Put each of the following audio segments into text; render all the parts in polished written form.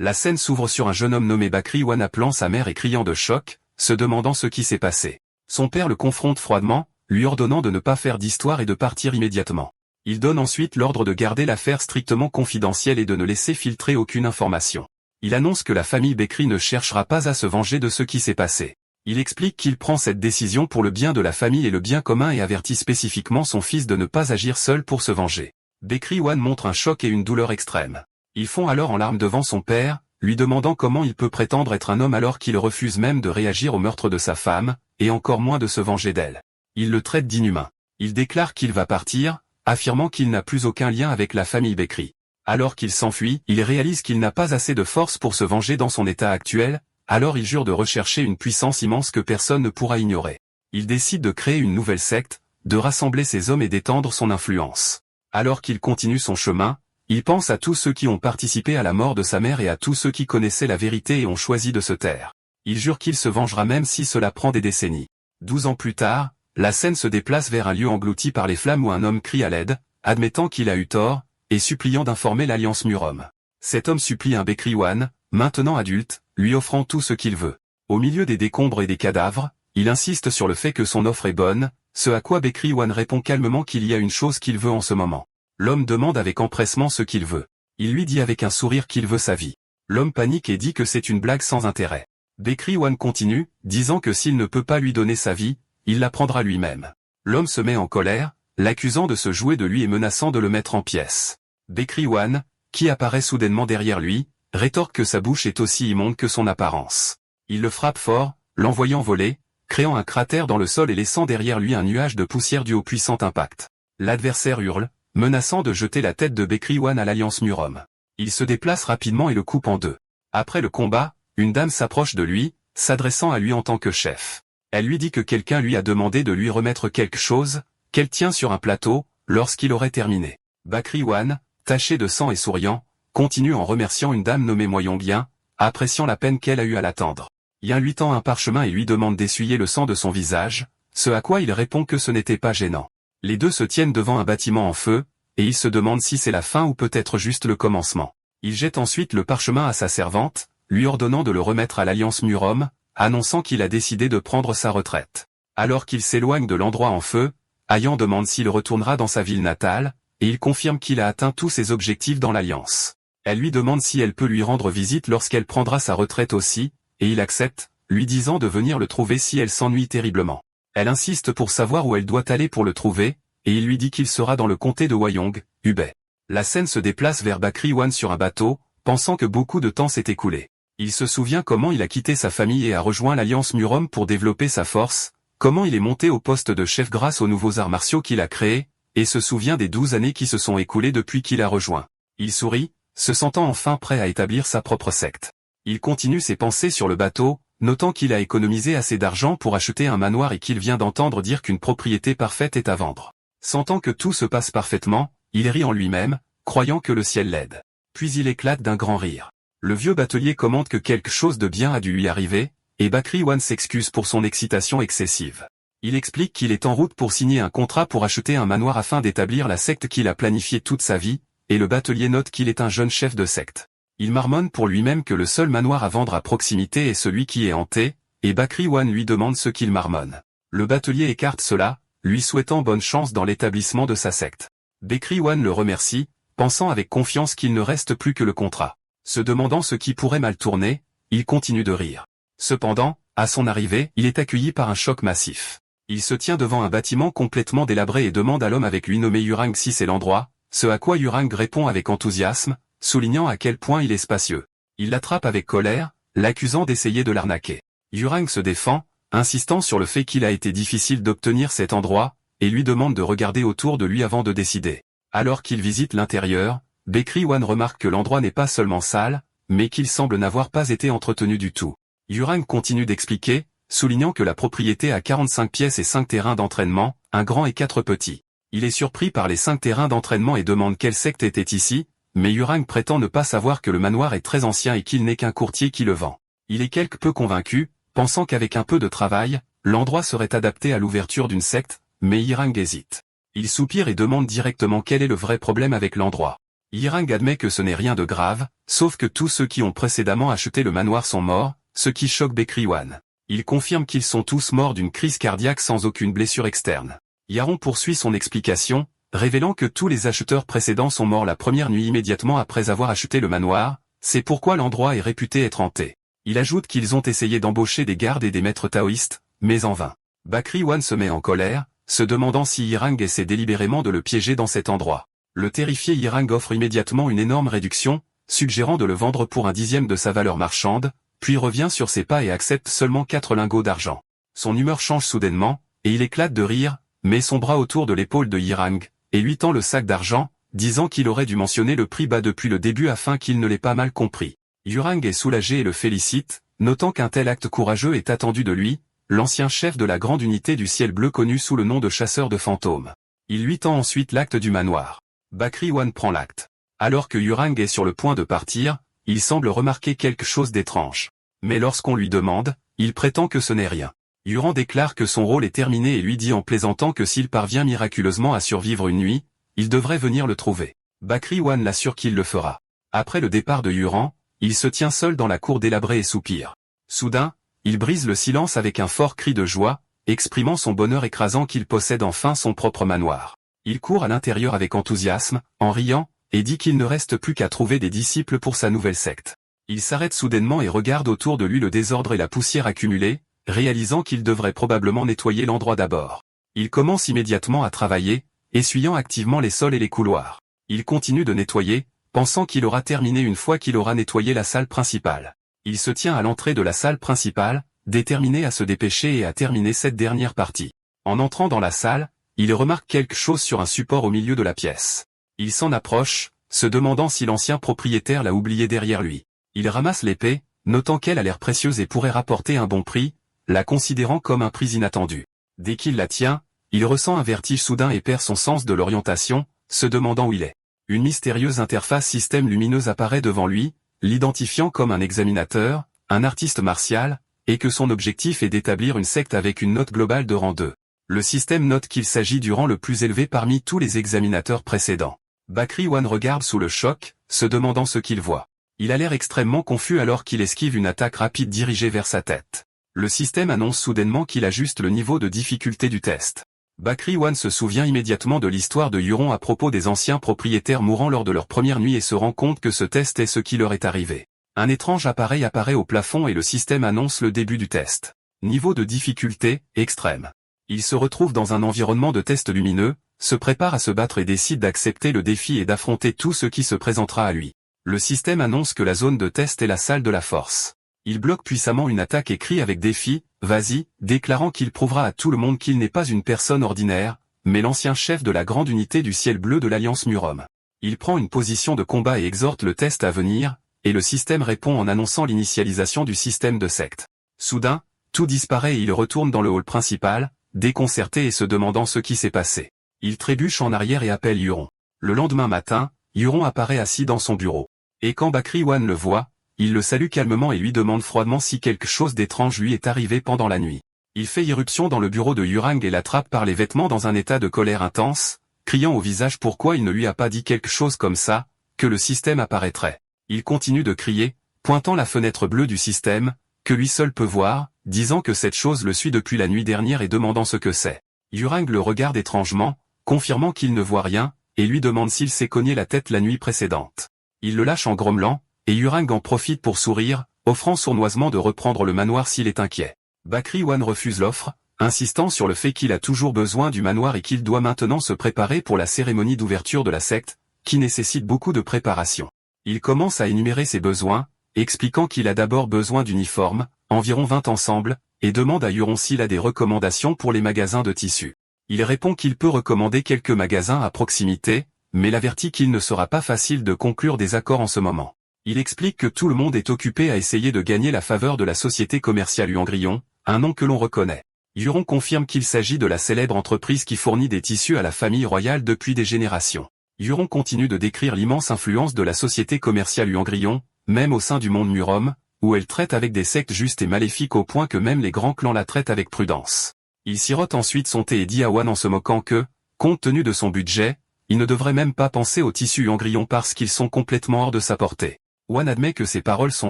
La scène s'ouvre sur un jeune homme nommé Bakri Wan appelant sa mère et criant de choc, se demandant ce qui s'est passé. Son père le confronte froidement, lui ordonnant de ne pas faire d'histoire et de partir immédiatement. Il donne ensuite l'ordre de garder l'affaire strictement confidentielle et de ne laisser filtrer aucune information. Il annonce que la famille Bekri ne cherchera pas à se venger de ce qui s'est passé. Il explique qu'il prend cette décision pour le bien de la famille et le bien commun et avertit spécifiquement son fils de ne pas agir seul pour se venger. Bekri Wan montre un choc et une douleur extrême. Ils fond alors en larmes devant son père, lui demandant comment il peut prétendre être un homme alors qu'il refuse même de réagir au meurtre de sa femme, et encore moins de se venger d'elle. Il le traite d'inhumain. Il déclare qu'il va partir, affirmant qu'il n'a plus aucun lien avec la famille Bekri. Alors qu'il s'enfuit, il réalise qu'il n'a pas assez de force pour se venger dans son état actuel, alors il jure de rechercher une puissance immense que personne ne pourra ignorer. Il décide de créer une nouvelle secte, de rassembler ses hommes et d'étendre son influence. Alors qu'il continue son chemin, il pense à tous ceux qui ont participé à la mort de sa mère et à tous ceux qui connaissaient la vérité et ont choisi de se taire. Il jure qu'il se vengera même si cela prend des décennies. 12 ans plus tard, la scène se déplace vers un lieu englouti par les flammes où un homme crie à l'aide, admettant qu'il a eu tort, et suppliant d'informer l'Alliance Murom. Cet homme supplie un Bekri Wan, maintenant adulte, lui offrant tout ce qu'il veut. Au milieu des décombres et des cadavres, il insiste sur le fait que son offre est bonne, ce à quoi Bekri Wan répond calmement qu'il y a une chose qu'il veut en ce moment. L'homme demande avec empressement ce qu'il veut. Il lui dit avec un sourire qu'il veut sa vie. L'homme panique et dit que c'est une blague sans intérêt. Bekri Wan continue, disant que s'il ne peut pas lui donner sa vie, il la prendra lui-même. L'homme se met en colère, l'accusant de se jouer de lui et menaçant de le mettre en pièces. Bekri Wan, qui apparaît soudainement derrière lui, rétorque que sa bouche est aussi immonde que son apparence. Il le frappe fort, l'envoyant voler, créant un cratère dans le sol et laissant derrière lui un nuage de poussière dû au puissant impact. L'adversaire hurle, menaçant de jeter la tête de Bekri Wan à l'Alliance Murom. Il se déplace rapidement et le coupe en deux. Après le combat, une dame s'approche de lui, s'adressant à lui en tant que chef. Elle lui dit que quelqu'un lui a demandé de lui remettre quelque chose, qu'elle tient sur un plateau, lorsqu'il aurait terminé. Bakri Wan, taché de sang et souriant, continue en remerciant une dame nommée Moyongbien, appréciant la peine qu'elle a eue à l'attendre. Yin lui tend un parchemin et lui demande d'essuyer le sang de son visage, ce à quoi il répond que ce n'était pas gênant. Les deux se tiennent devant un bâtiment en feu, et il se demande si c'est la fin ou peut-être juste le commencement. Il jette ensuite le parchemin à sa servante, lui ordonnant de le remettre à l'Alliance Murom, annonçant qu'il a décidé de prendre sa retraite. Alors qu'il s'éloigne de l'endroit en feu, Ayan demande s'il retournera dans sa ville natale, et il confirme qu'il a atteint tous ses objectifs dans l'Alliance. Elle lui demande si elle peut lui rendre visite lorsqu'elle prendra sa retraite aussi, et il accepte, lui disant de venir le trouver si elle s'ennuie terriblement. Elle insiste pour savoir où elle doit aller pour le trouver, et il lui dit qu'il sera dans le comté de Wayong, Hubei. La scène se déplace vers Bakri Wan sur un bateau, pensant que beaucoup de temps s'est écoulé. Il se souvient comment il a quitté sa famille et a rejoint l'Alliance Murom pour développer sa force, comment il est monté au poste de chef grâce aux nouveaux arts martiaux qu'il a créés, et se souvient des 12 années qui se sont écoulées depuis qu'il a rejoint. Il sourit, se sentant enfin prêt à établir sa propre secte. Il continue ses pensées sur le bateau, notant qu'il a économisé assez d'argent pour acheter un manoir et qu'il vient d'entendre dire qu'une propriété parfaite est à vendre. Sentant que tout se passe parfaitement, il rit en lui-même, croyant que le ciel l'aide. Puis il éclate d'un grand rire. Le vieux batelier commente que quelque chose de bien a dû lui arriver, et Bakri Wan s'excuse pour son excitation excessive. Il explique qu'il est en route pour signer un contrat pour acheter un manoir afin d'établir la secte qu'il a planifiée toute sa vie, et le batelier note qu'il est un jeune chef de secte. Il marmonne pour lui-même que le seul manoir à vendre à proximité est celui qui est hanté, et Bakri Wan lui demande ce qu'il marmonne. Le batelier écarte cela, lui souhaitant bonne chance dans l'établissement de sa secte. Bakri Wan le remercie, pensant avec confiance qu'il ne reste plus que le contrat. Se demandant ce qui pourrait mal tourner, il continue de rire. Cependant, à son arrivée, il est accueilli par un choc massif. Il se tient devant un bâtiment complètement délabré et demande à l'homme avec lui nommé Yurang si c'est l'endroit, ce à quoi Yurang répond avec enthousiasme, soulignant à quel point il est spacieux. Il l'attrape avec colère, l'accusant d'essayer de l'arnaquer. Yurang se défend, insistant sur le fait qu'il a été difficile d'obtenir cet endroit, et lui demande de regarder autour de lui avant de décider. Alors qu'il visite l'intérieur, Bakri Wan remarque que l'endroit n'est pas seulement sale, mais qu'il semble n'avoir pas été entretenu du tout. Yurang continue d'expliquer, soulignant que la propriété a 45 pièces et 5 terrains d'entraînement, un grand et 4 petits. Il est surpris par les 5 terrains d'entraînement et demande quelle secte était ici, mais Yurang prétend ne pas savoir que le manoir est très ancien et qu'il n'est qu'un courtier qui le vend. Il est quelque peu convaincu, pensant qu'avec un peu de travail, l'endroit serait adapté à l'ouverture d'une secte, mais Yurang hésite. Il soupire et demande directement quel est le vrai problème avec l'endroit. Yirang admet que ce n'est rien de grave, sauf que tous ceux qui ont précédemment acheté le manoir sont morts, ce qui choque Baekrywan. Il confirme qu'ils sont tous morts d'une crise cardiaque sans aucune blessure externe. Yaron poursuit son explication, révélant que tous les acheteurs précédents sont morts la première nuit immédiatement après avoir acheté le manoir, c'est pourquoi l'endroit est réputé être hanté. Il ajoute qu'ils ont essayé d'embaucher des gardes et des maîtres taoïstes, mais en vain. Baekrywan se met en colère, se demandant si Yirang essaie délibérément de le piéger dans cet endroit. Le terrifié Yirang offre immédiatement une énorme réduction, suggérant de le vendre pour 1/10 de sa valeur marchande, puis revient sur ses pas et accepte seulement 4 lingots d'argent. Son humeur change soudainement, et il éclate de rire, met son bras autour de l'épaule de Yirang, et lui tend le sac d'argent, disant qu'il aurait dû mentionner le prix bas depuis le début afin qu'il ne l'ait pas mal compris. Yirang est soulagé et le félicite, notant qu'un tel acte courageux est attendu de lui, l'ancien chef de la grande unité du ciel bleu connu sous le nom de chasseur de fantômes. Il lui tend ensuite l'acte du manoir. Baekrywan prend l'acte. Alors que Yirang est sur le point de partir, il semble remarquer quelque chose d'étrange. Mais lorsqu'on lui demande, il prétend que ce n'est rien. Yirang déclare que son rôle est terminé et lui dit en plaisantant que s'il parvient miraculeusement à survivre une nuit, il devrait venir le trouver. Baekrywan l'assure qu'il le fera. Après le départ de Yirang, il se tient seul dans la cour délabrée et soupire. Soudain, il brise le silence avec un fort cri de joie, exprimant son bonheur écrasant qu'il possède enfin son propre manoir. Il court à l'intérieur avec enthousiasme, en riant, et dit qu'il ne reste plus qu'à trouver des disciples pour sa nouvelle secte. Il s'arrête soudainement et regarde autour de lui le désordre et la poussière accumulée, réalisant qu'il devrait probablement nettoyer l'endroit d'abord. Il commence immédiatement à travailler, essuyant activement les sols et les couloirs. Il continue de nettoyer, pensant qu'il aura terminé une fois qu'il aura nettoyé la salle principale. Il se tient à l'entrée de la salle principale, déterminé à se dépêcher et à terminer cette dernière partie. En entrant dans la salle, il remarque quelque chose sur un support au milieu de la pièce. Il s'en approche, se demandant si l'ancien propriétaire l'a oublié derrière lui. Il ramasse l'épée, notant qu'elle a l'air précieuse et pourrait rapporter un bon prix, la considérant comme un prix inattendu. Dès qu'il la tient, il ressent un vertige soudain et perd son sens de l'orientation, se demandant où il est. Une mystérieuse interface système lumineuse apparaît devant lui, l'identifiant comme un examinateur, un artiste martial, et que son objectif est d'établir une secte avec une note globale de rang 2. Le système note qu'il s'agit du rang le plus élevé parmi tous les examinateurs précédents. Baekrywan regarde sous le choc, se demandant ce qu'il voit. Il a l'air extrêmement confus alors qu'il esquive une attaque rapide dirigée vers sa tête. Le système annonce soudainement qu'il ajuste le niveau de difficulté du test. Baekrywan se souvient immédiatement de l'histoire de Yirang à propos des anciens propriétaires mourant lors de leur première nuit et se rend compte que ce test est ce qui leur est arrivé. Un étrange appareil apparaît au plafond et le système annonce le début du test. Niveau de difficulté, extrême. Il se retrouve dans un environnement de test lumineux, se prépare à se battre et décide d'accepter le défi et d'affronter tout ce qui se présentera à lui. Le système annonce que la zone de test est la salle de la force. Il bloque puissamment une attaque et crie avec défi, « Vas-y », déclarant qu'il prouvera à tout le monde qu'il n'est pas une personne ordinaire, mais l'ancien chef de la grande unité du ciel bleu de l'Alliance Murom. Il prend une position de combat et exhorte le test à venir, et le système répond en annonçant l'initialisation du système de secte. Soudain, tout disparaît et il retourne dans le hall principal, déconcerté et se demandant ce qui s'est passé. Il trébuche en arrière et appelle Yirang. Le lendemain matin, Yirang apparaît assis dans son bureau. Et quand Baekrywan le voit, il le salue calmement et lui demande froidement si quelque chose d'étrange lui est arrivé pendant la nuit. Il fait irruption dans le bureau de Yirang et l'attrape par les vêtements dans un état de colère intense, criant au visage pourquoi il ne lui a pas dit quelque chose comme ça, que le système apparaîtrait. Il continue de crier, pointant la fenêtre bleue du système, que lui seul peut voir, disant que cette chose le suit depuis la nuit dernière et demandant ce que c'est. Yirang le regarde étrangement, confirmant qu'il ne voit rien, et lui demande s'il s'est cogné la tête la nuit précédente. Il le lâche en grommelant, et Yirang en profite pour sourire, offrant sournoisement de reprendre le manoir s'il est inquiet. Baekrywan refuse l'offre, insistant sur le fait qu'il a toujours besoin du manoir et qu'il doit maintenant se préparer pour la cérémonie d'ouverture de la secte, qui nécessite beaucoup de préparation. Il commence à énumérer ses besoins, expliquant qu'il a d'abord besoin d'uniformes, environ 20 ensembles, et demande à Yirang s'il a des recommandations pour les magasins de tissus. Il répond qu'il peut recommander quelques magasins à proximité, mais l'avertit qu'il ne sera pas facile de conclure des accords en ce moment. Il explique que tout le monde est occupé à essayer de gagner la faveur de la société commerciale Huangrillon, un nom que l'on reconnaît. Yirang confirme qu'il s'agit de la célèbre entreprise qui fournit des tissus à la famille royale depuis des générations. Yirang continue de décrire l'immense influence de la société commerciale Huangrillon, même au sein du monde Murom, où elle traite avec des sectes justes et maléfiques au point que même les grands clans la traitent avec prudence. Il sirote ensuite son thé et dit à Wan en se moquant que, compte tenu de son budget, il ne devrait même pas penser aux tissus en grillon parce qu'ils sont complètement hors de sa portée. Wan admet que ces paroles sont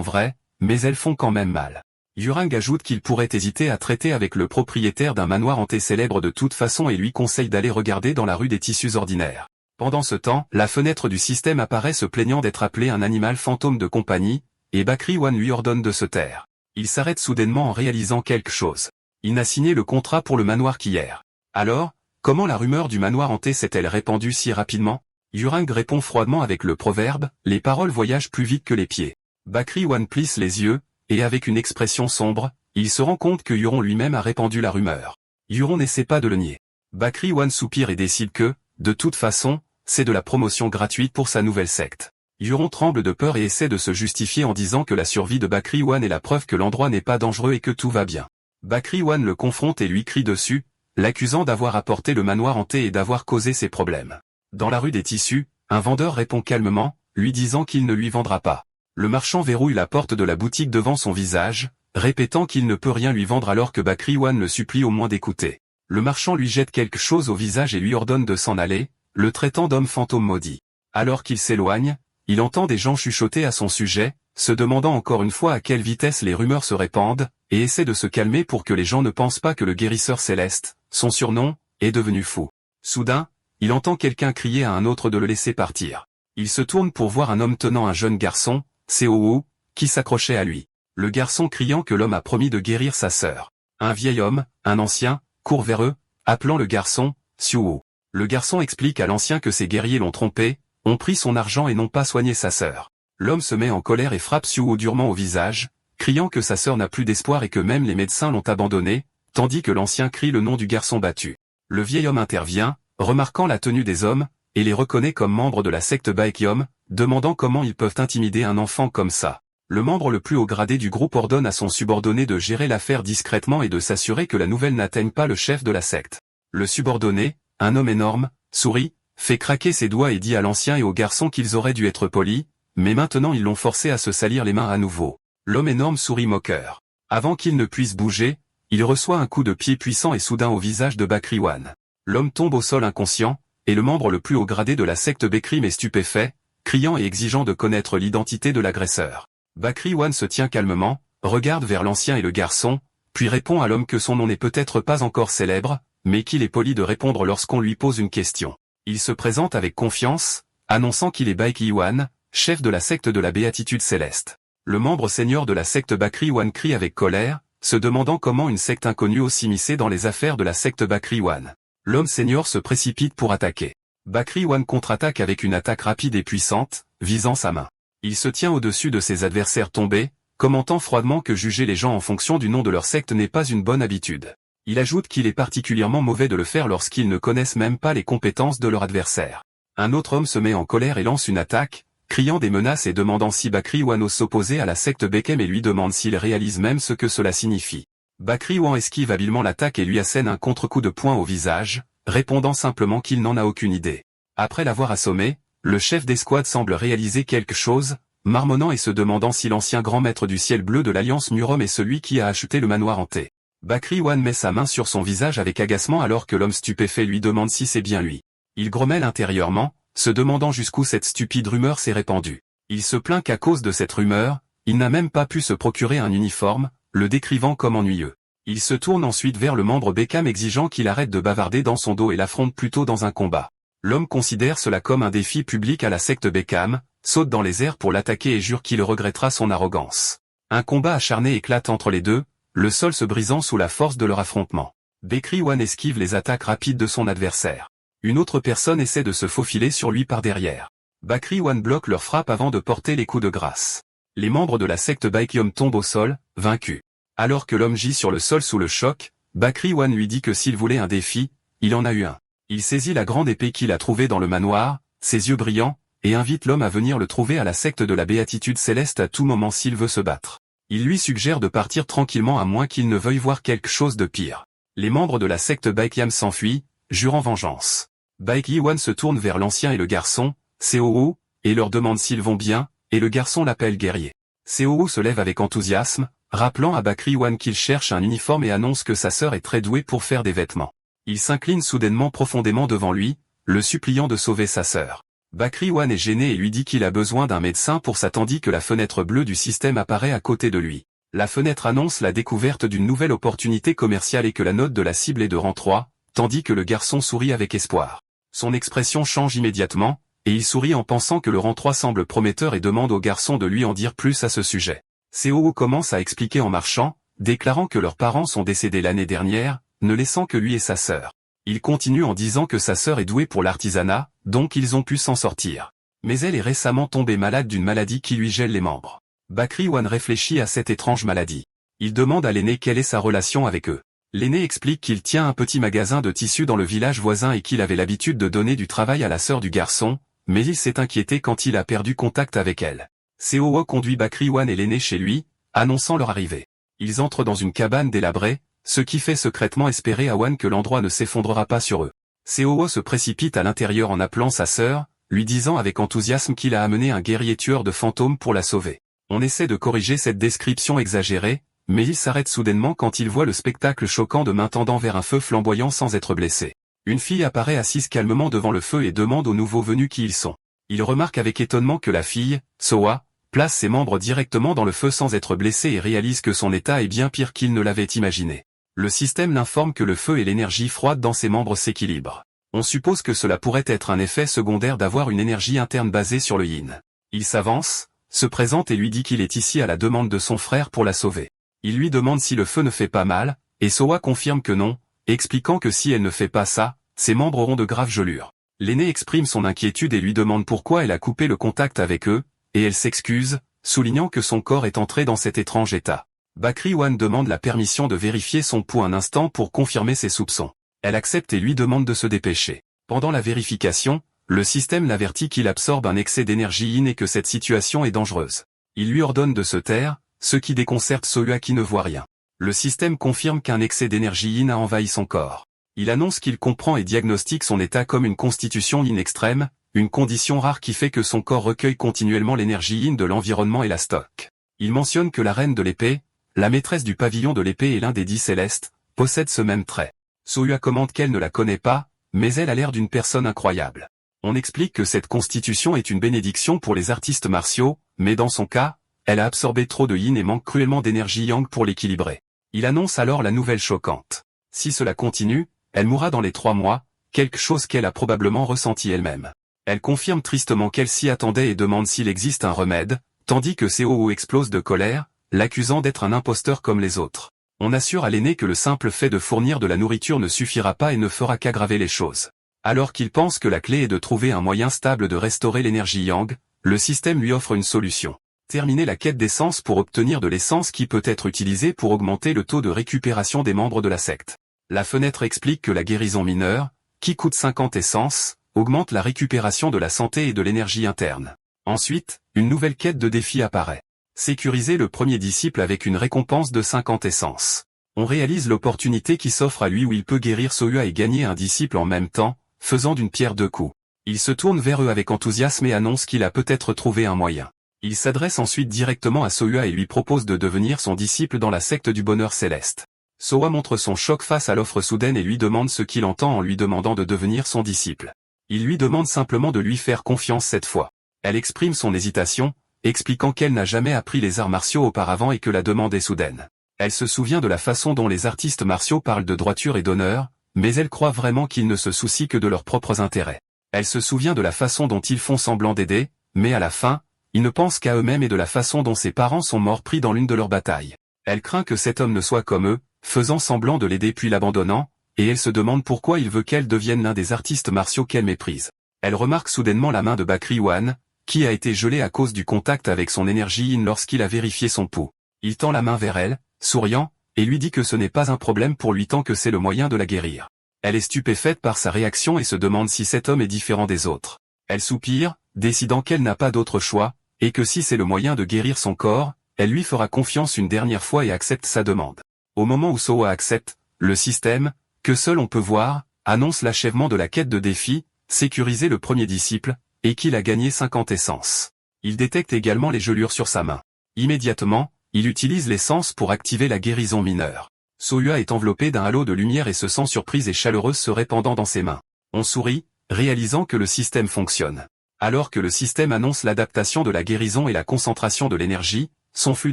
vraies, mais elles font quand même mal. Yurang ajoute qu'il pourrait hésiter à traiter avec le propriétaire d'un manoir hanté célèbre de toute façon et lui conseille d'aller regarder dans la rue des tissus ordinaires. Pendant ce temps, la fenêtre du système apparaît se plaignant d'être appelé un animal fantôme de compagnie, et Bakri Wan lui ordonne de se taire. Il s'arrête soudainement en réalisant quelque chose. Il n'a signé le contrat pour le manoir qu'hier. Alors, comment la rumeur du manoir hanté s'est-elle répandue si rapidement? Yurang répond froidement avec le proverbe, les paroles voyagent plus vite que les pieds. Bakri Wan plisse les yeux, et avec une expression sombre, il se rend compte que Yuron lui-même a répandu la rumeur. Yuron n'essaie pas de le nier. Bakri Wan soupire et décide que, de toute façon, c'est de la promotion gratuite pour sa nouvelle secte. Yuron tremble de peur et essaie de se justifier en disant que la survie de Bakri Wan est la preuve que l'endroit n'est pas dangereux et que tout va bien. Bakri Wan le confronte et lui crie dessus, l'accusant d'avoir apporté le manoir hanté et d'avoir causé ses problèmes. Dans la rue des tissus, un vendeur répond calmement, lui disant qu'il ne lui vendra pas. Le marchand verrouille la porte de la boutique devant son visage, répétant qu'il ne peut rien lui vendre alors que Bakri Wan le supplie au moins d'écouter. Le marchand lui jette quelque chose au visage et lui ordonne de s'en aller, le traitant d'homme fantôme maudit. Alors qu'il s'éloigne, il entend des gens chuchoter à son sujet, se demandant encore une fois à quelle vitesse les rumeurs se répandent, et essaie de se calmer pour que les gens ne pensent pas que le guérisseur céleste, son surnom, est devenu fou. Soudain, il entend quelqu'un crier à un autre de le laisser partir. Il se tourne pour voir un homme tenant un jeune garçon, Seo, qui s'accrochait à lui. Le garçon criant que l'homme a promis de guérir sa sœur. Un vieil homme, un ancien, court vers eux, appelant le garçon, Suo. Le garçon explique à l'ancien que ses guerriers l'ont trompé, ont pris son argent et n'ont pas soigné sa sœur. L'homme se met en colère et frappe Suo durement au visage, criant que sa sœur n'a plus d'espoir et que même les médecins l'ont abandonné, tandis que l'ancien crie le nom du garçon battu. Le vieil homme intervient, remarquant la tenue des hommes, et les reconnaît comme membres de la secte Baekhyom, demandant comment ils peuvent intimider un enfant comme ça. Le membre le plus haut gradé du groupe ordonne à son subordonné de gérer l'affaire discrètement et de s'assurer que la nouvelle n'atteigne pas le chef de la secte. Le subordonné, un homme énorme, sourit, fait craquer ses doigts et dit à l'ancien et au garçon qu'ils auraient dû être polis, mais maintenant ils l'ont forcé à se salir les mains à nouveau. L'homme énorme sourit moqueur. Avant qu'il ne puisse bouger, il reçoit un coup de pied puissant et soudain au visage de Bakri Wan. L'homme tombe au sol inconscient, et le membre le plus haut gradé de la secte Bekrim est stupéfait, criant et exigeant de connaître l'identité de l'agresseur. Bakri Wan se tient calmement, regarde vers l'ancien et le garçon, puis répond à l'homme que son nom n'est peut-être pas encore célèbre, mais qu'il est poli de répondre lorsqu'on lui pose une question. Il se présente avec confiance, annonçant qu'il est Bakri Wan, chef de la secte de la béatitude céleste. Le membre seigneur de la secte Bakri Wan crie avec colère, se demandant comment une secte inconnue ose s'immiscer dans les affaires de la secte Bakri Wan. L'homme seigneur se précipite pour attaquer. Bakri Wan contre-attaque avec une attaque rapide et puissante, visant sa main. Il se tient au-dessus de ses adversaires tombés, commentant froidement que juger les gens en fonction du nom de leur secte n'est pas une bonne habitude. Il ajoute qu'il est particulièrement mauvais de le faire lorsqu'ils ne connaissent même pas les compétences de leur adversaire. Un autre homme se met en colère et lance une attaque, criant des menaces et demandant si Bakri Wan ose s'opposer à la secte Bekhem et lui demande s'il réalise même ce que cela signifie. Bakri Wan esquive habilement l'attaque et lui assène un contre-coup de poing au visage, répondant simplement qu'il n'en a aucune idée. Après l'avoir assommé, le chef d'escouade semble réaliser quelque chose, marmonnant et se demandant si l'ancien grand maître du ciel bleu de l'Alliance Murom est celui qui a acheté le manoir hanté. Bakri Wan met sa main sur son visage avec agacement alors que l'homme stupéfait lui demande si c'est bien lui. Il grommelle intérieurement, se demandant jusqu'où cette stupide rumeur s'est répandue. Il se plaint qu'à cause de cette rumeur, il n'a même pas pu se procurer un uniforme, le décrivant comme ennuyeux. Il se tourne ensuite vers le membre Bekam exigeant qu'il arrête de bavarder dans son dos et l'affronte plutôt dans un combat. L'homme considère cela comme un défi public à la secte Bekam, saute dans les airs pour l'attaquer et jure qu'il regrettera son arrogance. Un combat acharné éclate entre les deux, le sol se brisant sous la force de leur affrontement. Bakri Wan esquive les attaques rapides de son adversaire. Une autre personne essaie de se faufiler sur lui par derrière. Bakri Wan bloque leur frappe avant de porter les coups de grâce. Les membres de la secte Baekhyom tombent au sol, vaincus. Alors que l'homme gît sur le sol sous le choc, Bakri Wan lui dit que s'il voulait un défi, il en a eu un. Il saisit la grande épée qu'il a trouvée dans le manoir, ses yeux brillants, et invite l'homme à venir le trouver à la secte de la béatitude céleste à tout moment s'il veut se battre. Il lui suggère de partir tranquillement à moins qu'il ne veuille voir quelque chose de pire. Les membres de la secte Baekhyam s'enfuient, jurant vengeance. Bakri Wan se tourne vers l'ancien et le garçon, Seo, et leur demande s'ils vont bien, et le garçon l'appelle guerrier. Seo se lève avec enthousiasme, rappelant à Bakri Wan qu'il cherche un uniforme et annonce que sa sœur est très douée pour faire des vêtements. Il s'incline soudainement profondément devant lui, le suppliant de sauver sa sœur. Bakri One est gêné et lui dit qu'il a besoin d'un médecin pour ça tandis que la fenêtre bleue du système apparaît à côté de lui. La fenêtre annonce la découverte d'une nouvelle opportunité commerciale et que la note de la cible est de rang 3, tandis que le garçon sourit avec espoir. Son expression change immédiatement, et il sourit en pensant que le rang 3 semble prometteur et demande au garçon de lui en dire plus à ce sujet. Seo commence à expliquer en marchant, déclarant que leurs parents sont décédés l'année dernière, ne laissant que lui et sa sœur. Il continue en disant que sa sœur est douée pour l'artisanat, donc ils ont pu s'en sortir. Mais elle est récemment tombée malade d'une maladie qui lui gèle les membres. Bakri One réfléchit à cette étrange maladie. Il demande à l'aîné quelle est sa relation avec eux. L'aîné explique qu'il tient un petit magasin de tissus dans le village voisin et qu'il avait l'habitude de donner du travail à la sœur du garçon, mais il s'est inquiété quand il a perdu contact avec elle. Seo conduit Bakri One et l'aîné chez lui, annonçant leur arrivée. Ils entrent dans une cabane délabrée, ce qui fait secrètement espérer à One que l'endroit ne s'effondrera pas sur eux. Seo se précipite à l'intérieur en appelant sa sœur, lui disant avec enthousiasme qu'il a amené un guerrier tueur de fantômes pour la sauver. On essaie de corriger cette description exagérée, mais il s'arrête soudainement quand il voit le spectacle choquant de mains tendant vers un feu flamboyant sans être blessé. Une fille apparaît assise calmement devant le feu et demande aux nouveaux venus qui ils sont. Il remarque avec étonnement que la fille, Soa, place ses membres directement dans le feu sans être blessée et réalise que son état est bien pire qu'il ne l'avait imaginé. Le système l'informe que le feu et l'énergie froide dans ses membres s'équilibrent. On suppose que cela pourrait être un effet secondaire d'avoir une énergie interne basée sur le yin. Il s'avance, se présente et lui dit qu'il est ici à la demande de son frère pour la sauver. Il lui demande si le feu ne fait pas mal, et Soa confirme que non, expliquant que si elle ne fait pas ça, ses membres auront de graves gelures. L'aîné exprime son inquiétude et lui demande pourquoi elle a coupé le contact avec eux, et elle s'excuse, soulignant que son corps est entré dans cet étrange état. Bakri One demande la permission de vérifier son pouls un instant pour confirmer ses soupçons. Elle accepte et lui demande de se dépêcher. Pendant la vérification, le système l'avertit qu'il absorbe un excès d'énergie yin et que cette situation est dangereuse. Il lui ordonne de se taire, ce qui déconcerte Soa qui ne voit rien. Le système confirme qu'un excès d'énergie yin a envahi son corps. Il annonce qu'il comprend et diagnostique son état comme une constitution yin extrême, une condition rare qui fait que son corps recueille continuellement l'énergie yin de l'environnement et la stocke. Il mentionne que la reine de l'épée, la maîtresse du pavillon de l'épée et l'un des 10 célestes, possède ce même trait. Soa commente qu'elle ne la connaît pas, mais elle a l'air d'une personne incroyable. On explique que cette constitution est une bénédiction pour les artistes martiaux, mais dans son cas, elle a absorbé trop de yin et manque cruellement d'énergie yang pour l'équilibrer. Il annonce alors la nouvelle choquante. Si cela continue, elle mourra dans les 3 mois, quelque chose qu'elle a probablement ressenti elle-même. Elle confirme tristement qu'elle s'y attendait et demande s'il existe un remède, tandis que Seo explose de colère, l'accusant d'être un imposteur comme les autres. On assure à l'aîné que le simple fait de fournir de la nourriture ne suffira pas et ne fera qu'aggraver les choses. Alors qu'il pense que la clé est de trouver un moyen stable de restaurer l'énergie yang, le système lui offre une solution. Terminer la quête d'essence pour obtenir de l'essence qui peut être utilisée pour augmenter le taux de récupération des membres de la secte. La fenêtre explique que la guérison mineure, qui coûte 50 essences, augmente la récupération de la santé et de l'énergie interne. Ensuite, une nouvelle quête de défi apparaît. Sécuriser le premier disciple avec une récompense de 50 essences. On réalise l'opportunité qui s'offre à lui où il peut guérir Soa et gagner un disciple en même temps, faisant d'une pierre 2 coups. Il se tourne vers eux avec enthousiasme et annonce qu'il a peut-être trouvé un moyen. Il s'adresse ensuite directement à Soa et lui propose de devenir son disciple dans la secte du bonheur céleste. Soa montre son choc face à l'offre soudaine et lui demande ce qu'il entend en lui demandant de devenir son disciple. Il lui demande simplement de lui faire confiance cette fois. Elle exprime son hésitation, expliquant qu'elle n'a jamais appris les arts martiaux auparavant et que la demande est soudaine. Elle se souvient de la façon dont les artistes martiaux parlent de droiture et d'honneur, mais elle croit vraiment qu'ils ne se soucient que de leurs propres intérêts. Elle se souvient de la façon dont ils font semblant d'aider, mais à la fin, ils ne pensent qu'à eux-mêmes et de la façon dont ses parents sont morts pris dans l'une de leurs batailles. Elle craint que cet homme ne soit comme eux, faisant semblant de l'aider puis l'abandonnant, et elle se demande pourquoi il veut qu'elle devienne l'un des artistes martiaux qu'elle méprise. Elle remarque soudainement la main de Bakri One, qui a été gelée à cause du contact avec son énergie yin lorsqu'il a vérifié son pouls. Il tend la main vers elle, souriant, et lui dit que ce n'est pas un problème pour lui tant que c'est le moyen de la guérir. Elle est stupéfaite par sa réaction et se demande si cet homme est différent des autres. Elle soupire, décidant qu'elle n'a pas d'autre choix, et que si c'est le moyen de guérir son corps, elle lui fera confiance une dernière fois et accepte sa demande. Au moment où Soa accepte, le système, que seul on peut voir, annonce l'achèvement de la quête de défi, sécuriser le premier disciple, et qu'il a gagné 50 essences. Il détecte également les gelures sur sa main. Immédiatement, il utilise l'essence pour activer la guérison mineure. Soa est enveloppée d'un halo de lumière et se sent surprise et chaleureuse se répandant dans ses mains. On sourit, réalisant que le système fonctionne. Alors que le système annonce l'adaptation de la guérison et la concentration de l'énergie, son flux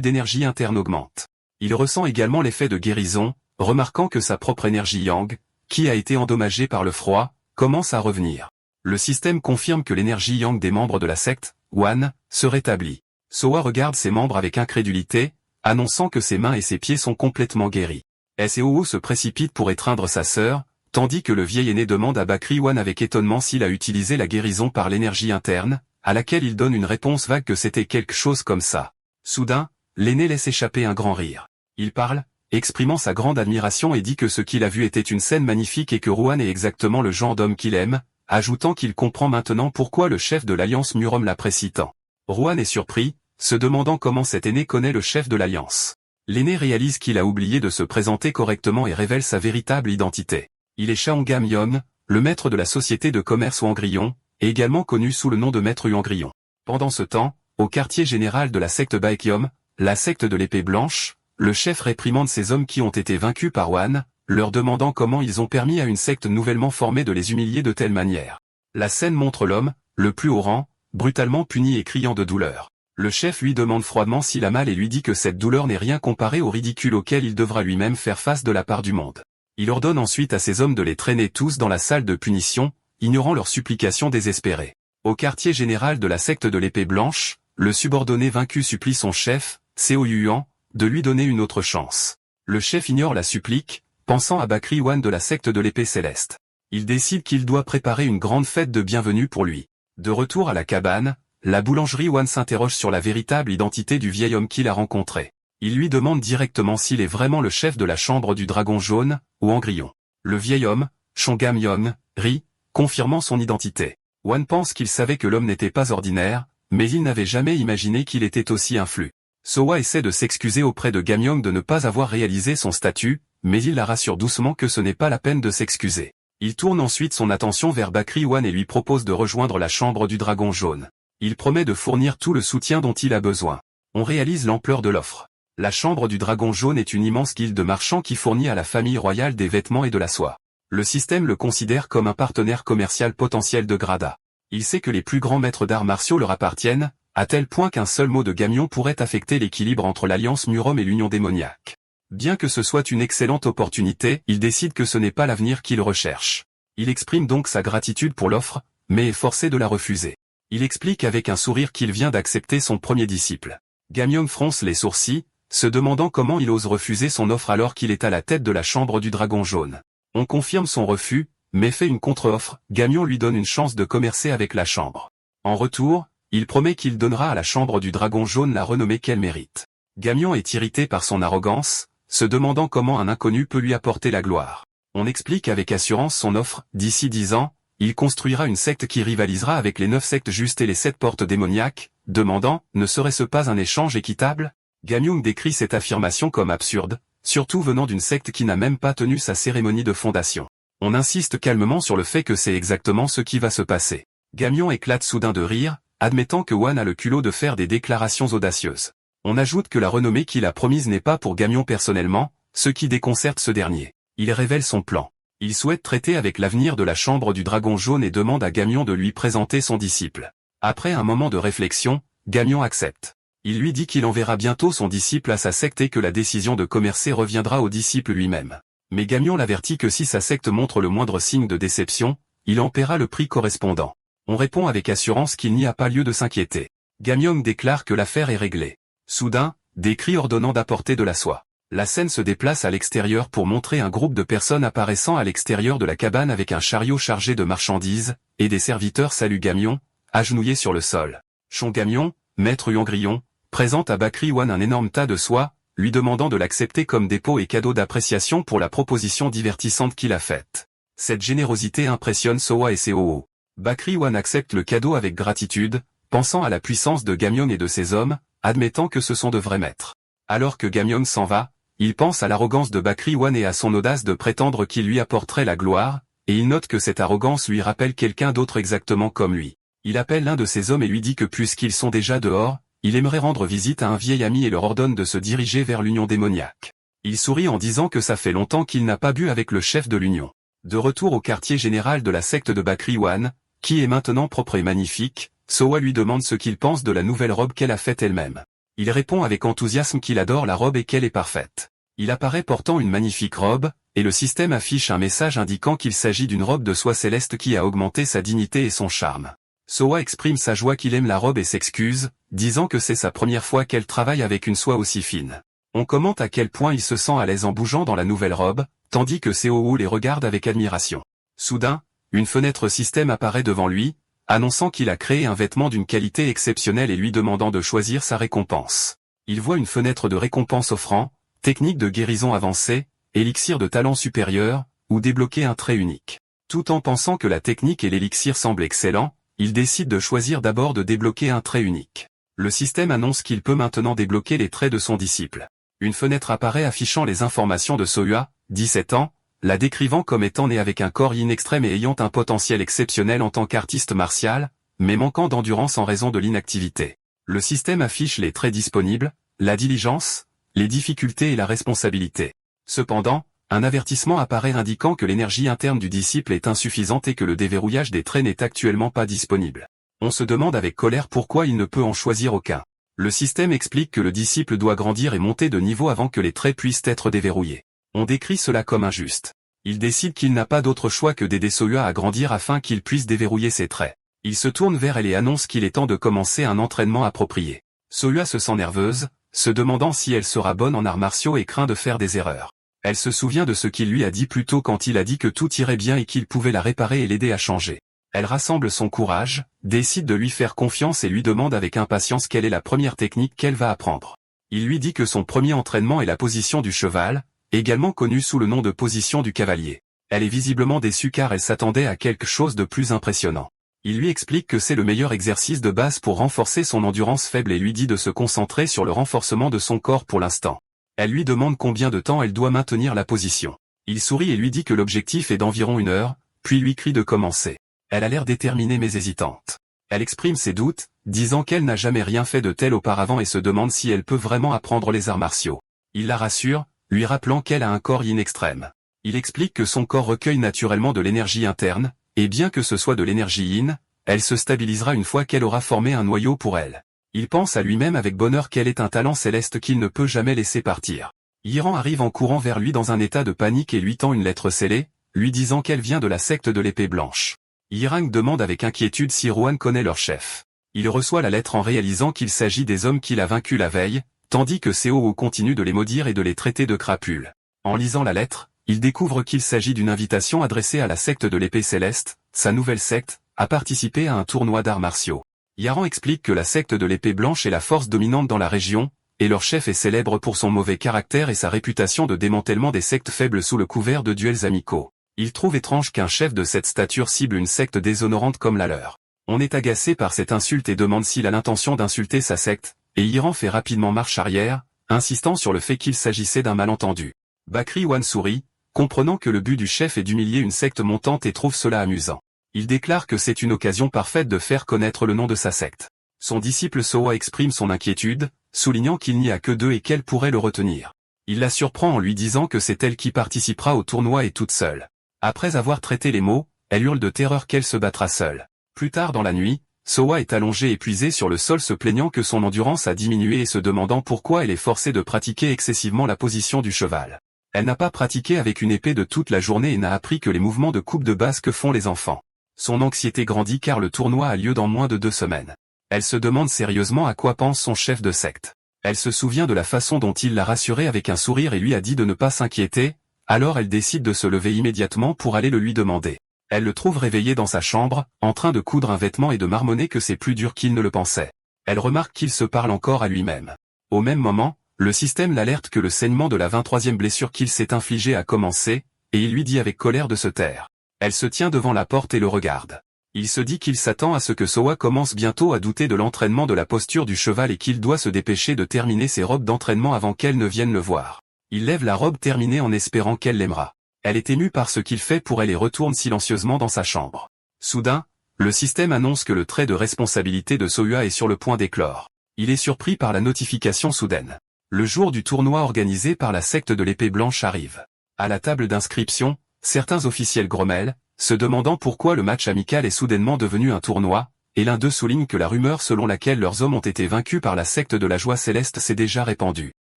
d'énergie interne augmente. Il ressent également l'effet de guérison, remarquant que sa propre énergie yang, qui a été endommagée par le froid, commence à revenir. Le système confirme que l'énergie yang des membres de la secte, Wan, se rétablit. Soa regarde ses membres avec incrédulité, annonçant que ses mains et ses pieds sont complètement guéris. Seo se précipite pour étreindre sa sœur, tandis que le vieil aîné demande à Bakri Wan avec étonnement s'il a utilisé la guérison par l'énergie interne, à laquelle il donne une réponse vague que c'était quelque chose comme ça. Soudain, l'aîné laisse échapper un grand rire. Il parle, exprimant sa grande admiration et dit que ce qu'il a vu était une scène magnifique et que Ruan est exactement le genre d'homme qu'il aime, ajoutant qu'il comprend maintenant pourquoi le chef de l'Alliance Murom l'apprécie tant. Ruan est surpris, se demandant comment cet aîné connaît le chef de l'Alliance. L'aîné réalise qu'il a oublié de se présenter correctement et révèle sa véritable identité. Il est Shaongam Yong, le maître de la société de commerce Huangrillon, et également connu sous le nom de maître Huangrillon. Pendant ce temps, au quartier général de la secte Baekiom, la secte de l'épée blanche, le chef réprimande ces hommes qui ont été vaincus par Wan, leur demandant comment ils ont permis à une secte nouvellement formée de les humilier de telle manière. La scène montre l'homme, le plus haut rang, brutalement puni et criant de douleur. Le chef lui demande froidement s'il a mal et lui dit que cette douleur n'est rien comparée au ridicule auquel il devra lui-même faire face de la part du monde. Il ordonne ensuite à ces hommes de les traîner tous dans la salle de punition, ignorant leurs supplications désespérées. Au quartier général de la secte de l'épée blanche, le subordonné vaincu supplie son chef, Seo Yuan, de lui donner une autre chance. Le chef ignore la supplique, pensant à Bakri Wan de la secte de l'épée céleste. Il décide qu'il doit préparer une grande fête de bienvenue pour lui. De retour à la cabane, la boulangerie Wan s'interroge sur la véritable identité du vieil homme qu'il a rencontré. Il lui demande directement s'il est vraiment le chef de la chambre du dragon jaune, ou Huangrillon. Le vieil homme, Shaongam Yong, rit, confirmant son identité. Wan pense qu'il savait que l'homme n'était pas ordinaire, mais il n'avait jamais imaginé qu'il était aussi influent. Soa essaie de s'excuser auprès de Gamyong de ne pas avoir réalisé son statut, mais il la rassure doucement que ce n'est pas la peine de s'excuser. Il tourne ensuite son attention vers Bakri Wan et lui propose de rejoindre la chambre du dragon jaune. Il promet de fournir tout le soutien dont il a besoin. On réalise l'ampleur de l'offre. La chambre du dragon jaune est une immense guilde de marchands qui fournit à la famille royale des vêtements et de la soie. Le système le considère comme un partenaire commercial potentiel de Grada. Il sait que les plus grands maîtres d'arts martiaux leur appartiennent, à tel point qu'un seul mot de Gamion pourrait affecter l'équilibre entre l'Alliance Murom et l'Union démoniaque. Bien que ce soit une excellente opportunité, il décide que ce n'est pas l'avenir qu'il recherche. Il exprime donc sa gratitude pour l'offre, mais est forcé de la refuser. Il explique avec un sourire qu'il vient d'accepter son premier disciple. Gamyong fronce les sourcils, se demandant comment il ose refuser son offre alors qu'il est à la tête de la chambre du dragon jaune. On confirme son refus, mais fait une contre-offre, Gamyong lui donne une chance de commercer avec la chambre. En retour, il promet qu'il donnera à la chambre du dragon jaune la renommée qu'elle mérite. Gamyong est irrité par son arrogance, se demandant comment un inconnu peut lui apporter la gloire. On explique avec assurance son offre, d'ici 10 ans, il construira une secte qui rivalisera avec les 9 sectes justes et les 7 portes démoniaques, demandant, ne serait-ce pas un échange équitable? Gamyong décrit cette affirmation comme absurde, surtout venant d'une secte qui n'a même pas tenu sa cérémonie de fondation. On insiste calmement sur le fait que c'est exactement ce qui va se passer. Gamyong éclate soudain de rire, admettant que Wan a le culot de faire des déclarations audacieuses. On ajoute que la renommée qu'il a promise n'est pas pour Gamyong personnellement, ce qui déconcerte ce dernier. Il révèle son plan. Il souhaite traiter avec l'avenir de la chambre du dragon jaune et demande à Gamyong de lui présenter son disciple. Après un moment de réflexion, Gamyong accepte. Il lui dit qu'il enverra bientôt son disciple à sa secte et que la décision de commercer reviendra au disciple lui-même. Mais Gamyong l'avertit que si sa secte montre le moindre signe de déception, il en paiera le prix correspondant. On répond avec assurance qu'il n'y a pas lieu de s'inquiéter. Gamyong déclare que l'affaire est réglée. Soudain, des cris ordonnant d'apporter de la soie. La scène se déplace à l'extérieur pour montrer un groupe de personnes apparaissant à l'extérieur de la cabane avec un chariot chargé de marchandises, et des serviteurs saluent Gamyong, agenouillé sur le sol. Shaongam, maître Huangrillon, présente à Bakri Wan un énorme tas de soie, lui demandant de l'accepter comme dépôt et cadeau d'appréciation pour la proposition divertissante qu'il a faite. Cette générosité impressionne Soa et Seo. Bakri Wan accepte le cadeau avec gratitude, pensant à la puissance de Gamyong et de ses hommes, admettant que ce sont de vrais maîtres. Alors que Gamyong s'en va, il pense à l'arrogance de Bakri Wan et à son audace de prétendre qu'il lui apporterait la gloire, et il note que cette arrogance lui rappelle quelqu'un d'autre exactement comme lui. Il appelle l'un de ses hommes et lui dit que puisqu'ils sont déjà dehors, il aimerait rendre visite à un vieil ami et leur ordonne de se diriger vers l'Union démoniaque. Il sourit en disant que ça fait longtemps qu'il n'a pas bu avec le chef de l'Union. De retour au quartier général de la secte de Bakri One, qui est maintenant propre et magnifique, Soa lui demande ce qu'il pense de la nouvelle robe qu'elle a faite elle-même. Il répond avec enthousiasme qu'il adore la robe et qu'elle est parfaite. Il apparaît portant une magnifique robe, et le système affiche un message indiquant qu'il s'agit d'une robe de soie céleste qui a augmenté sa dignité et son charme. Soa exprime sa joie qu'il aime la robe et s'excuse, disant que c'est sa première fois qu'elle travaille avec une soie aussi fine. On commente à quel point il se sent à l'aise en bougeant dans la nouvelle robe, tandis que Seo les regarde avec admiration. Soudain, une fenêtre système apparaît devant lui, annonçant qu'il a créé un vêtement d'une qualité exceptionnelle et lui demandant de choisir sa récompense. Il voit une fenêtre de récompense offrant, technique de guérison avancée, élixir de talent supérieur, ou débloquer un trait unique. Tout en pensant que la technique et l'élixir semblent excellents, il décide de choisir d'abord de débloquer un trait unique. Le système annonce qu'il peut maintenant débloquer les traits de son disciple. Une fenêtre apparaît affichant les informations de Sohua, 17 ans, la décrivant comme étant né avec un corps yin extrême et ayant un potentiel exceptionnel en tant qu'artiste martial, mais manquant d'endurance en raison de l'inactivité. Le système affiche les traits disponibles, la diligence, les difficultés et la responsabilité. Cependant, un avertissement apparaît indiquant que l'énergie interne du disciple est insuffisante et que le déverrouillage des traits n'est actuellement pas disponible. On se demande avec colère pourquoi il ne peut en choisir aucun. Le système explique que le disciple doit grandir et monter de niveau avant que les traits puissent être déverrouillés. On décrit cela comme injuste. Il décide qu'il n'a pas d'autre choix que d'aider Sohua à grandir afin qu'il puisse déverrouiller ses traits. Il se tourne vers elle et annonce qu'il est temps de commencer un entraînement approprié. Sohua se sent nerveuse, se demandant si elle sera bonne en arts martiaux et craint de faire des erreurs. Elle se souvient de ce qu'il lui a dit plus tôt quand il a dit que tout irait bien et qu'il pouvait la réparer et l'aider à changer. Elle rassemble son courage, décide de lui faire confiance et lui demande avec impatience quelle est la première technique qu'elle va apprendre. Il lui dit que son premier entraînement est la position du cheval, également connue sous le nom de position du cavalier. Elle est visiblement déçue car elle s'attendait à quelque chose de plus impressionnant. Il lui explique que c'est le meilleur exercice de base pour renforcer son endurance faible et lui dit de se concentrer sur le renforcement de son corps pour l'instant. Elle lui demande combien de temps elle doit maintenir la position. Il sourit et lui dit que l'objectif est d'environ 1 heure, puis lui crie de commencer. Elle a l'air déterminée mais hésitante. Elle exprime ses doutes, disant qu'elle n'a jamais rien fait de tel auparavant et se demande si elle peut vraiment apprendre les arts martiaux. Il la rassure, lui rappelant qu'elle a un corps yin extrême. Il explique que son corps recueille naturellement de l'énergie interne, et bien que ce soit de l'énergie yin, elle se stabilisera une fois qu'elle aura formé un noyau pour elle. Il pense à lui-même avec bonheur qu'elle est un talent céleste qu'il ne peut jamais laisser partir. Yiran arrive en courant vers lui dans un état de panique et lui tend une lettre scellée, lui disant qu'elle vient de la secte de l'épée blanche. Yirang demande avec inquiétude si Rohan connaît leur chef. Il reçoit la lettre en réalisant qu'il s'agit des hommes qu'il a vaincus la veille, tandis que Seo continue de les maudire et de les traiter de crapules. En lisant la lettre, il découvre qu'il s'agit d'une invitation adressée à la secte de l'épée céleste, sa nouvelle secte, à participer à un tournoi d'arts martiaux. Yaran explique que la secte de l'épée blanche est la force dominante dans la région, et leur chef est célèbre pour son mauvais caractère et sa réputation de démantèlement des sectes faibles sous le couvert de duels amicaux. Il trouve étrange qu'un chef de cette stature cible une secte déshonorante comme la leur. On est agacé par cette insulte et demande s'il a l'intention d'insulter sa secte, et Yiran fait rapidement marche arrière, insistant sur le fait qu'il s'agissait d'un malentendu. Bakri One sourit, comprenant que le but du chef est d'humilier une secte montante et trouve cela amusant. Il déclare que c'est une occasion parfaite de faire connaître le nom de sa secte. Son disciple Soa exprime son inquiétude, soulignant qu'il n'y a que 2 et qu'elle pourrait le retenir. Il la surprend en lui disant que c'est elle qui participera au tournoi et toute seule. Après avoir traité les mots, elle hurle de terreur qu'elle se battra seule. Plus tard dans la nuit, Soa est allongée épuisée sur le sol se plaignant que son endurance a diminué et se demandant pourquoi elle est forcée de pratiquer excessivement la position du cheval. Elle n'a pas pratiqué avec une épée de toute la journée et n'a appris que les mouvements de coupe de base que font les enfants. Son anxiété grandit car le tournoi a lieu dans moins de 2 semaines. Elle se demande sérieusement à quoi pense son chef de secte. Elle se souvient de la façon dont il l'a rassurée avec un sourire et lui a dit de ne pas s'inquiéter, alors elle décide de se lever immédiatement pour aller le lui demander. Elle le trouve réveillé dans sa chambre, en train de coudre un vêtement et de marmonner que c'est plus dur qu'il ne le pensait. Elle remarque qu'il se parle encore à lui-même. Au même moment, le système l'alerte que le saignement de la 23e blessure qu'il s'est infligée a commencé, et il lui dit avec colère de se taire. Elle se tient devant la porte et le regarde. Il se dit qu'il s'attend à ce que Soa commence bientôt à douter de l'entraînement de la posture du cheval et qu'il doit se dépêcher de terminer ses robes d'entraînement avant qu'elle ne vienne le voir. Il lève la robe terminée en espérant qu'elle l'aimera. Elle est émue par ce qu'il fait pour elle et retourne silencieusement dans sa chambre. Soudain, le système annonce que le trait de responsabilité de Sohua est sur le point d'éclore. Il est surpris par la notification soudaine. Le jour du tournoi organisé par la secte de l'épée blanche arrive. À la table d'inscription, Certains officiels grommellent, se demandant pourquoi le match amical est soudainement devenu un tournoi, et l'un d'eux souligne que la rumeur selon laquelle leurs hommes ont été vaincus par la secte de la Joie Céleste s'est déjà répandue.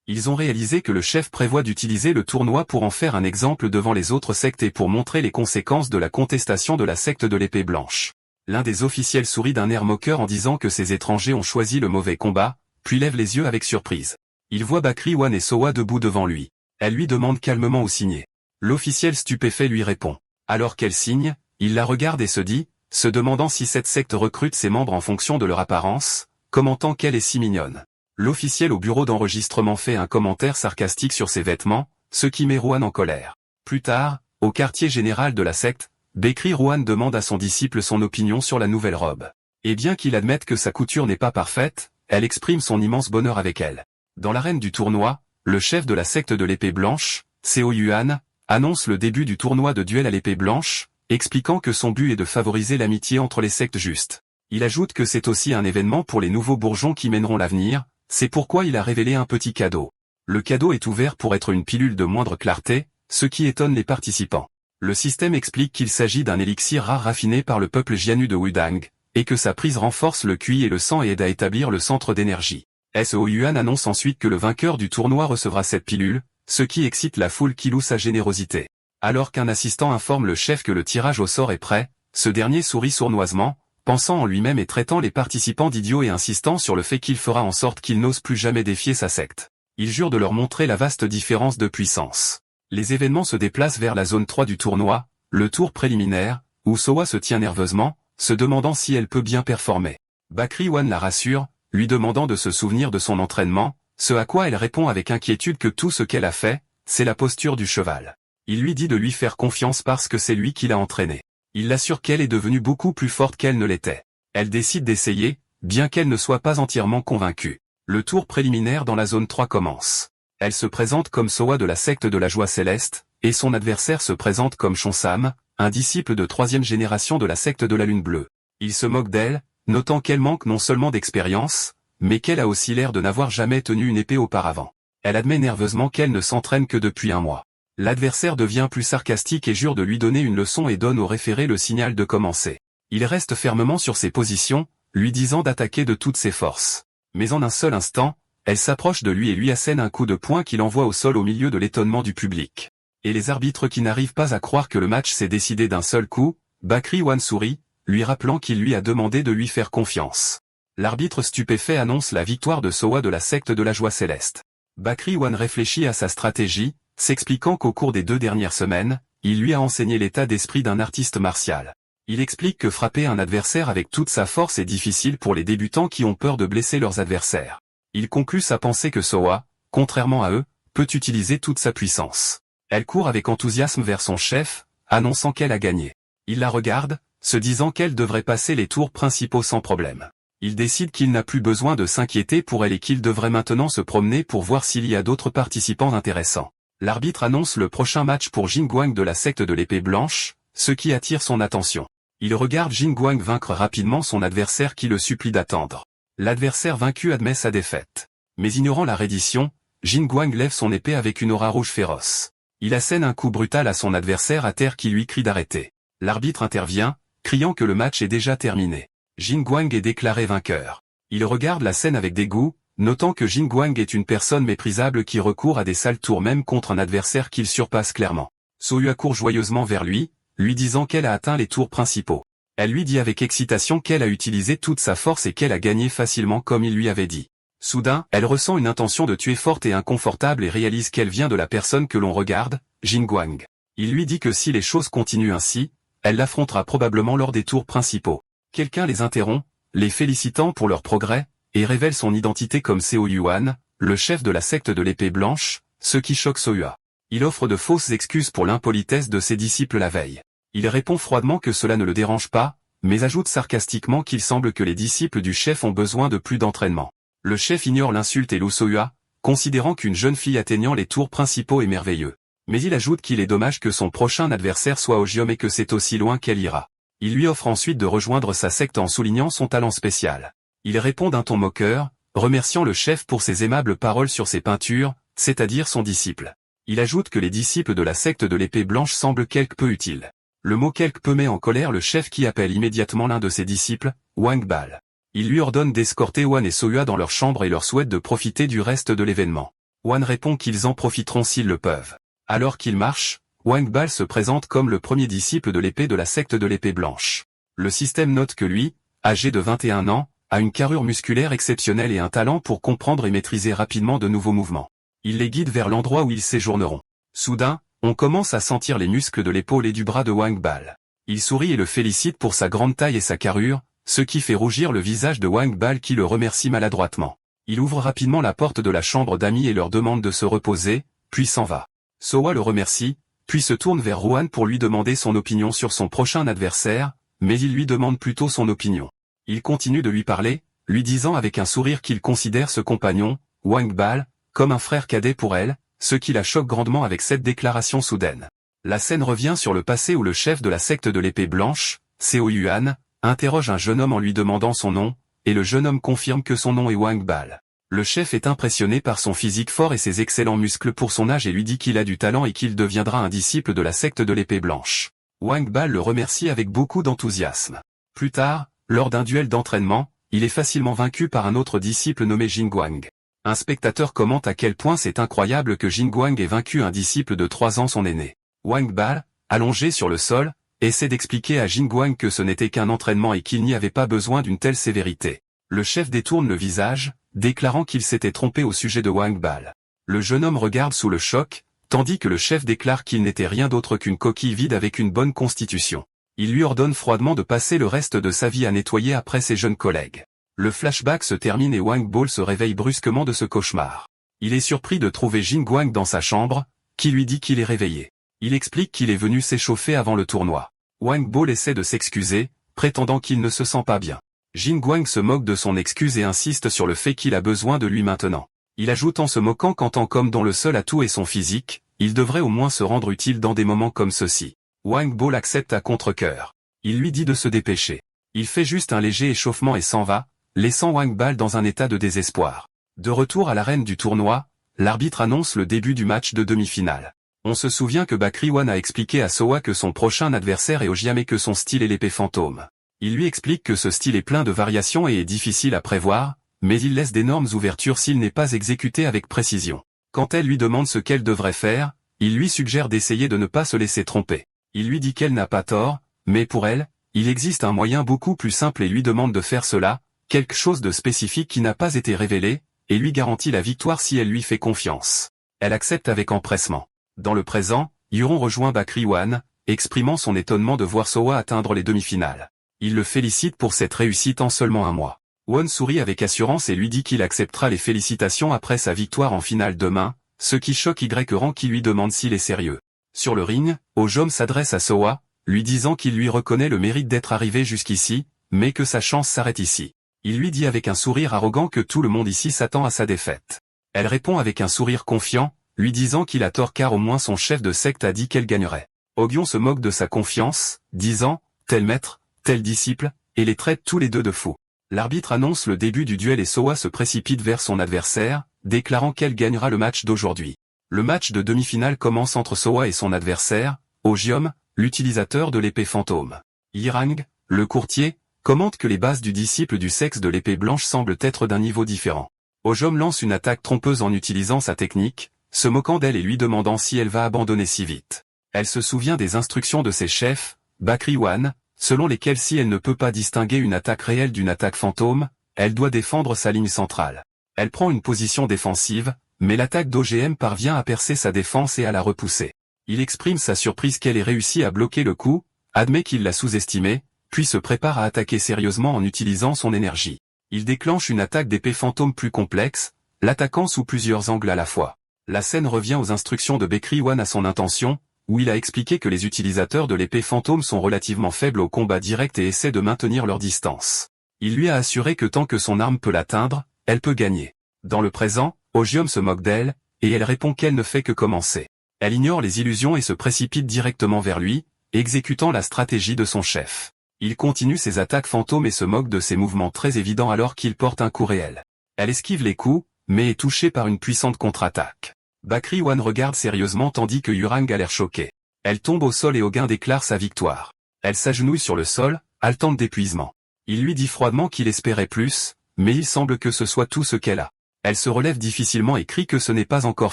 Ils ont réalisé que le chef prévoit d'utiliser le tournoi pour en faire un exemple devant les autres sectes et pour montrer les conséquences de la contestation de la secte de l'épée blanche. L'un des officiels sourit d'un air moqueur en disant que ces étrangers ont choisi le mauvais combat, puis lève les yeux avec surprise. Il voit Bakri Wan et Sowa debout devant lui. Elle lui demande calmement où signer. L'officiel stupéfait lui répond. Alors qu'elle signe, il la regarde et se dit, se demandant si cette secte recrute ses membres en fonction de leur apparence, commentant qu'elle est si mignonne. L'officiel au bureau d'enregistrement fait un commentaire sarcastique sur ses vêtements, ce qui met Rohan en colère. Plus tard, au quartier général de la secte, Bakri Rohan demande à son disciple son opinion sur la nouvelle robe. Et bien qu'il admette que sa couture n'est pas parfaite, elle exprime son immense bonheur avec elle. Dans l'arène du tournoi, le chef de la secte de l'épée blanche, Seo Yuan, annonce le début du tournoi de duel à l'épée blanche, expliquant que son but est de favoriser l'amitié entre les sectes justes. Il ajoute que c'est aussi un événement pour les nouveaux bourgeons qui mèneront l'avenir, c'est pourquoi il a révélé un petit cadeau. Le cadeau est ouvert pour être une pilule de moindre clarté, ce qui étonne les participants. Le système explique qu'il s'agit d'un élixir rare raffiné par le peuple Jianu de Wudang, et que sa prise renforce le QI et le sang et aide à établir le centre d'énergie. Seo Yuan annonce ensuite que le vainqueur du tournoi recevra cette pilule, ce qui excite la foule qui loue sa générosité. Alors qu'un assistant informe le chef que le tirage au sort est prêt, ce dernier sourit sournoisement, pensant en lui-même et traitant les participants d'idiots et insistant sur le fait qu'il fera en sorte qu'ils n'osent plus jamais défier sa secte. Il jure de leur montrer la vaste différence de puissance. Les événements se déplacent vers la zone 3 du tournoi, le tour préliminaire, où Sowa se tient nerveusement, se demandant si elle peut bien performer. Bakri Wan la rassure, lui demandant de se souvenir de son entraînement, ce à quoi elle répond avec inquiétude que tout ce qu'elle a fait, c'est la posture du cheval. Il lui dit de lui faire confiance parce que c'est lui qui l'a entraînée. Il l'assure qu'elle est devenue beaucoup plus forte qu'elle ne l'était. Elle décide d'essayer, bien qu'elle ne soit pas entièrement convaincue. Le tour préliminaire dans la zone 3 commence. Elle se présente comme Sowa de la secte de la Joie Céleste, et son adversaire se présente comme Chonsam, un disciple de 3e génération de la secte de la Lune Bleue. Il se moque d'elle, notant qu'elle manque non seulement d'expérience, mais qu'elle a aussi l'air de n'avoir jamais tenu une épée auparavant. Elle admet nerveusement qu'elle ne s'entraîne que depuis un mois. L'adversaire devient plus sarcastique et jure de lui donner une leçon et donne au référé le signal de commencer. Il reste fermement sur ses positions, lui disant d'attaquer de toutes ses forces. Mais en un seul instant, elle s'approche de lui et lui assène un coup de poing qu'il envoie au sol au milieu de l'étonnement du public. Et les arbitres qui n'arrivent pas à croire que le match s'est décidé d'un seul coup, Bakri Wan sourit, lui rappelant qu'il lui a demandé de lui faire confiance. L'arbitre stupéfait annonce la victoire de Sowa de la secte de la Joie Céleste. Bakri Wan réfléchit à sa stratégie, s'expliquant qu'au cours des 2 dernières semaines, il lui a enseigné l'état d'esprit d'un artiste martial. Il explique que frapper un adversaire avec toute sa force est difficile pour les débutants qui ont peur de blesser leurs adversaires. Il conclut sa pensée que Sowa, contrairement à eux, peut utiliser toute sa puissance. Elle court avec enthousiasme vers son chef, annonçant qu'elle a gagné. Il la regarde, se disant qu'elle devrait passer les tours principaux sans problème. Il décide qu'il n'a plus besoin de s'inquiéter pour elle et qu'il devrait maintenant se promener pour voir s'il y a d'autres participants intéressants. L'arbitre annonce le prochain match pour Jin Guang de la secte de l'épée blanche, ce qui attire son attention. Il regarde Jin Guang vaincre rapidement son adversaire qui le supplie d'attendre. L'adversaire vaincu admet sa défaite. Mais ignorant la reddition, Jin Guang lève son épée avec une aura rouge féroce. Il assène un coup brutal à son adversaire à terre qui lui crie d'arrêter. L'arbitre intervient, criant que le match est déjà terminé. Jin Guang est déclaré vainqueur. Il regarde la scène avec dégoût, notant que Jin Guang est une personne méprisable qui recourt à des sales tours même contre un adversaire qu'il surpasse clairement. Soyua court joyeusement vers lui disant qu'elle a atteint les tours principaux. Elle lui dit avec excitation qu'elle a utilisé toute sa force et qu'elle a gagné facilement comme il lui avait dit. Soudain, elle ressent une intention de tuer forte et inconfortable et réalise qu'elle vient de la personne que l'on regarde, Jin Guang. Il lui dit que si les choses continuent ainsi, elle l'affrontera probablement lors des tours principaux. Quelqu'un les interrompt, les félicitant pour leur progrès, et révèle son identité comme Seo Yuan, le chef de la secte de l'épée blanche, ce qui choque Soyua. Il offre de fausses excuses pour l'impolitesse de ses disciples la veille. Il répond froidement que cela ne le dérange pas, mais ajoute sarcastiquement qu'il semble que les disciples du chef ont besoin de plus d'entraînement. Le chef ignore l'insulte et loue Soyua, considérant qu'une jeune fille atteignant les tours principaux est merveilleux. Mais il ajoute qu'il est dommage que son prochain adversaire soit Ogium et que c'est aussi loin qu'elle ira. Il lui offre ensuite de rejoindre sa secte en soulignant son talent spécial. Il répond d'un ton moqueur, remerciant le chef pour ses aimables paroles sur ses peintures, c'est-à-dire son disciple. Il ajoute que les disciples de la secte de l'épée blanche semblent quelque peu utiles. Le mot quelque peu met en colère le chef qui appelle immédiatement l'un de ses disciples, Wang Bal. Il lui ordonne d'escorter Wan et Sohua dans leur chambre et leur souhaite de profiter du reste de l'événement. Wan répond qu'ils en profiteront s'ils le peuvent. Alors qu'ils marchent, Wang Bal se présente comme le premier disciple de l'épée de la secte de l'épée blanche. Le système note que lui, âgé de 21 ans, a une carrure musculaire exceptionnelle et un talent pour comprendre et maîtriser rapidement de nouveaux mouvements. Il les guide vers l'endroit où ils séjourneront. Soudain, on commence à sentir les muscles de l'épaule et du bras de Wang Bal. Il sourit et le félicite pour sa grande taille et sa carrure, ce qui fait rougir le visage de Wang Bal qui le remercie maladroitement. Il ouvre rapidement la porte de la chambre d'amis et leur demande de se reposer, puis s'en va. Sohua le remercie, puis se tourne vers Rohan pour lui demander son opinion sur son prochain adversaire, mais il lui demande plutôt son opinion. Il continue de lui parler, lui disant avec un sourire qu'il considère ce compagnon, Wang Bal, comme un frère cadet pour elle, ce qui la choque grandement avec cette déclaration soudaine. La scène revient sur le passé où le chef de la secte de l'épée blanche, Seo Yuan, interroge un jeune homme en lui demandant son nom, et le jeune homme confirme que son nom est Wang Bal. Le chef est impressionné par son physique fort et ses excellents muscles pour son âge et lui dit qu'il a du talent et qu'il deviendra un disciple de la secte de l'épée blanche. Wang Bal le remercie avec beaucoup d'enthousiasme. Plus tard, lors d'un duel d'entraînement, il est facilement vaincu par un autre disciple nommé Jingguang. Un spectateur commente à quel point c'est incroyable que Jingguang ait vaincu un disciple de 3 ans son aîné. Wang Bal, allongé sur le sol, essaie d'expliquer à Jingguang que ce n'était qu'un entraînement et qu'il n'y avait pas besoin d'une telle sévérité. Le chef détourne le visage, déclarant qu'il s'était trompé au sujet de Wang Bal. Le jeune homme regarde sous le choc, tandis que le chef déclare qu'il n'était rien d'autre qu'une coquille vide avec une bonne constitution. Il lui ordonne froidement de passer le reste de sa vie à nettoyer après ses jeunes collègues. Le flashback se termine et Wang Bal se réveille brusquement de ce cauchemar. Il est surpris de trouver Jingguang dans sa chambre, qui lui dit qu'il est réveillé. Il explique qu'il est venu s'échauffer avant le tournoi. Wang Bal essaie de s'excuser, prétendant qu'il ne se sent pas bien. Jingguang se moque de son excuse et insiste sur le fait qu'il a besoin de lui maintenant. Il ajoute en se moquant qu'en tant qu'homme dont le seul atout est son physique, il devrait au moins se rendre utile dans des moments comme ceux-ci. Wang Bal accepte à contre-cœur. Il lui dit de se dépêcher. Il fait juste un léger échauffement et s'en va, laissant Wang Bal dans un état de désespoir. De retour à l'arène du tournoi, l'arbitre annonce le début du match de demi-finale. On se souvient que Bakri Wan a expliqué à Sohua que son prochain adversaire est Ojiam et que son style est l'épée fantôme. Il lui explique que ce style est plein de variations et est difficile à prévoir, mais il laisse d'énormes ouvertures s'il n'est pas exécuté avec précision. Quand elle lui demande ce qu'elle devrait faire, il lui suggère d'essayer de ne pas se laisser tromper. Il lui dit qu'elle n'a pas tort, mais pour elle, il existe un moyen beaucoup plus simple et lui demande de faire cela, quelque chose de spécifique qui n'a pas été révélé, et lui garantit la victoire si elle lui fait confiance. Elle accepte avec empressement. Dans le présent, Yuron rejoint Bakri Wan, exprimant son étonnement de voir Sohua atteindre les demi-finales. Il le félicite pour cette réussite en seulement un mois. Wan sourit avec assurance et lui dit qu'il acceptera les félicitations après sa victoire en finale demain, ce qui choque Y-Ran qui lui demande s'il est sérieux. Sur le ring, Ojom s'adresse à Sohua, lui disant qu'il lui reconnaît le mérite d'être arrivé jusqu'ici, mais que sa chance s'arrête ici. Il lui dit avec un sourire arrogant que tout le monde ici s'attend à sa défaite. Elle répond avec un sourire confiant, lui disant qu'il a tort car au moins son chef de secte a dit qu'elle gagnerait. Ogion se moque de sa confiance, disant « tel maître, tel disciple », et les traite tous les deux de fous. L'arbitre annonce le début du duel et Sohua se précipite vers son adversaire, déclarant qu'elle gagnera le match d'aujourd'hui. Le match de demi-finale commence entre Sohua et son adversaire, Ogiom, l'utilisateur de l'épée fantôme. Yirang, le courtier, commente que les bases du disciple du sexe de l'épée blanche semblent être d'un niveau différent. Ogiom lance une attaque trompeuse en utilisant sa technique, se moquant d'elle et lui demandant si elle va abandonner si vite. Elle se souvient des instructions de ses chefs, Bakri Wan, selon lesquelles si elle ne peut pas distinguer une attaque réelle d'une attaque fantôme, elle doit défendre sa ligne centrale. Elle prend une position défensive, mais l'attaque d'OGM parvient à percer sa défense et à la repousser. Il exprime sa surprise qu'elle ait réussi à bloquer le coup, admet qu'il l'a sous-estimé, puis se prépare à attaquer sérieusement en utilisant son énergie. Il déclenche une attaque d'épée fantôme plus complexe, l'attaquant sous plusieurs angles à la fois. La scène revient aux instructions de Bakri Wan à son intention, où il a expliqué que les utilisateurs de l'épée fantôme sont relativement faibles au combat direct et essaient de maintenir leur distance. Il lui a assuré que tant que son arme peut l'atteindre, elle peut gagner. Dans le présent, Ogiom se moque d'elle, et elle répond qu'elle ne fait que commencer. Elle ignore les illusions et se précipite directement vers lui, exécutant la stratégie de son chef. Il continue ses attaques fantômes et se moque de ses mouvements très évidents alors qu'il porte un coup réel. Elle esquive les coups, mais est touchée par une puissante contre-attaque. Bakri Wan regarde sérieusement tandis que Yurang a l'air choqué. Elle tombe au sol et Hoguin déclare sa victoire. Elle s'agenouille sur le sol, haletante d'épuisement. Il lui dit froidement qu'il espérait plus, mais il semble que ce soit tout ce qu'elle a. Elle se relève difficilement et crie que ce n'est pas encore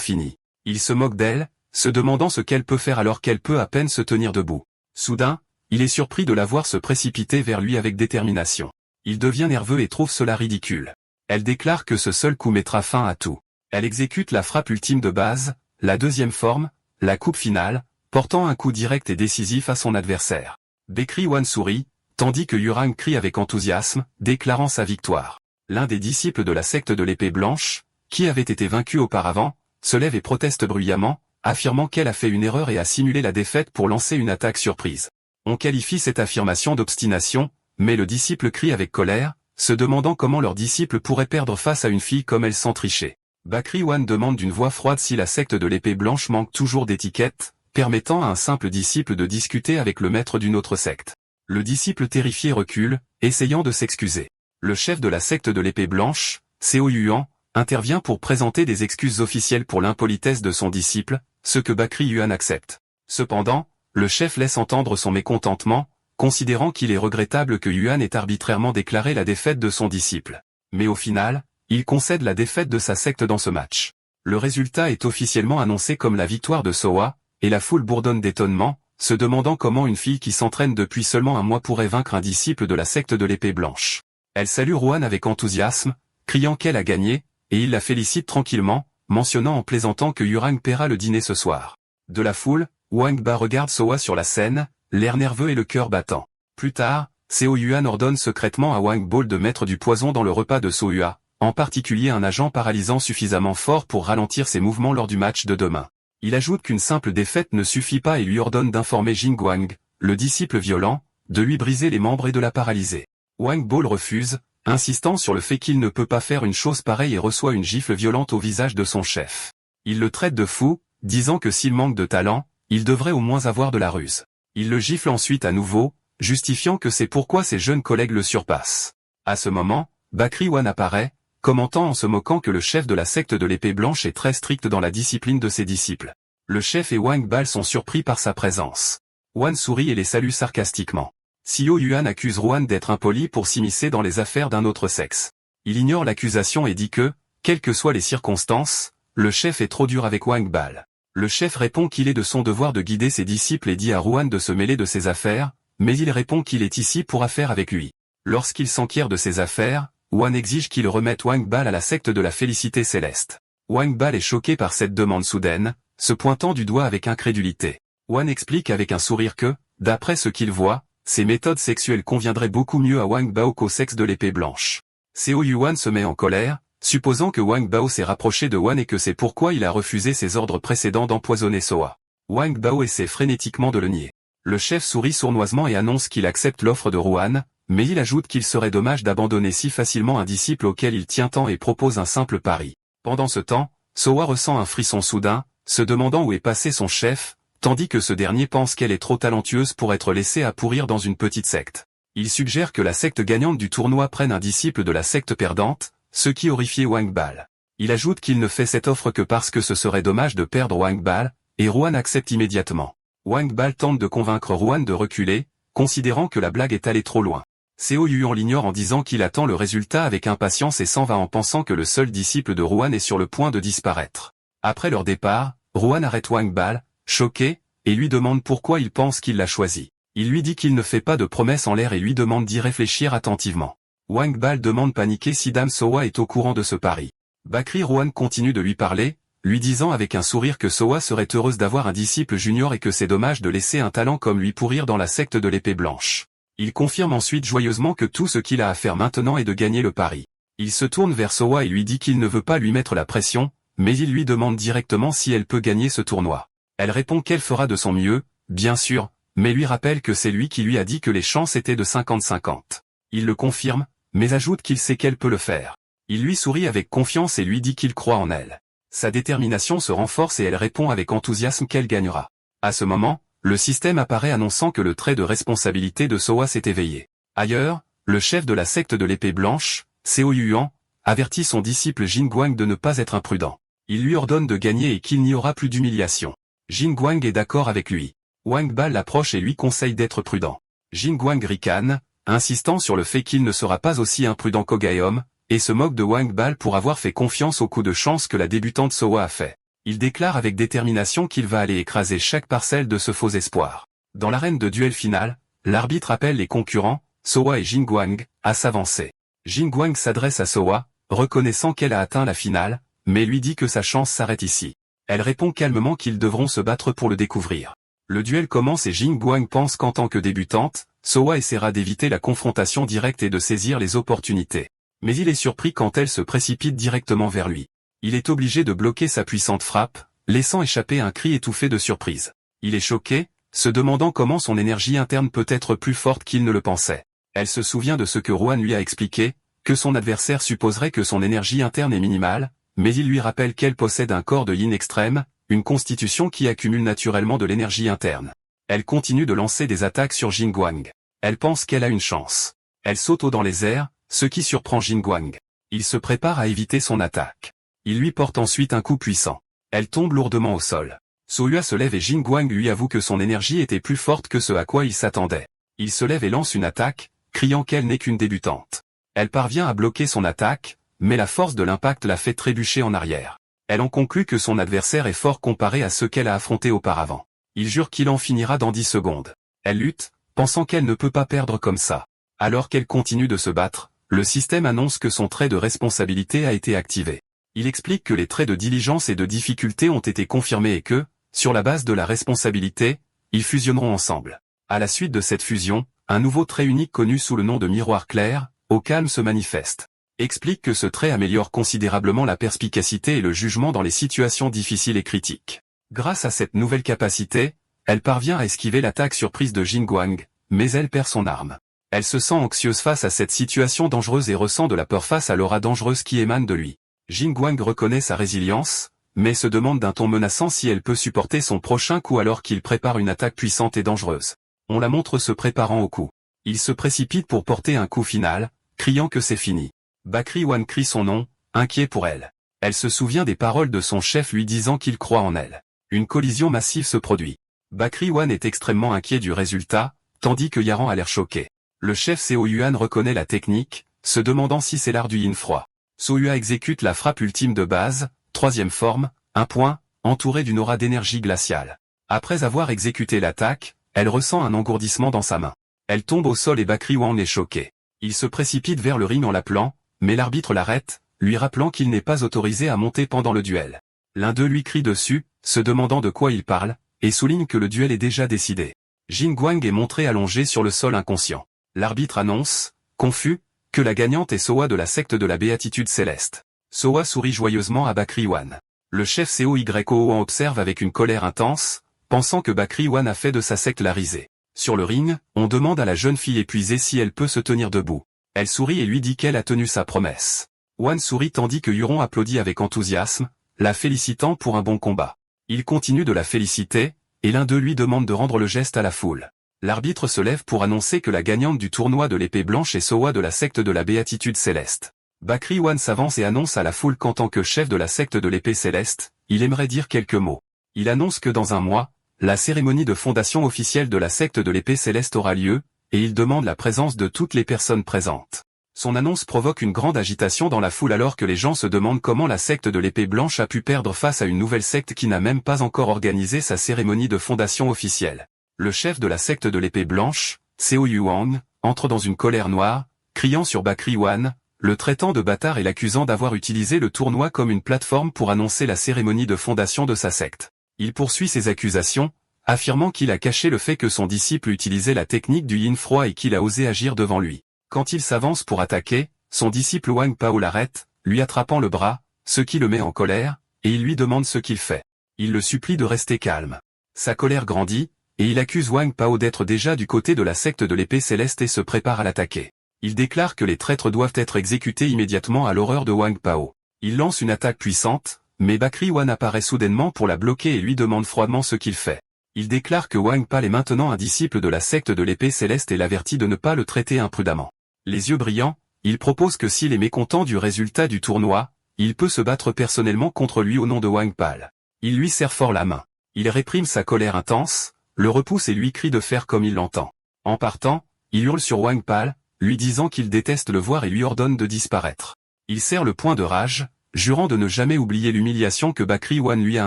fini. Il se moque d'elle, se demandant ce qu'elle peut faire alors qu'elle peut à peine se tenir debout. Soudain, il est surpris de la voir se précipiter vers lui avec détermination. Il devient nerveux et trouve cela ridicule. Elle déclare que ce seul coup mettra fin à tout. Elle exécute la frappe ultime de base, la deuxième forme, la coupe finale, portant un coup direct et décisif à son adversaire. Bakri Wan sourit, tandis que Yurang crie avec enthousiasme, déclarant sa victoire. L'un des disciples de la secte de l'épée blanche, qui avait été vaincu auparavant, se lève et proteste bruyamment, affirmant qu'elle a fait une erreur et a simulé la défaite pour lancer une attaque surprise. On qualifie cette affirmation d'obstination, mais le disciple crie avec colère, se demandant comment leur disciple pourrait perdre face à une fille comme elle sans tricher. Bakri Wan demande d'une voix froide si la secte de l'épée blanche manque toujours d'étiquette, permettant à un simple disciple de discuter avec le maître d'une autre secte. Le disciple terrifié recule, essayant de s'excuser. Le chef de la secte de l'épée blanche, Seo Yuan, intervient pour présenter des excuses officielles pour l'impolitesse de son disciple, ce que Bakri Yuan accepte. Cependant, le chef laisse entendre son mécontentement, considérant qu'il est regrettable que Yuan ait arbitrairement déclaré la défaite de son disciple. Mais au final, il concède la défaite de sa secte dans ce match. Le résultat est officiellement annoncé comme la victoire de Soa, et la foule bourdonne d'étonnement, se demandant comment une fille qui s'entraîne depuis seulement un mois pourrait vaincre un disciple de la secte de l'épée blanche. Elle salue Ruan avec enthousiasme, criant qu'elle a gagné, et il la félicite tranquillement, mentionnant en plaisantant que Yurang paiera le dîner ce soir. De la foule, Wang Ba regarde Soa sur la scène, l'air nerveux et le cœur battant. Plus tard, Seo Yuan ordonne secrètement à Wang Ball de mettre du poison dans le repas de Sohua, en particulier un agent paralysant suffisamment fort pour ralentir ses mouvements lors du match de demain. Il ajoute qu'une simple défaite ne suffit pas et lui ordonne d'informer Jing Guang, le disciple violent, de lui briser les membres et de la paralyser. Wang Ball refuse, insistant sur le fait qu'il ne peut pas faire une chose pareille et reçoit une gifle violente au visage de son chef. Il le traite de fou, disant que s'il manque de talent, il devrait au moins avoir de la ruse. Il le gifle ensuite à nouveau, justifiant que c'est pourquoi ses jeunes collègues le surpassent. À ce moment, Bakri Wan apparaît, commentant en se moquant que le chef de la secte de l'épée blanche est très strict dans la discipline de ses disciples. Le chef et Wang Bal sont surpris par sa présence. Wan sourit et les salue sarcastiquement. Seo Yuan accuse Ruan d'être impoli pour s'immiscer dans les affaires d'un autre sexe. Il ignore l'accusation et dit que, quelles que soient les circonstances, le chef est trop dur avec Wang Bal. Le chef répond qu'il est de son devoir de guider ses disciples et dit à Ruan de se mêler de ses affaires, mais il répond qu'il est ici pour affaire avec lui. Lorsqu'il s'enquiert de ses affaires, Wan exige qu'il remette Wang Bal à la secte de la félicité céleste. Wang Bal est choqué par cette demande soudaine, se pointant du doigt avec incrédulité. Wan explique avec un sourire que, d'après ce qu'il voit, ses méthodes sexuelles conviendraient beaucoup mieux à Wang Bao qu'au sexe de l'épée blanche. Seo Yuan se met en colère, supposant que Wang Bao s'est rapproché de Wan et que c'est pourquoi il a refusé ses ordres précédents d'empoisonner Soa. Wang Bao essaie frénétiquement de le nier. Le chef sourit sournoisement et annonce qu'il accepte l'offre de Ruan, mais il ajoute qu'il serait dommage d'abandonner si facilement un disciple auquel il tient tant et propose un simple pari. Pendant ce temps, Soa ressent un frisson soudain, se demandant où est passé son chef, tandis que ce dernier pense qu'elle est trop talentueuse pour être laissée à pourrir dans une petite secte. Il suggère que la secte gagnante du tournoi prenne un disciple de la secte perdante, ce qui horrifie Wang Bal. Il ajoute qu'il ne fait cette offre que parce que ce serait dommage de perdre Wang Bal, et Ruan accepte immédiatement. Wang Bal tente de convaincre Ruan de reculer, considérant que la blague est allée trop loin. Seo Yuan l'ignore en disant qu'il attend le résultat avec impatience et s'en va en pensant que le seul disciple de Ruan est sur le point de disparaître. Après leur départ, Ruan arrête Wang Bal, choqué, et lui demande pourquoi il pense qu'il l'a choisi. Il lui dit qu'il ne fait pas de promesses en l'air et lui demande d'y réfléchir attentivement. Wang Bal demande paniqué si Dame Soa est au courant de ce pari. Bakri Ruan continue de lui parler, lui disant avec un sourire que Soa serait heureuse d'avoir un disciple junior et que c'est dommage de laisser un talent comme lui pourrir dans la secte de l'épée blanche. Il confirme ensuite joyeusement que tout ce qu'il a à faire maintenant est de gagner le pari. Il se tourne vers Soa et lui dit qu'il ne veut pas lui mettre la pression, mais il lui demande directement si elle peut gagner ce tournoi. Elle répond qu'elle fera de son mieux, bien sûr, mais lui rappelle que c'est lui qui lui a dit que les chances étaient de 50-50. Il le confirme, mais ajoute qu'il sait qu'elle peut le faire. Il lui sourit avec confiance et lui dit qu'il croit en elle. Sa détermination se renforce et elle répond avec enthousiasme qu'elle gagnera. À ce moment, le système apparaît annonçant que le trait de responsabilité de Soa s'est éveillé. Ailleurs, le chef de la secte de l'épée blanche, Seo Yuan, avertit son disciple Jin Guang de ne pas être imprudent. Il lui ordonne de gagner et qu'il n'y aura plus d'humiliation. Jin Guang est d'accord avec lui. Wang Ba l'approche et lui conseille d'être prudent. Jin Guang ricane, insistant sur le fait qu'il ne sera pas aussi imprudent qu'Ogaeom, et se moque de Wang Ba pour avoir fait confiance au coup de chance que la débutante Soa a fait. Il déclare avec détermination qu'il va aller écraser chaque parcelle de ce faux espoir. Dans l'arène de duel final, l'arbitre appelle les concurrents, Soa et Jin Guang, à s'avancer. Jin Guang s'adresse à Soa, reconnaissant qu'elle a atteint la finale, mais lui dit que sa chance s'arrête ici. Elle répond calmement qu'ils devront se battre pour le découvrir. Le duel commence et Jin Guang pense qu'en tant que débutante, Soa essaiera d'éviter la confrontation directe et de saisir les opportunités. Mais il est surpris quand elle se précipite directement vers lui. Il est obligé de bloquer sa puissante frappe, laissant échapper un cri étouffé de surprise. Il est choqué, se demandant comment son énergie interne peut être plus forte qu'il ne le pensait. Elle se souvient de ce que Rohan lui a expliqué, que son adversaire supposerait que son énergie interne est minimale, mais il lui rappelle qu'elle possède un corps de yin extrême, une constitution qui accumule naturellement de l'énergie interne. Elle continue de lancer des attaques sur Jin Guang. Elle pense qu'elle a une chance. Elle saute haut dans les airs, ce qui surprend Jin Guang. Il se prépare à éviter son attaque. Il lui porte ensuite un coup puissant. Elle tombe lourdement au sol. Soyua se lève et Jin Guang lui avoue que son énergie était plus forte que ce à quoi il s'attendait. Il se lève et lance une attaque, criant qu'elle n'est qu'une débutante. Elle parvient à bloquer son attaque, mais la force de l'impact la fait trébucher en arrière. Elle en conclut que son adversaire est fort comparé à ceux qu'elle a affrontés auparavant. Il jure qu'il en finira dans 10 secondes. Elle lutte, pensant qu'elle ne peut pas perdre comme ça. Alors qu'elle continue de se battre, le système annonce que son trait de responsabilité a été activé. Il explique que les traits de diligence et de difficulté ont été confirmés et que, sur la base de la responsabilité, ils fusionneront ensemble. À la suite de cette fusion, un nouveau trait unique connu sous le nom de miroir clair, au calme se manifeste. Explique que ce trait améliore considérablement la perspicacité et le jugement dans les situations difficiles et critiques. Grâce à cette nouvelle capacité, elle parvient à esquiver l'attaque surprise de Jin Guang, mais elle perd son arme. Elle se sent anxieuse face à cette situation dangereuse et ressent de la peur face à l'aura dangereuse qui émane de lui. Jin Guang reconnaît sa résilience, mais se demande d'un ton menaçant si elle peut supporter son prochain coup alors qu'il prépare une attaque puissante et dangereuse. On la montre se préparant au coup. Il se précipite pour porter un coup final, criant que c'est fini. Bakri Wan crie son nom, inquiet pour elle. Elle se souvient des paroles de son chef lui disant qu'il croit en elle. Une collision massive se produit. Bakri Wan est extrêmement inquiet du résultat, tandis que Yaran a l'air choqué. Le chef Seo Yuan reconnaît la technique, se demandant si c'est l'art du yin froid. Soyua exécute la frappe ultime de base, troisième forme, un point, entouré d'une aura d'énergie glaciale. Après avoir exécuté l'attaque, elle ressent un engourdissement dans sa main. Elle tombe au sol et Bakri Wan est choqué. Il se précipite vers le ring en l'appelant, mais l'arbitre l'arrête, lui rappelant qu'il n'est pas autorisé à monter pendant le duel. L'un d'eux lui crie dessus, se demandant de quoi il parle, et souligne que le duel est déjà décidé. Jin Guang est montré allongé sur le sol inconscient. L'arbitre annonce, confus, que la gagnante est Soa de la secte de la béatitude céleste. Soa sourit joyeusement à Bakri Wan. Le chef COYO observe avec une colère intense, pensant que Bakri Wan a fait de sa secte la risée. Sur le ring, on demande à la jeune fille épuisée si elle peut se tenir debout. Elle sourit et lui dit qu'elle a tenu sa promesse. Wan sourit tandis que Yuron applaudit avec enthousiasme, la félicitant pour un bon combat. Il continue de la féliciter, et l'un d'eux lui demande de rendre le geste à la foule. L'arbitre se lève pour annoncer que la gagnante du tournoi de l'épée blanche est Soa de la secte de la béatitude céleste. Bakri Wan s'avance et annonce à la foule qu'en tant que chef de la secte de l'épée céleste, il aimerait dire quelques mots. Il annonce que dans un mois, la cérémonie de fondation officielle de la secte de l'épée céleste aura lieu, et il demande la présence de toutes les personnes présentes. Son annonce provoque une grande agitation dans la foule alors que les gens se demandent comment la secte de l'épée blanche a pu perdre face à une nouvelle secte qui n'a même pas encore organisé sa cérémonie de fondation officielle. Le chef de la secte de l'épée blanche, Seo Yuan, entre dans une colère noire, criant sur Bakri Wan, le traitant de bâtard et l'accusant d'avoir utilisé le tournoi comme une plateforme pour annoncer la cérémonie de fondation de sa secte. Il poursuit ses accusations, affirmant qu'il a caché le fait que son disciple utilisait la technique du yin froid et qu'il a osé agir devant lui. Quand il s'avance pour attaquer, son disciple Wang Pao l'arrête, lui attrapant le bras, ce qui le met en colère, et il lui demande ce qu'il fait. Il le supplie de rester calme. Sa colère grandit, et il accuse Wang Pao d'être déjà du côté de la secte de l'épée céleste et se prépare à l'attaquer. Il déclare que les traîtres doivent être exécutés immédiatement à l'horreur de Wang Pao. Il lance une attaque puissante, mais Bakri Wan apparaît soudainement pour la bloquer et lui demande froidement ce qu'il fait. Il déclare que Wang Pao est maintenant un disciple de la secte de l'épée céleste et l'avertit de ne pas le traiter imprudemment. Les yeux brillants, il propose que s'il est mécontent du résultat du tournoi, il peut se battre personnellement contre lui au nom de Wang Pal. Il lui serre fort la main. Il réprime sa colère intense, le repousse et lui crie de faire comme il l'entend. En partant, il hurle sur Wang Pal, lui disant qu'il déteste le voir et lui ordonne de disparaître. Il serre le poing de rage, jurant de ne jamais oublier l'humiliation que Bakri Wan lui a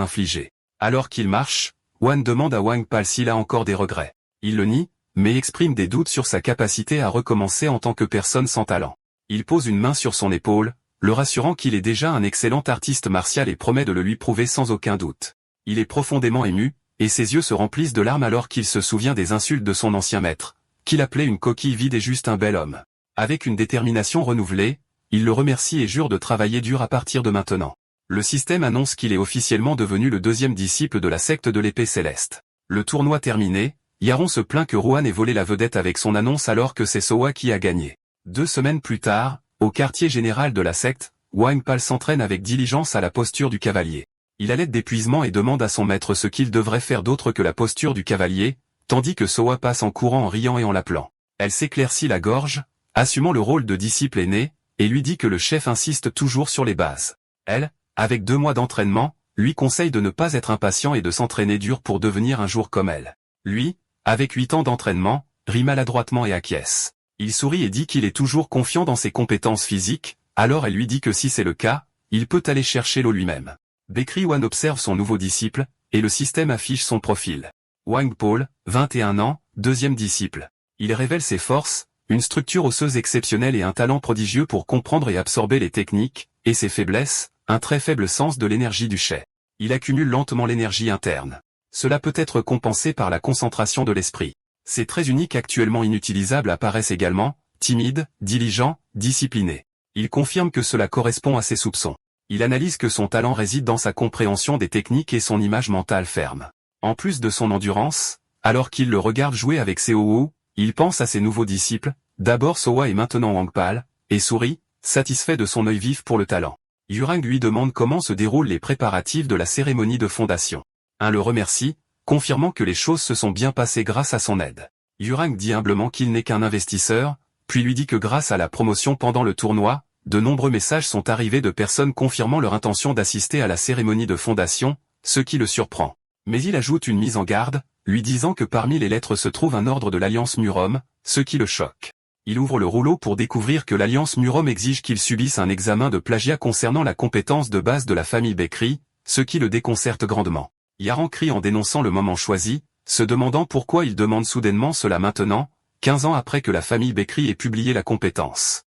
infligée. Alors qu'il marche, Wan demande à Wang Pal s'il a encore des regrets. Il le nie, mais exprime des doutes sur sa capacité à recommencer en tant que personne sans talent. Il pose une main sur son épaule, le rassurant qu'il est déjà un excellent artiste martial et promet de le lui prouver sans aucun doute. Il est profondément ému, et ses yeux se remplissent de larmes alors qu'il se souvient des insultes de son ancien maître, qu'il appelait une coquille vide et juste un bel homme. Avec une détermination renouvelée, il le remercie et jure de travailler dur à partir de maintenant. Le système annonce qu'il est officiellement devenu le deuxième disciple de la secte de l'épée céleste. Le tournoi terminé, Yaron se plaint que Rohan ait volé la vedette avec son annonce alors que c'est Sowa qui a gagné. 2 semaines plus tard, au quartier général de la secte, Wang Pal s'entraîne avec diligence à la posture du cavalier. Il a l'aide d'épuisement et demande à son maître ce qu'il devrait faire d'autre que la posture du cavalier, tandis que Sowa passe en courant en riant et en l'appelant. Elle s'éclaircit la gorge, assumant le rôle de disciple aîné, et lui dit que le chef insiste toujours sur les bases. Elle, avec 2 mois d'entraînement, lui conseille de ne pas être impatient et de s'entraîner dur pour devenir un jour comme elle. Lui, avec 8 ans d'entraînement, rit maladroitement et acquiesce. Il sourit et dit qu'il est toujours confiant dans ses compétences physiques, alors elle lui dit que si c'est le cas, il peut aller chercher l'eau lui-même. Bakri Wan observe son nouveau disciple, et le système affiche son profil. Wang Pal, 21 ans, 2e disciple. Il révèle ses forces, une structure osseuse exceptionnelle et un talent prodigieux pour comprendre et absorber les techniques, et ses faiblesses, un très faible sens de l'énergie du chai. Il accumule lentement l'énergie interne. Cela peut être compensé par la concentration de l'esprit. Ses traits uniques actuellement inutilisables apparaissent également, timide, diligent, discipliné. Il confirme que cela correspond à ses soupçons. Il analyse que son talent réside dans sa compréhension des techniques et son image mentale ferme. En plus de son endurance, alors qu'il le regarde jouer avec Seowu, il pense à ses nouveaux disciples, d'abord Sowa et maintenant Wang Pal, et sourit, satisfait de son œil vif pour le talent. Yurang lui demande comment se déroulent les préparatifs de la cérémonie de fondation. Un le remercie, confirmant que les choses se sont bien passées grâce à son aide. Yurang dit humblement qu'il n'est qu'un investisseur, puis lui dit que grâce à la promotion pendant le tournoi, de nombreux messages sont arrivés de personnes confirmant leur intention d'assister à la cérémonie de fondation, ce qui le surprend. Mais il ajoute une mise en garde, lui disant que parmi les lettres se trouve un ordre de l'Alliance Murom, ce qui le choque. Il ouvre le rouleau pour découvrir que l'Alliance Murom exige qu'il subisse un examen de plagiat concernant la compétence de base de la famille Bakri, ce qui le déconcerte grandement. Yaran crie en dénonçant le moment choisi, se demandant pourquoi il demande soudainement cela maintenant, 15 ans après que la famille Bakri ait publié la compétence.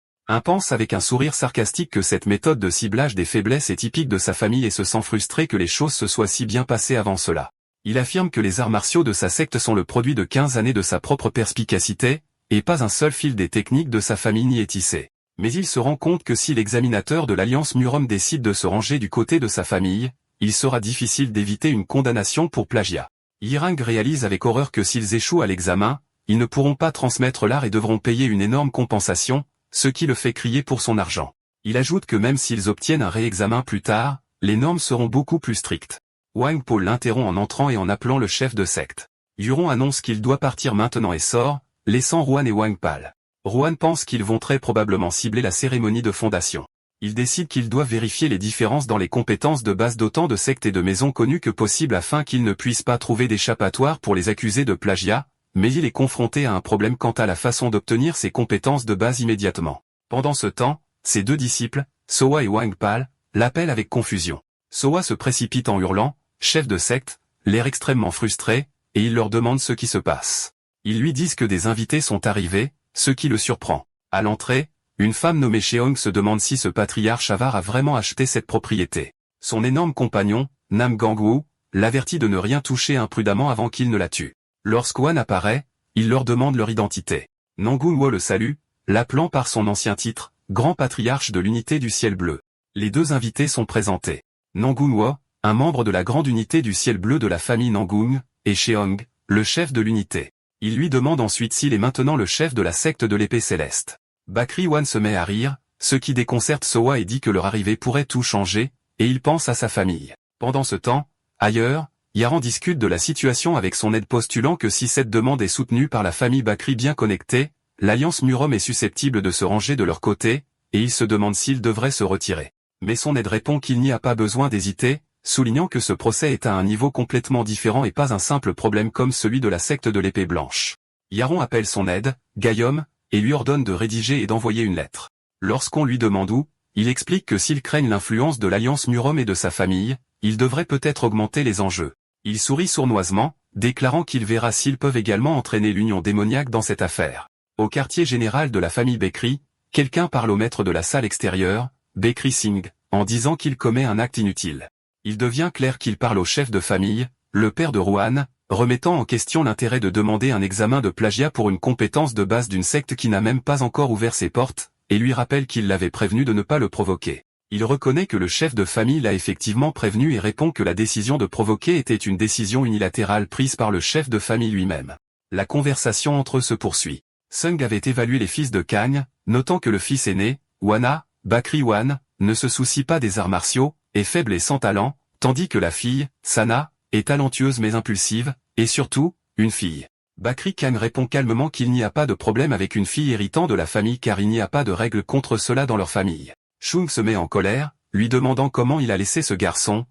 Pense avec un sourire sarcastique que cette méthode de ciblage des faiblesses est typique de sa famille et se sent frustré que les choses se soient si bien passées avant cela. Il affirme que les arts martiaux de sa secte sont le produit de 15 années de sa propre perspicacité, et pas un seul fil des techniques de sa famille n'y est tissé. Mais il se rend compte que si l'examinateur de l'Alliance Murom décide de se ranger du côté de sa famille, il sera difficile d'éviter une condamnation pour plagiat. Yirang réalise avec horreur que s'ils échouent à l'examen, ils ne pourront pas transmettre l'art et devront payer une énorme compensation, ce qui le fait crier pour son argent. Il ajoute que même s'ils obtiennent un réexamen plus tard, les normes seront beaucoup plus strictes. Wang Pal l'interrompt en entrant et en appelant le chef de secte. Yuron annonce qu'il doit partir maintenant et sort, laissant Rohan et Wang Pal. Rohan pense qu'ils vont très probablement cibler la cérémonie de fondation. Il décide qu'ils doivent vérifier les différences dans les compétences de base d'autant de sectes et de maisons connues que possible afin qu'ils ne puissent pas trouver d'échappatoire pour les accuser de plagiat, mais il est confronté à un problème quant à la façon d'obtenir ces compétences de base immédiatement. Pendant ce temps, ses 2 disciples, Sowa et Wang Pal, l'appellent avec confusion. Sowa se précipite en hurlant, chef de secte, l'air extrêmement frustré, et il leur demande ce qui se passe. Ils lui disent que des invités sont arrivés, ce qui le surprend. À l'entrée, une femme nommée Cheong se demande si ce patriarche avare a vraiment acheté cette propriété. Son énorme compagnon, Nam Gangwoo, l'avertit de ne rien toucher imprudemment avant qu'il ne la tue. Lorsqu'Wan apparaît, il leur demande leur identité. Nangunwo le salue, l'appelant par son ancien titre, grand patriarche de l'unité du ciel bleu. Les 2 invités sont présentés. Nangunwo, un membre de la grande unité du ciel bleu de la famille Nangung, et Cheong, le chef de l'unité. Il lui demande ensuite s'il est maintenant le chef de la secte de l'épée céleste. Bakri Wan se met à rire, ce qui déconcerte Sowa et dit que leur arrivée pourrait tout changer, et il pense à sa famille. Pendant ce temps, ailleurs, Yaran discute de la situation avec son aide postulant que si cette demande est soutenue par la famille Bakri bien connectée, l'Alliance Murom est susceptible de se ranger de leur côté, et il se demande s'il devrait se retirer. Mais son aide répond qu'il n'y a pas besoin d'hésiter, soulignant que ce procès est à un niveau complètement différent et pas un simple problème comme celui de la secte de l'épée blanche. Yaron appelle son aide, Guillaume, et lui ordonne de rédiger et d'envoyer une lettre. Lorsqu'on lui demande où, il explique que s'ils craignent l'influence de l'Alliance Murom et de sa famille, ils devraient peut-être augmenter les enjeux. Il sourit sournoisement, déclarant qu'il verra s'ils peuvent également entraîner l'union démoniaque dans cette affaire. Au quartier général de la famille Bekri, quelqu'un parle au maître de la salle extérieure, Bekri Singh, en disant qu'il commet un acte inutile. Il devient clair qu'il parle au chef de famille, le père de Rohan, remettant en question l'intérêt de demander un examen de plagiat pour une compétence de base d'une secte qui n'a même pas encore ouvert ses portes, et lui rappelle qu'il l'avait prévenu de ne pas le provoquer. Il reconnaît que le chef de famille l'a effectivement prévenu et répond que la décision de provoquer était une décision unilatérale prise par le chef de famille lui-même. La conversation entre eux se poursuit. Sung avait évalué les fils de Kang, notant que le fils aîné, Wana, Bakri Wan, ne se soucie pas des arts martiaux, est faible et sans talent, tandis que la fille, Sana, est talentueuse mais impulsive, et surtout, une fille. Bakri Kang répond calmement qu'il n'y a pas de problème avec une fille héritant de la famille car il n'y a pas de règle contre cela dans leur famille. Chung se met en colère, lui demandant comment il a laissé ce garçon,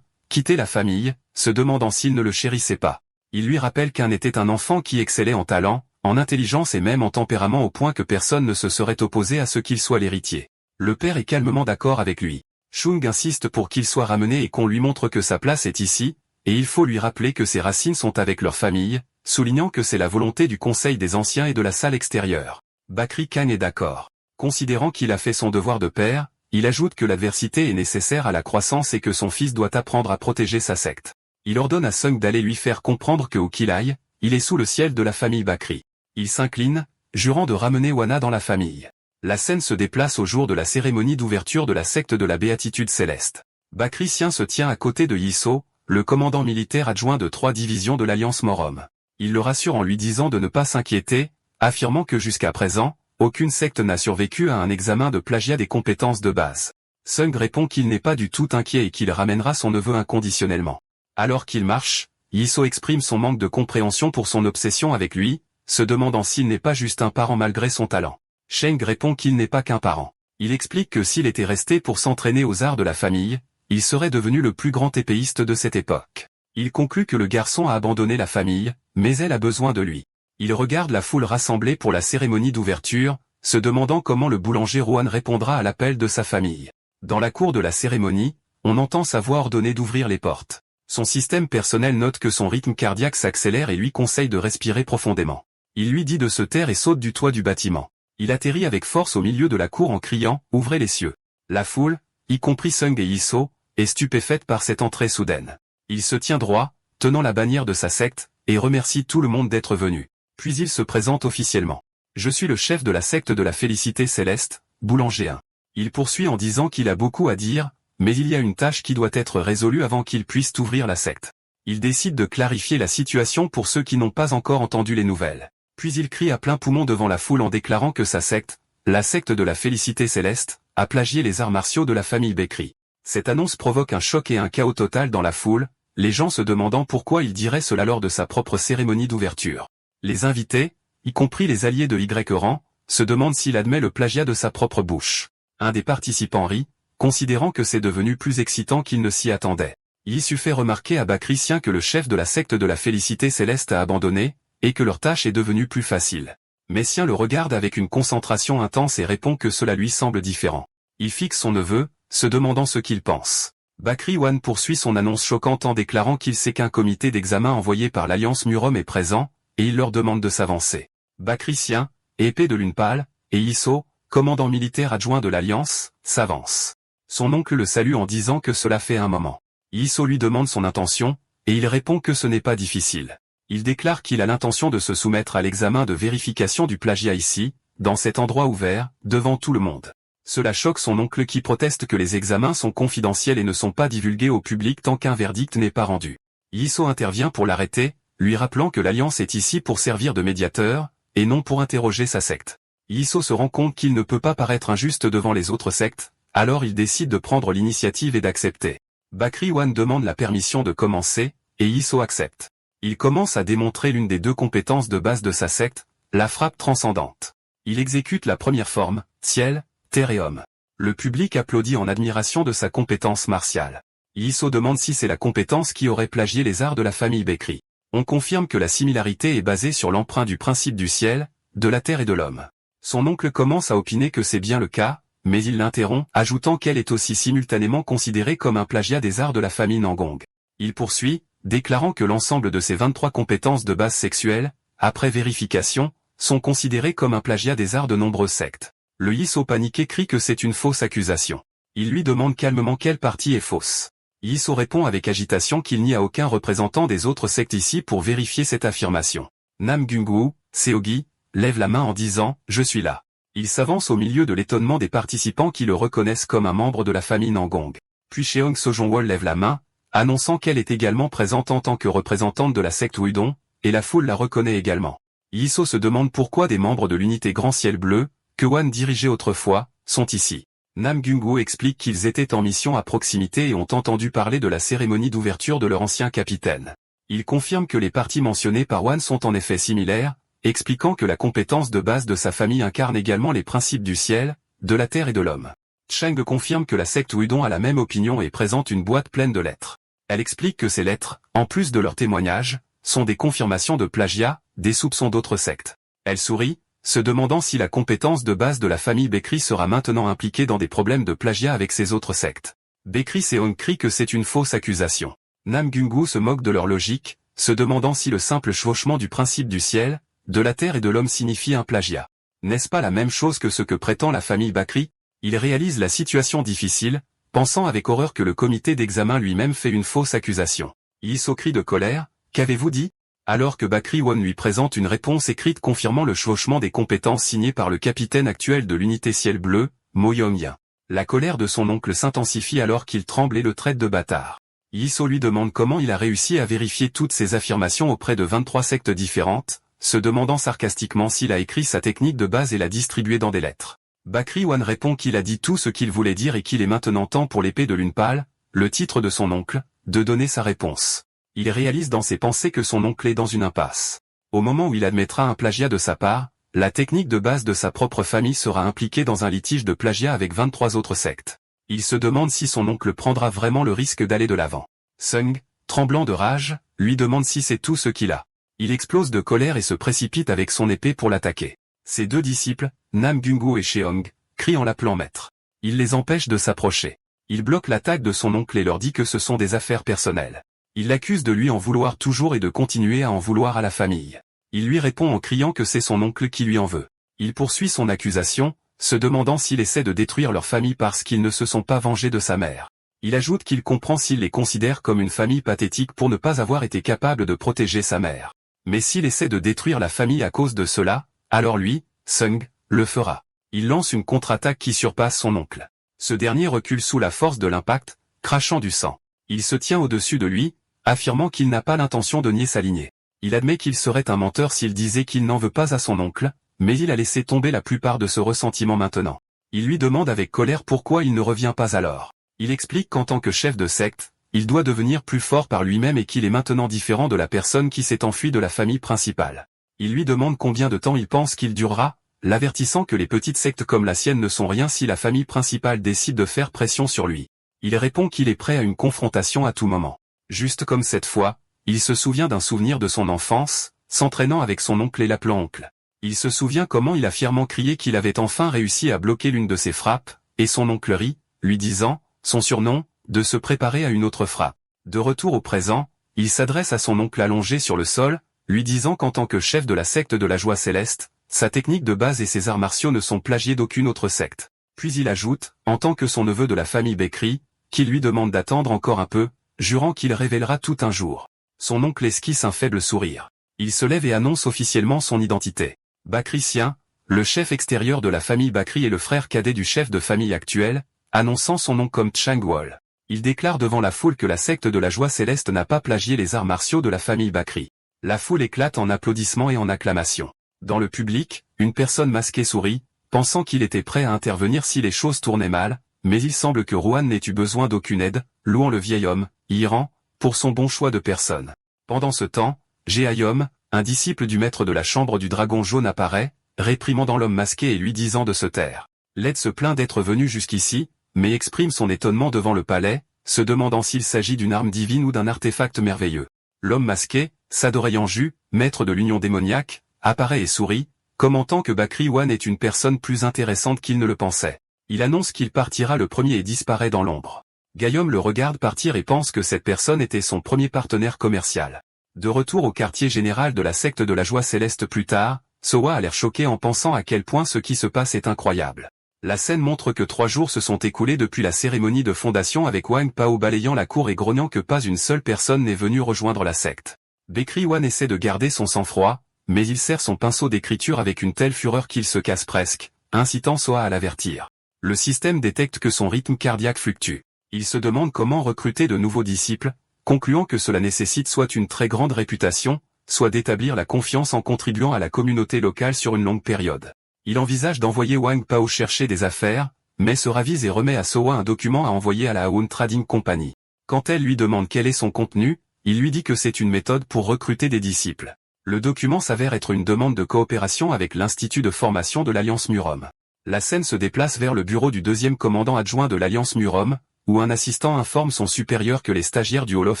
quitter la famille, se demandant s'il ne le chérissait pas. Il lui rappelle qu'un était un enfant qui excellait en talent, en intelligence et même en tempérament au point que personne ne se serait opposé à ce qu'il soit l'héritier. Le père est calmement d'accord avec lui. Chung insiste pour qu'il soit ramené et qu'on lui montre que sa place est ici, et il faut lui rappeler que ses racines sont avec leur famille, soulignant que c'est la volonté du conseil des anciens et de la salle extérieure. Bakri Kang est d'accord. Considérant qu'il a fait son devoir de père, il ajoute que l'adversité est nécessaire à la croissance et que son fils doit apprendre à protéger sa secte. Il ordonne à Sung d'aller lui faire comprendre que où qu'il aille, il est sous le ciel de la famille Bakri. Il s'incline, jurant de ramener Wana dans la famille. La scène se déplace au jour de la cérémonie d'ouverture de la secte de la Béatitude Céleste. Bakri Sien se tient à côté de Yiso, le commandant militaire adjoint de 3 divisions de l'Alliance Morom. Il le rassure en lui disant de ne pas s'inquiéter, affirmant que jusqu'à présent, aucune secte n'a survécu à un examen de plagiat des compétences de base. Sung répond qu'il n'est pas du tout inquiet et qu'il ramènera son neveu inconditionnellement. Alors qu'il marche, Yiso exprime son manque de compréhension pour son obsession avec lui, se demandant s'il n'est pas juste un parent malgré son talent. Sheng répond qu'il n'est pas qu'un parent. Il explique que s'il était resté pour s'entraîner aux arts de la famille, il serait devenu le plus grand épéiste de cette époque. Il conclut que le garçon a abandonné la famille, mais elle a besoin de lui. Il regarde la foule rassemblée pour la cérémonie d'ouverture, se demandant comment le boulanger Rohan répondra à l'appel de sa famille. Dans la cour de la cérémonie, on entend sa voix ordonner d'ouvrir les portes. Son système personnel note que son rythme cardiaque s'accélère et lui conseille de respirer profondément. Il lui dit de se taire et saute du toit du bâtiment. Il atterrit avec force au milieu de la cour en criant « Ouvrez les cieux ». La foule, y compris Sung et Yiso, est stupéfaite par cette entrée soudaine. Il se tient droit, tenant la bannière de sa secte, et remercie tout le monde d'être venu. Puis il se présente officiellement. « Je suis le chef de la secte de la Félicité Céleste, Boulanger 1. » Il poursuit en disant qu'il a beaucoup à dire, mais il y a une tâche qui doit être résolue avant qu'il puisse ouvrir la secte. Il décide de clarifier la situation pour ceux qui n'ont pas encore entendu les nouvelles. Puis il crie à plein poumon devant la foule en déclarant que sa secte, la secte de la Félicité Céleste, a plagié les arts martiaux de la famille Bekri. Cette annonce provoque un choc et un chaos total dans la foule, les gens se demandant pourquoi il dirait cela lors de sa propre cérémonie d'ouverture. Les invités, y compris les alliés de Y rang, se demandent s'il admet le plagiat de sa propre bouche. Un des participants rit, considérant que c'est devenu plus excitant qu'il ne s'y attendait. Il se fait remarquer à Bakri Sien que le chef de la secte de la Félicité Céleste a abandonné, et que leur tâche est devenue plus facile. Mais Sien le regarde avec une concentration intense et répond que cela lui semble différent. Il fixe son neveu, se demandant ce qu'il pense. Bakri Wan poursuit son annonce choquante en déclarant qu'il sait qu'un comité d'examen envoyé par l'Alliance Murom est présent, et il leur demande de s'avancer. Bakri Sien, épée de lune pâle, et Yiso, commandant militaire adjoint de l'Alliance, s'avance. Son oncle le salue en disant que cela fait un moment. Yiso lui demande son intention, et il répond que ce n'est pas difficile. Il déclare qu'il a l'intention de se soumettre à l'examen de vérification du plagiat ici, dans cet endroit ouvert, devant tout le monde. Cela choque son oncle qui proteste que les examens sont confidentiels et ne sont pas divulgués au public tant qu'un verdict n'est pas rendu. Yiso intervient pour l'arrêter, lui rappelant que l'Alliance est ici pour servir de médiateur, et non pour interroger sa secte. Yiso se rend compte qu'il ne peut pas paraître injuste devant les autres sectes, alors il décide de prendre l'initiative et d'accepter. Bakri Wan demande la permission de commencer, et Yiso accepte. Il commence à démontrer l'une des 2 compétences de base de sa secte, la frappe transcendante. Il exécute la première forme, ciel, terre et homme. Le public applaudit en admiration de sa compétence martiale. Yiso demande si c'est la compétence qui aurait plagié les arts de la famille Baekri. On confirme que la similarité est basée sur l'emprunt du principe du ciel, de la terre et de l'homme. Son oncle commence à opiner que c'est bien le cas, mais il l'interrompt, ajoutant qu'elle est aussi simultanément considérée comme un plagiat des arts de la famille Nangong. Il poursuit, déclarant que l'ensemble de ses 23 compétences de base sexuelle, après vérification, sont considérées comme un plagiat des arts de nombreuses sectes. Le Yiso paniqué crie que c'est une fausse accusation. Il lui demande calmement quelle partie est fausse. Yiso répond avec agitation qu'il n'y a aucun représentant des autres sectes ici pour vérifier cette affirmation. Nam Gung-woo, Seogi, lève la main en disant « Je suis là ». Il s'avance au milieu de l'étonnement des participants qui le reconnaissent comme un membre de la famille Nangong. Puis Cheong Sojongwol lève la main, annonçant qu'elle est également présente en tant que représentante de la secte Wudong, et la foule la reconnaît également. Yiso se demande pourquoi des membres de l'unité Grand Ciel Bleu, que Wan dirigeait autrefois, sont ici. Nam Gung-woo explique qu'ils étaient en mission à proximité et ont entendu parler de la cérémonie d'ouverture de leur ancien capitaine. Il confirme que les parties mentionnées par Wan sont en effet similaires, expliquant que la compétence de base de sa famille incarne également les principes du ciel, de la terre et de l'homme. Cheng confirme que la secte Wudong a la même opinion et présente une boîte pleine de lettres. Elle explique que ces lettres, en plus de leurs témoignages, sont des confirmations de plagiat, des soupçons d'autres sectes. Elle sourit, se demandant si la compétence de base de la famille Baekri sera maintenant impliquée dans des problèmes de plagiat avec ces autres sectes. Baekri Seong crie que c'est une fausse accusation. Nam Gung-woo se moque de leur logique, se demandant si le simple chevauchement du principe du ciel, de la terre et de l'homme signifie un plagiat. N'est-ce pas la même chose que ce que prétend la famille Baekri? Il réalise la situation difficile, pensant avec horreur que le comité d'examen lui-même fait une fausse accusation. Yiso crie de colère, « Qu'avez-vous dit ?» Alors que Baekri Won lui présente une réponse écrite confirmant le chevauchement des compétences signées par le capitaine actuel de l'unité Ciel Bleu, Mo Yong-ya. La colère de son oncle s'intensifie alors qu'il tremble et le traite de bâtard. Yiso lui demande comment il a réussi à vérifier toutes ces affirmations auprès de 23 sectes différentes, se demandant sarcastiquement s'il a écrit sa technique de base et l'a distribuée dans des lettres. Baekri Won répond qu'il a dit tout ce qu'il voulait dire et qu'il est maintenant temps pour l'épée de lune pâle, le titre de son oncle, de donner sa réponse. Il réalise dans ses pensées que son oncle est dans une impasse. Au moment où il admettra un plagiat de sa part, la technique de base de sa propre famille sera impliquée dans un litige de plagiat avec 23 autres sectes. Il se demande si son oncle prendra vraiment le risque d'aller de l'avant. Sung, tremblant de rage, lui demande si c'est tout ce qu'il a. Il explose de colère et se précipite avec son épée pour l'attaquer. Ses deux disciples, Nam Gung-woo et Cheong, crient en l'appelant maître. Il les empêche de s'approcher. Il bloque l'attaque de son oncle et leur dit que ce sont des affaires personnelles. Il l'accuse de lui en vouloir toujours et de continuer à en vouloir à la famille. Il lui répond en criant que c'est son oncle qui lui en veut. Il poursuit son accusation, se demandant s'il essaie de détruire leur famille parce qu'ils ne se sont pas vengés de sa mère. Il ajoute qu'il comprend s'il les considère comme une famille pathétique pour ne pas avoir été capable de protéger sa mère. Mais s'il essaie de détruire la famille à cause de cela, alors lui, Sung, le fera. Il lance une contre-attaque qui surpasse son oncle. Ce dernier recule sous la force de l'impact, crachant du sang. Il se tient au-dessus de lui, affirmant qu'il n'a pas l'intention de nier sa lignée. Il admet qu'il serait un menteur s'il disait qu'il n'en veut pas à son oncle, mais il a laissé tomber la plupart de ce ressentiment maintenant. Il lui demande avec colère pourquoi il ne revient pas alors. Il explique qu'en tant que chef de secte, il doit devenir plus fort par lui-même et qu'il est maintenant différent de la personne qui s'est enfuie de la famille principale. Il lui demande combien de temps il pense qu'il durera, l'avertissant que les petites sectes comme la sienne ne sont rien si la famille principale décide de faire pression sur lui. Il répond qu'il est prêt à une confrontation à tout moment. Juste comme cette fois, il se souvient d'un souvenir de son enfance, s'entraînant avec son oncle et l'appelant oncle. Il se souvient comment il a fièrement crié qu'il avait enfin réussi à bloquer l'une de ses frappes, et son oncle rit, lui disant, son surnom, de se préparer à une autre frappe. De retour au présent, il s'adresse à son oncle allongé sur le sol, lui disant qu'en tant que chef de la secte de la joie céleste, sa technique de base et ses arts martiaux ne sont plagiés d'aucune autre secte. Puis il ajoute, en tant que son neveu de la famille Baekri, qu'il lui demande d'attendre encore un peu, jurant qu'il révélera tout un jour. Son oncle esquisse un faible sourire. Il se lève et annonce officiellement son identité. Baekri Sien, le chef extérieur de la famille Baekri et le frère cadet du chef de famille actuel, annonçant son nom comme Chang-wol. Il déclare devant la foule que la secte de la joie céleste n'a pas plagié les arts martiaux de la famille Baekri. La foule éclate en applaudissements et en acclamations. Dans le public, une personne masquée sourit, pensant qu'il était prêt à intervenir si les choses tournaient mal, mais il semble que Rohan n'ait eu besoin d'aucune aide, louant le vieil homme, Iran, pour son bon choix de personne. Pendant ce temps, Jeayom, un disciple du maître de la chambre du dragon jaune apparaît, réprimandant l'homme masqué et lui disant de se taire. Led se plaint d'être venu jusqu'ici, mais exprime son étonnement devant le palais, se demandant s'il s'agit d'une arme divine ou d'un artefact merveilleux. L'homme masqué, Sadorayanju, maître de l'union démoniaque, apparaît et sourit, commentant que Bakri Wan est une personne plus intéressante qu'il ne le pensait. Il annonce qu'il partira le premier et disparaît dans l'ombre. Guillaume le regarde partir et pense que cette personne était son premier partenaire commercial. De retour au quartier général de la secte de la joie céleste plus tard, Sowa a l'air choqué en pensant à quel point ce qui se passe est incroyable. La scène montre que 3 jours se sont écoulés depuis la cérémonie de fondation avec Wang Pao balayant la cour et grognant que pas une seule personne n'est venue rejoindre la secte. Bakri Wan essaie de garder son sang-froid, mais il serre son pinceau d'écriture avec une telle fureur qu'il se casse presque, incitant Soa à l'avertir. Le système détecte que son rythme cardiaque fluctue. Il se demande comment recruter de nouveaux disciples, concluant que cela nécessite soit une très grande réputation, soit d'établir la confiance en contribuant à la communauté locale sur une longue période. Il envisage d'envoyer Wang Pao chercher des affaires, mais se ravise et remet à Soa un document à envoyer à la Aoun Trading Company. Quand elle lui demande quel est son contenu, il lui dit que c'est une méthode pour recruter des disciples. Le document s'avère être une demande de coopération avec l'Institut de formation de l'Alliance Murom. La scène se déplace vers le bureau du deuxième commandant adjoint de l'Alliance Murom, où un assistant informe son supérieur que les stagiaires du Hall of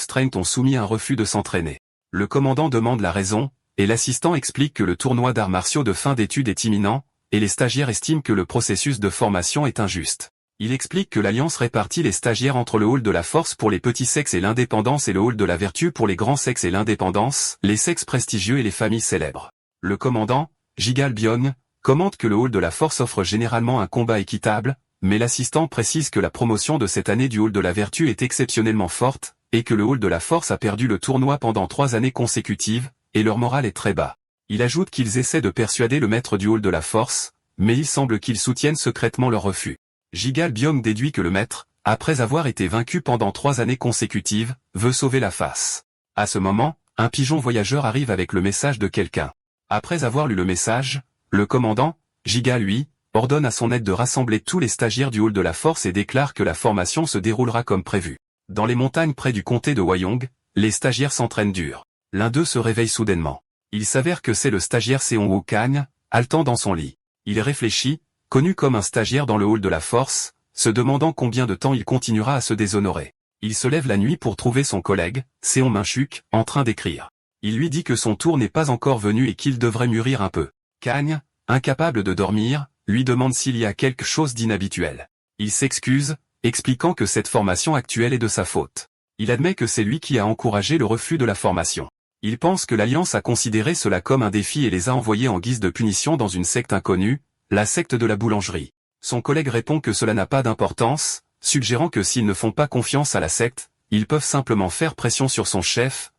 Strength ont soumis un refus de s'entraîner. Le commandant demande la raison, et l'assistant explique que le tournoi d'arts martiaux de fin d'études est imminent, et les stagiaires estiment que le processus de formation est injuste. Il explique que l'Alliance répartit les stagiaires entre le hall de la force pour les petits sexes et l'indépendance et le hall de la vertu pour les grands sexes et l'indépendance, les sexes prestigieux et les familles célèbres. Le commandant, Jigal Byong, commente que le hall de la force offre généralement un combat équitable, mais l'assistant précise que la promotion de cette année du hall de la vertu est exceptionnellement forte, et que le hall de la force a perdu le tournoi pendant 3 années consécutives, et leur moral est très bas. Il ajoute qu'ils essaient de persuader le maître du hall de la force, mais il semble qu'ils soutiennent secrètement leur refus. Jigal Byong déduit que le maître, après avoir été vaincu pendant 3 années consécutives, veut sauver la face. À ce moment, un pigeon voyageur arrive avec le message de quelqu'un. Après avoir lu le message, le commandant, Jigal lui, ordonne à son aide de rassembler tous les stagiaires du hall de la force et déclare que la formation se déroulera comme prévu. Dans les montagnes près du comté de Wayong, les stagiaires s'entraînent dur. L'un d'eux se réveille soudainement. Il s'avère que c'est le stagiaire Seon Woo Kang, haletant dans son lit. Il réfléchit, connu comme un stagiaire dans le hall de la force, se demandant combien de temps il continuera à se déshonorer. Il se lève la nuit pour trouver son collègue, Seon Minchuk, en train d'écrire. Il lui dit que son tour n'est pas encore venu et qu'il devrait mûrir un peu. Kang, incapable de dormir, lui demande s'il y a quelque chose d'inhabituel. Il s'excuse, expliquant que cette formation actuelle est de sa faute. Il admet que c'est lui qui a encouragé le refus de la formation. Il pense que l'Alliance a considéré cela comme un défi et les a envoyés en guise de punition dans une secte inconnue, la secte de la boulangerie. Son collègue répond que cela n'a pas d'importance, suggérant que s'ils ne font pas confiance à la secte, ils peuvent simplement faire pression sur son chef,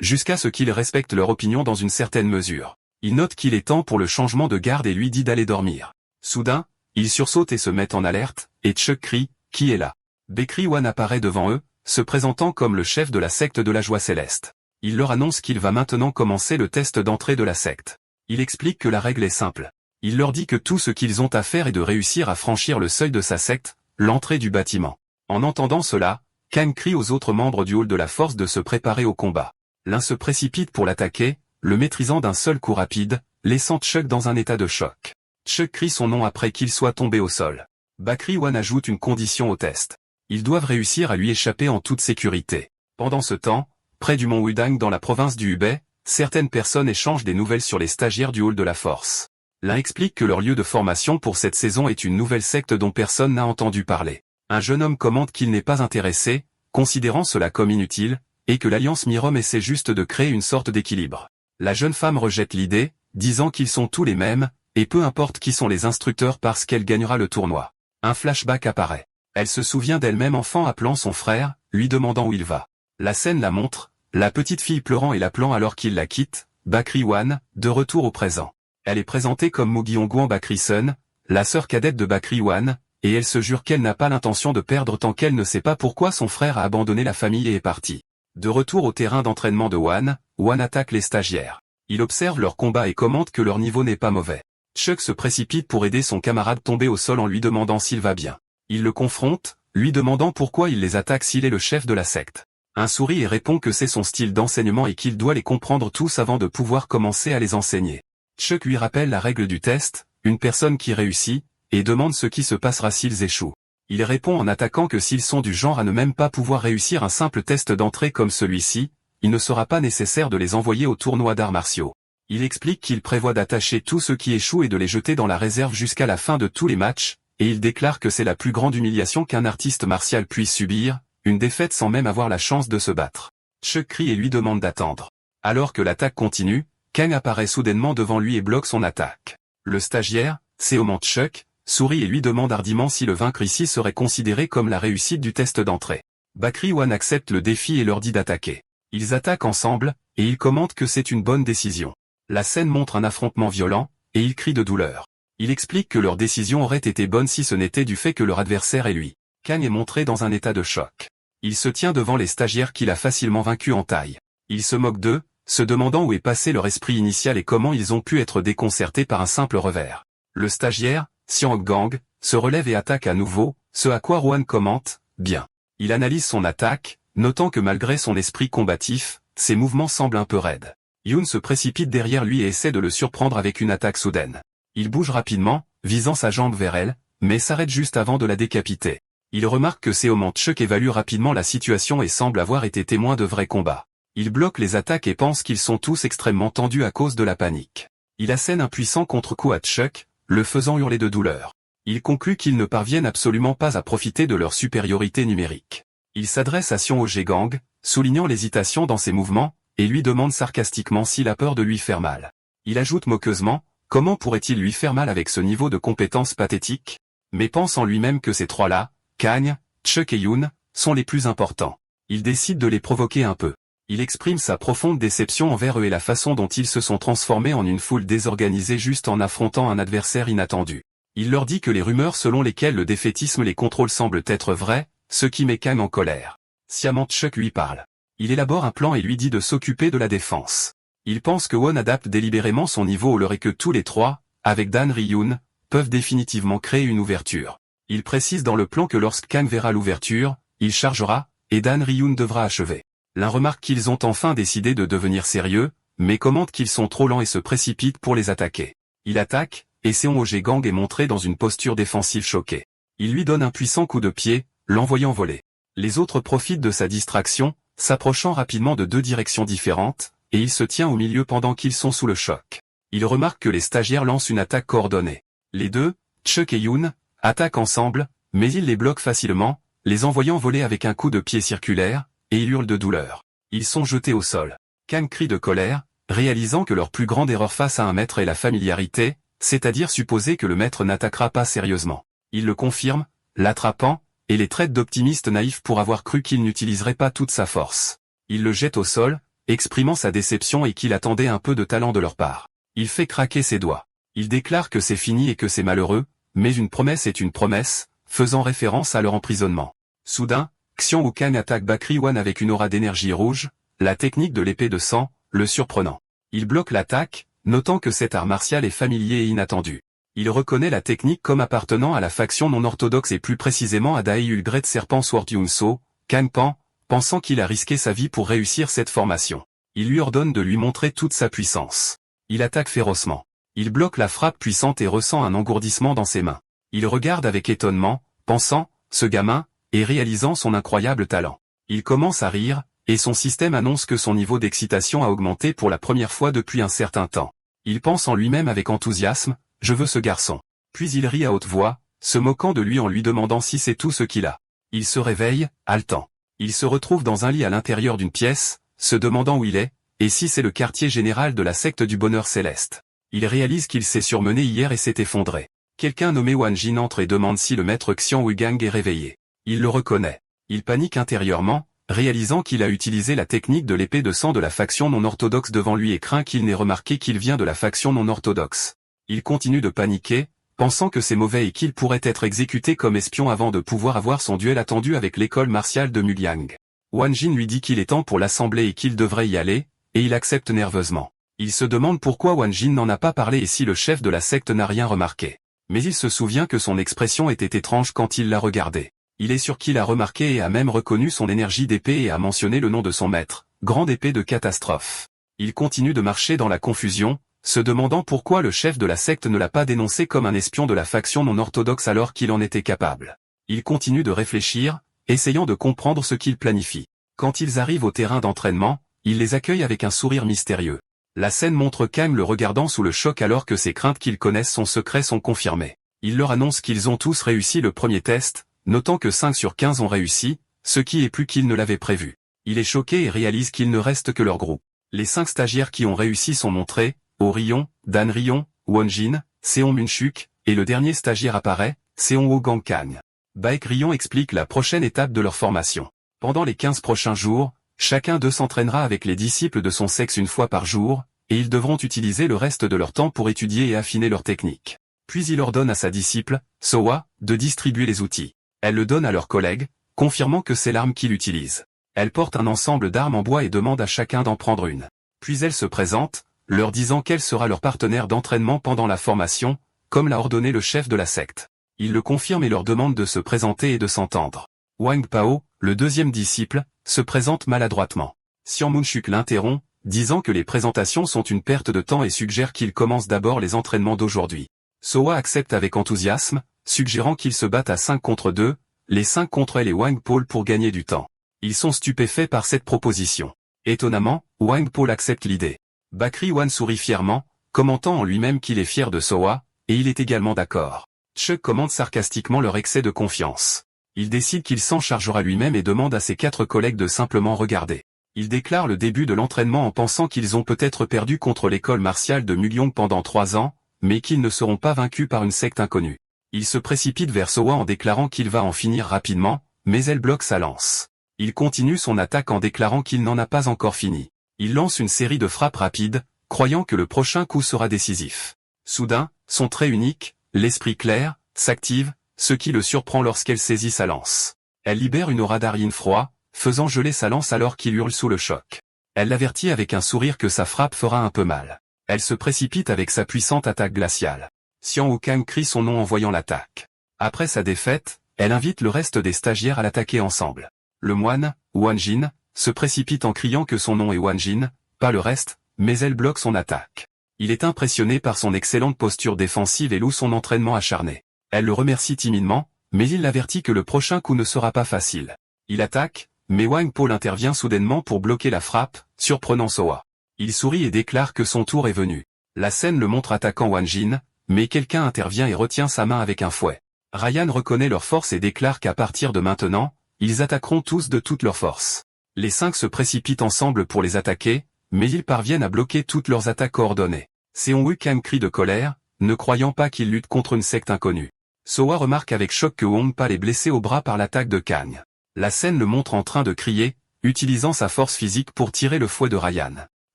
jusqu'à ce qu'il respecte leur opinion dans une certaine mesure. Il note qu'il est temps pour le changement de garde et lui dit d'aller dormir. Soudain, il sursaute et se met en alerte, et Chuck crie, « Qui est là ?» Bakri Wan apparaît devant eux, se présentant comme le chef de la secte de la joie céleste. Il leur annonce qu'il va maintenant commencer le test d'entrée de la secte. Il explique que la règle est simple. Il leur dit que tout ce qu'ils ont à faire est de réussir à franchir le seuil de sa secte, l'entrée du bâtiment. En entendant cela, Kang crie aux autres membres du hall de la force de se préparer au combat. L'un se précipite pour l'attaquer, le maîtrisant d'un seul coup rapide, laissant Chuck dans un état de choc. Chuck crie son nom après qu'il soit tombé au sol. Bakri Wan ajoute une condition au test. Ils doivent réussir à lui échapper en toute sécurité. Pendant ce temps, près du mont Wudang dans la province du Hubei, certaines personnes échangent des nouvelles sur les stagiaires du hall de la force. L'un explique que leur lieu de formation pour cette saison est une nouvelle secte dont personne n'a entendu parler. Un jeune homme commente qu'il n'est pas intéressé, considérant cela comme inutile, et que l'Alliance Mirom essaie juste de créer une sorte d'équilibre. La jeune femme rejette l'idée, disant qu'ils sont tous les mêmes, et peu importe qui sont les instructeurs parce qu'elle gagnera le tournoi. Un flashback apparaît. Elle se souvient d'elle-même enfant appelant son frère, lui demandant où il va. La scène la montre, la petite fille pleurant et l'appelant alors qu'il la quitte, Bakri Wan, de retour au présent. Elle est présentée comme Mugyongguan Bakri-sun, la sœur cadette de Bakri Wan, et elle se jure qu'elle n'a pas l'intention de perdre tant qu'elle ne sait pas pourquoi son frère a abandonné la famille et est parti. De retour au terrain d'entraînement de Wan, Wan attaque les stagiaires. Il observe leur combat et commente que leur niveau n'est pas mauvais. Chuck se précipite pour aider son camarade tombé au sol en lui demandant s'il va bien. Il le confronte, lui demandant pourquoi il les attaque s'il est le chef de la secte. Un sourit et répond que c'est son style d'enseignement et qu'il doit les comprendre tous avant de pouvoir commencer à les enseigner. Chuck lui rappelle la règle du test, une personne qui réussit, et demande ce qui se passera s'ils échouent. Il répond en attaquant que s'ils sont du genre à ne même pas pouvoir réussir un simple test d'entrée comme celui-ci, il ne sera pas nécessaire de les envoyer au tournoi d'arts martiaux. Il explique qu'il prévoit d'attacher tous ceux qui échouent et de les jeter dans la réserve jusqu'à la fin de tous les matchs, et il déclare que c'est la plus grande humiliation qu'un artiste martial puisse subir, une défaite sans même avoir la chance de se battre. Chuck crie et lui demande d'attendre. Alors que l'attaque continue, Kang apparaît soudainement devant lui et bloque son attaque. Le stagiaire, Seoman Chuck, sourit et lui demande hardiment si le vaincre ici serait considéré comme la réussite du test d'entrée. Bakri One accepte le défi et leur dit d'attaquer. Ils attaquent ensemble, et il commente que c'est une bonne décision. La scène montre un affrontement violent, et ils crient de douleur. Il explique que leur décision aurait été bonne si ce n'était du fait que leur adversaire est lui. Kang est montré dans un état de choc. Il se tient devant les stagiaires qu'il a facilement vaincus en taille. Il se moque d'eux, se demandant où est passé leur esprit initial et comment ils ont pu être déconcertés par un simple revers. Le stagiaire, Xiang Gang, se relève et attaque à nouveau, ce à quoi Rohan commente, bien. Il analyse son attaque, notant que malgré son esprit combatif, ses mouvements semblent un peu raides. Yoon se précipite derrière lui et essaie de le surprendre avec une attaque soudaine. Il bouge rapidement, visant sa jambe vers elle, mais s'arrête juste avant de la décapiter. Il remarque que Seoman Chuck évalue rapidement la situation et semble avoir été témoin de vrais combats. Il bloque les attaques et pense qu'ils sont tous extrêmement tendus à cause de la panique. Il assène un puissant contre-coup à Chuck, le faisant hurler de douleur. Il conclut qu'ils ne parviennent absolument pas à profiter de leur supériorité numérique. Il s'adresse à Xiong Gang, soulignant l'hésitation dans ses mouvements, et lui demande sarcastiquement s'il a peur de lui faire mal. Il ajoute moqueusement, comment pourrait-il lui faire mal avec ce niveau de compétence pathétique? Mais pense en lui-même que ces trois-là, Kang, Chuck et Yoon, sont les plus importants. Il décide de les provoquer un peu. Il exprime sa profonde déception envers eux et la façon dont ils se sont transformés en une foule désorganisée juste en affrontant un adversaire inattendu. Il leur dit que les rumeurs selon lesquelles le défaitisme les contrôle semblent être vraies, ce qui met Kang en colère. Sciemment Chuck lui parle. Il élabore un plan et lui dit de s'occuper de la défense. Il pense que Won adapte délibérément son niveau au leur et que tous les trois, avec Dan Ryun, peuvent définitivement créer une ouverture. Il précise dans le plan que lorsque Kang verra l'ouverture, il chargera, et Dan Ryun devra achever. L'un remarque qu'ils ont enfin décidé de devenir sérieux, mais commente qu'ils sont trop lents et se précipitent pour les attaquer. Il attaque, et Seong Gang est montré dans une posture défensive choquée. Il lui donne un puissant coup de pied, l'envoyant voler. Les autres profitent de sa distraction, s'approchant rapidement de deux directions différentes, et il se tient au milieu pendant qu'ils sont sous le choc. Il remarque que les stagiaires lancent une attaque coordonnée. Les deux, Chuck et Yoon, attaquent ensemble, mais il les bloque facilement, les envoyant voler avec un coup de pied circulaire, et ils hurlent de douleur. Ils sont jetés au sol. Kang crie de colère, réalisant que leur plus grande erreur face à un maître est la familiarité, c'est-à-dire supposer que le maître n'attaquera pas sérieusement. Il le confirme, l'attrapant, et les traite d'optimiste naïf pour avoir cru qu'il n'utiliserait pas toute sa force. Il le jette au sol, exprimant sa déception et qu'il attendait un peu de talent de leur part. Il fait craquer ses doigts. Il déclare que c'est fini et que c'est malheureux, mais une promesse est une promesse, faisant référence à leur emprisonnement. Soudain, Xiong Kang attaque Bakri One avec une aura d'énergie rouge, la technique de l'épée de sang, le surprenant. Il bloque l'attaque, notant que cet art martial est familier et inattendu. Il reconnaît la technique comme appartenant à la faction non orthodoxe et plus précisément à Dae Ulgret Serpent Sword Yunso, Kang Pan, pensant qu'il a risqué sa vie pour réussir cette formation. Il lui ordonne de lui montrer toute sa puissance. Il attaque férocement. Il bloque la frappe puissante et ressent un engourdissement dans ses mains. Il regarde avec étonnement, pensant, ce gamin, et réalisant son incroyable talent. Il commence à rire, et son système annonce que son niveau d'excitation a augmenté pour la première fois depuis un certain temps. Il pense en lui-même avec enthousiasme, je veux ce garçon. Puis il rit à haute voix, se moquant de lui en lui demandant si c'est tout ce qu'il a. Il se réveille, haletant. Il se retrouve dans un lit à l'intérieur d'une pièce, se demandant où il est, et si c'est le quartier général de la secte du bonheur céleste. Il réalise qu'il s'est surmené hier et s'est effondré. Quelqu'un nommé Wan Jin entre et demande si le maître Xiang Gang est réveillé. Il le reconnaît. Il panique intérieurement, réalisant qu'il a utilisé la technique de l'épée de sang de la faction non orthodoxe devant lui et craint qu'il n'ait remarqué qu'il vient de la faction non orthodoxe. Il continue de paniquer, pensant que c'est mauvais et qu'il pourrait être exécuté comme espion avant de pouvoir avoir son duel attendu avec l'école martiale de Muliang. Wan Jin lui dit qu'il est temps pour l'assembler et qu'il devrait y aller, et il accepte nerveusement. Il se demande pourquoi Wan Jin n'en a pas parlé et si le chef de la secte n'a rien remarqué. Mais il se souvient que son expression était étrange quand il l'a regardé. Il est sûr qu'il a remarqué et a même reconnu son énergie d'épée et a mentionné le nom de son maître, grande épée de catastrophe. Il continue de marcher dans la confusion, se demandant pourquoi le chef de la secte ne l'a pas dénoncé comme un espion de la faction non orthodoxe alors qu'il en était capable. Il continue de réfléchir, essayant de comprendre ce qu'il planifie. Quand ils arrivent au terrain d'entraînement, il les accueille avec un sourire mystérieux. La scène montre Kang le regardant sous le choc alors que ses craintes qu'ils connaissent son secret sont confirmées. Il leur annonce qu'ils ont tous réussi le premier test, notant que 5 sur 15 ont réussi, ce qui est plus qu'il ne l'avait prévu. Il est choqué et réalise qu'il ne reste que leur groupe. Les 5 stagiaires qui ont réussi sont montrés, Orion, Dan Rion, Wonjin, Seon Munchuk, et le dernier stagiaire apparaît, Seon Wogang Kang. Baek Rion explique la prochaine étape de leur formation. Pendant les 15 prochains jours, chacun d'eux s'entraînera avec les disciples de son sexe une fois par jour, et ils devront utiliser le reste de leur temps pour étudier et affiner leur technique. Puis il ordonne à sa disciple, Soa, de distribuer les outils. Elle le donne à leurs collègues, confirmant que c'est l'arme qu'il utilise. Elle porte un ensemble d'armes en bois et demande à chacun d'en prendre une. Puis elle se présente, leur disant qu'elle sera leur partenaire d'entraînement pendant la formation, comme l'a ordonné le chef de la secte. Il le confirme et leur demande de se présenter et de s'entendre. Wang Pao, le deuxième disciple, se présente maladroitement. Xian Munchuk l'interrompt, disant que les présentations sont une perte de temps et suggère qu'il commence d'abord les entraînements d'aujourd'hui. Soa accepte avec enthousiasme, suggérant qu'ils se battent à 5 contre 2, les 5 contre elle et Wang Paul pour gagner du temps. Ils sont stupéfaits par cette proposition. Étonnamment, Wang Paul accepte l'idée. Bakri Wan sourit fièrement, commentant en lui-même qu'il est fier de Soa, et il est également d'accord. Chuck commente sarcastiquement leur excès de confiance. Il décide qu'il s'en chargera lui-même et demande à ses 4 collègues de simplement regarder. Il déclare le début de l'entraînement en pensant qu'ils ont peut-être perdu contre l'école martiale de Mugyong pendant 3 ans, mais qu'ils ne seront pas vaincus par une secte inconnue. Il se précipite vers Soa en déclarant qu'il va en finir rapidement, mais elle bloque sa lance. Il continue son attaque en déclarant qu'il n'en a pas encore fini. Il lance une série de frappes rapides, croyant que le prochain coup sera décisif. Soudain, son trait unique, l'esprit clair, s'active, ce qui le surprend lorsqu'elle saisit sa lance. Elle libère une aura d'Aryin froid, faisant geler sa lance alors qu'il hurle sous le choc. Elle l'avertit avec un sourire que sa frappe fera un peu mal. Elle se précipite avec sa puissante attaque glaciale. Xian Wukang crie son nom en voyant l'attaque. Après sa défaite, elle invite le reste des stagiaires à l'attaquer ensemble. Le moine, Wanjin, se précipite en criant que son nom est Wanjin, pas le reste, mais elle bloque son attaque. Il est impressionné par son excellente posture défensive et loue son entraînement acharné. Elle le remercie timidement, mais il l'avertit que le prochain coup ne sera pas facile. Il attaque, mais Wang Paul intervient soudainement pour bloquer la frappe, surprenant Soa. Il sourit et déclare que son tour est venu. La scène le montre attaquant Wanjin, mais quelqu'un intervient et retient sa main avec un fouet. Ryan reconnaît leur force et déclare qu'à partir de maintenant, ils attaqueront tous de toute leur force. Les 5 se précipitent ensemble pour les attaquer, mais ils parviennent à bloquer toutes leurs attaques coordonnées. Seon Wukang crie de colère, ne croyant pas qu'ils luttent contre une secte inconnue. Soa remarque avec choc que Wang Pal est blessé au bras par l'attaque de Kang. La scène le montre en train de crier, utilisant sa force physique pour tirer le fouet de Ryan.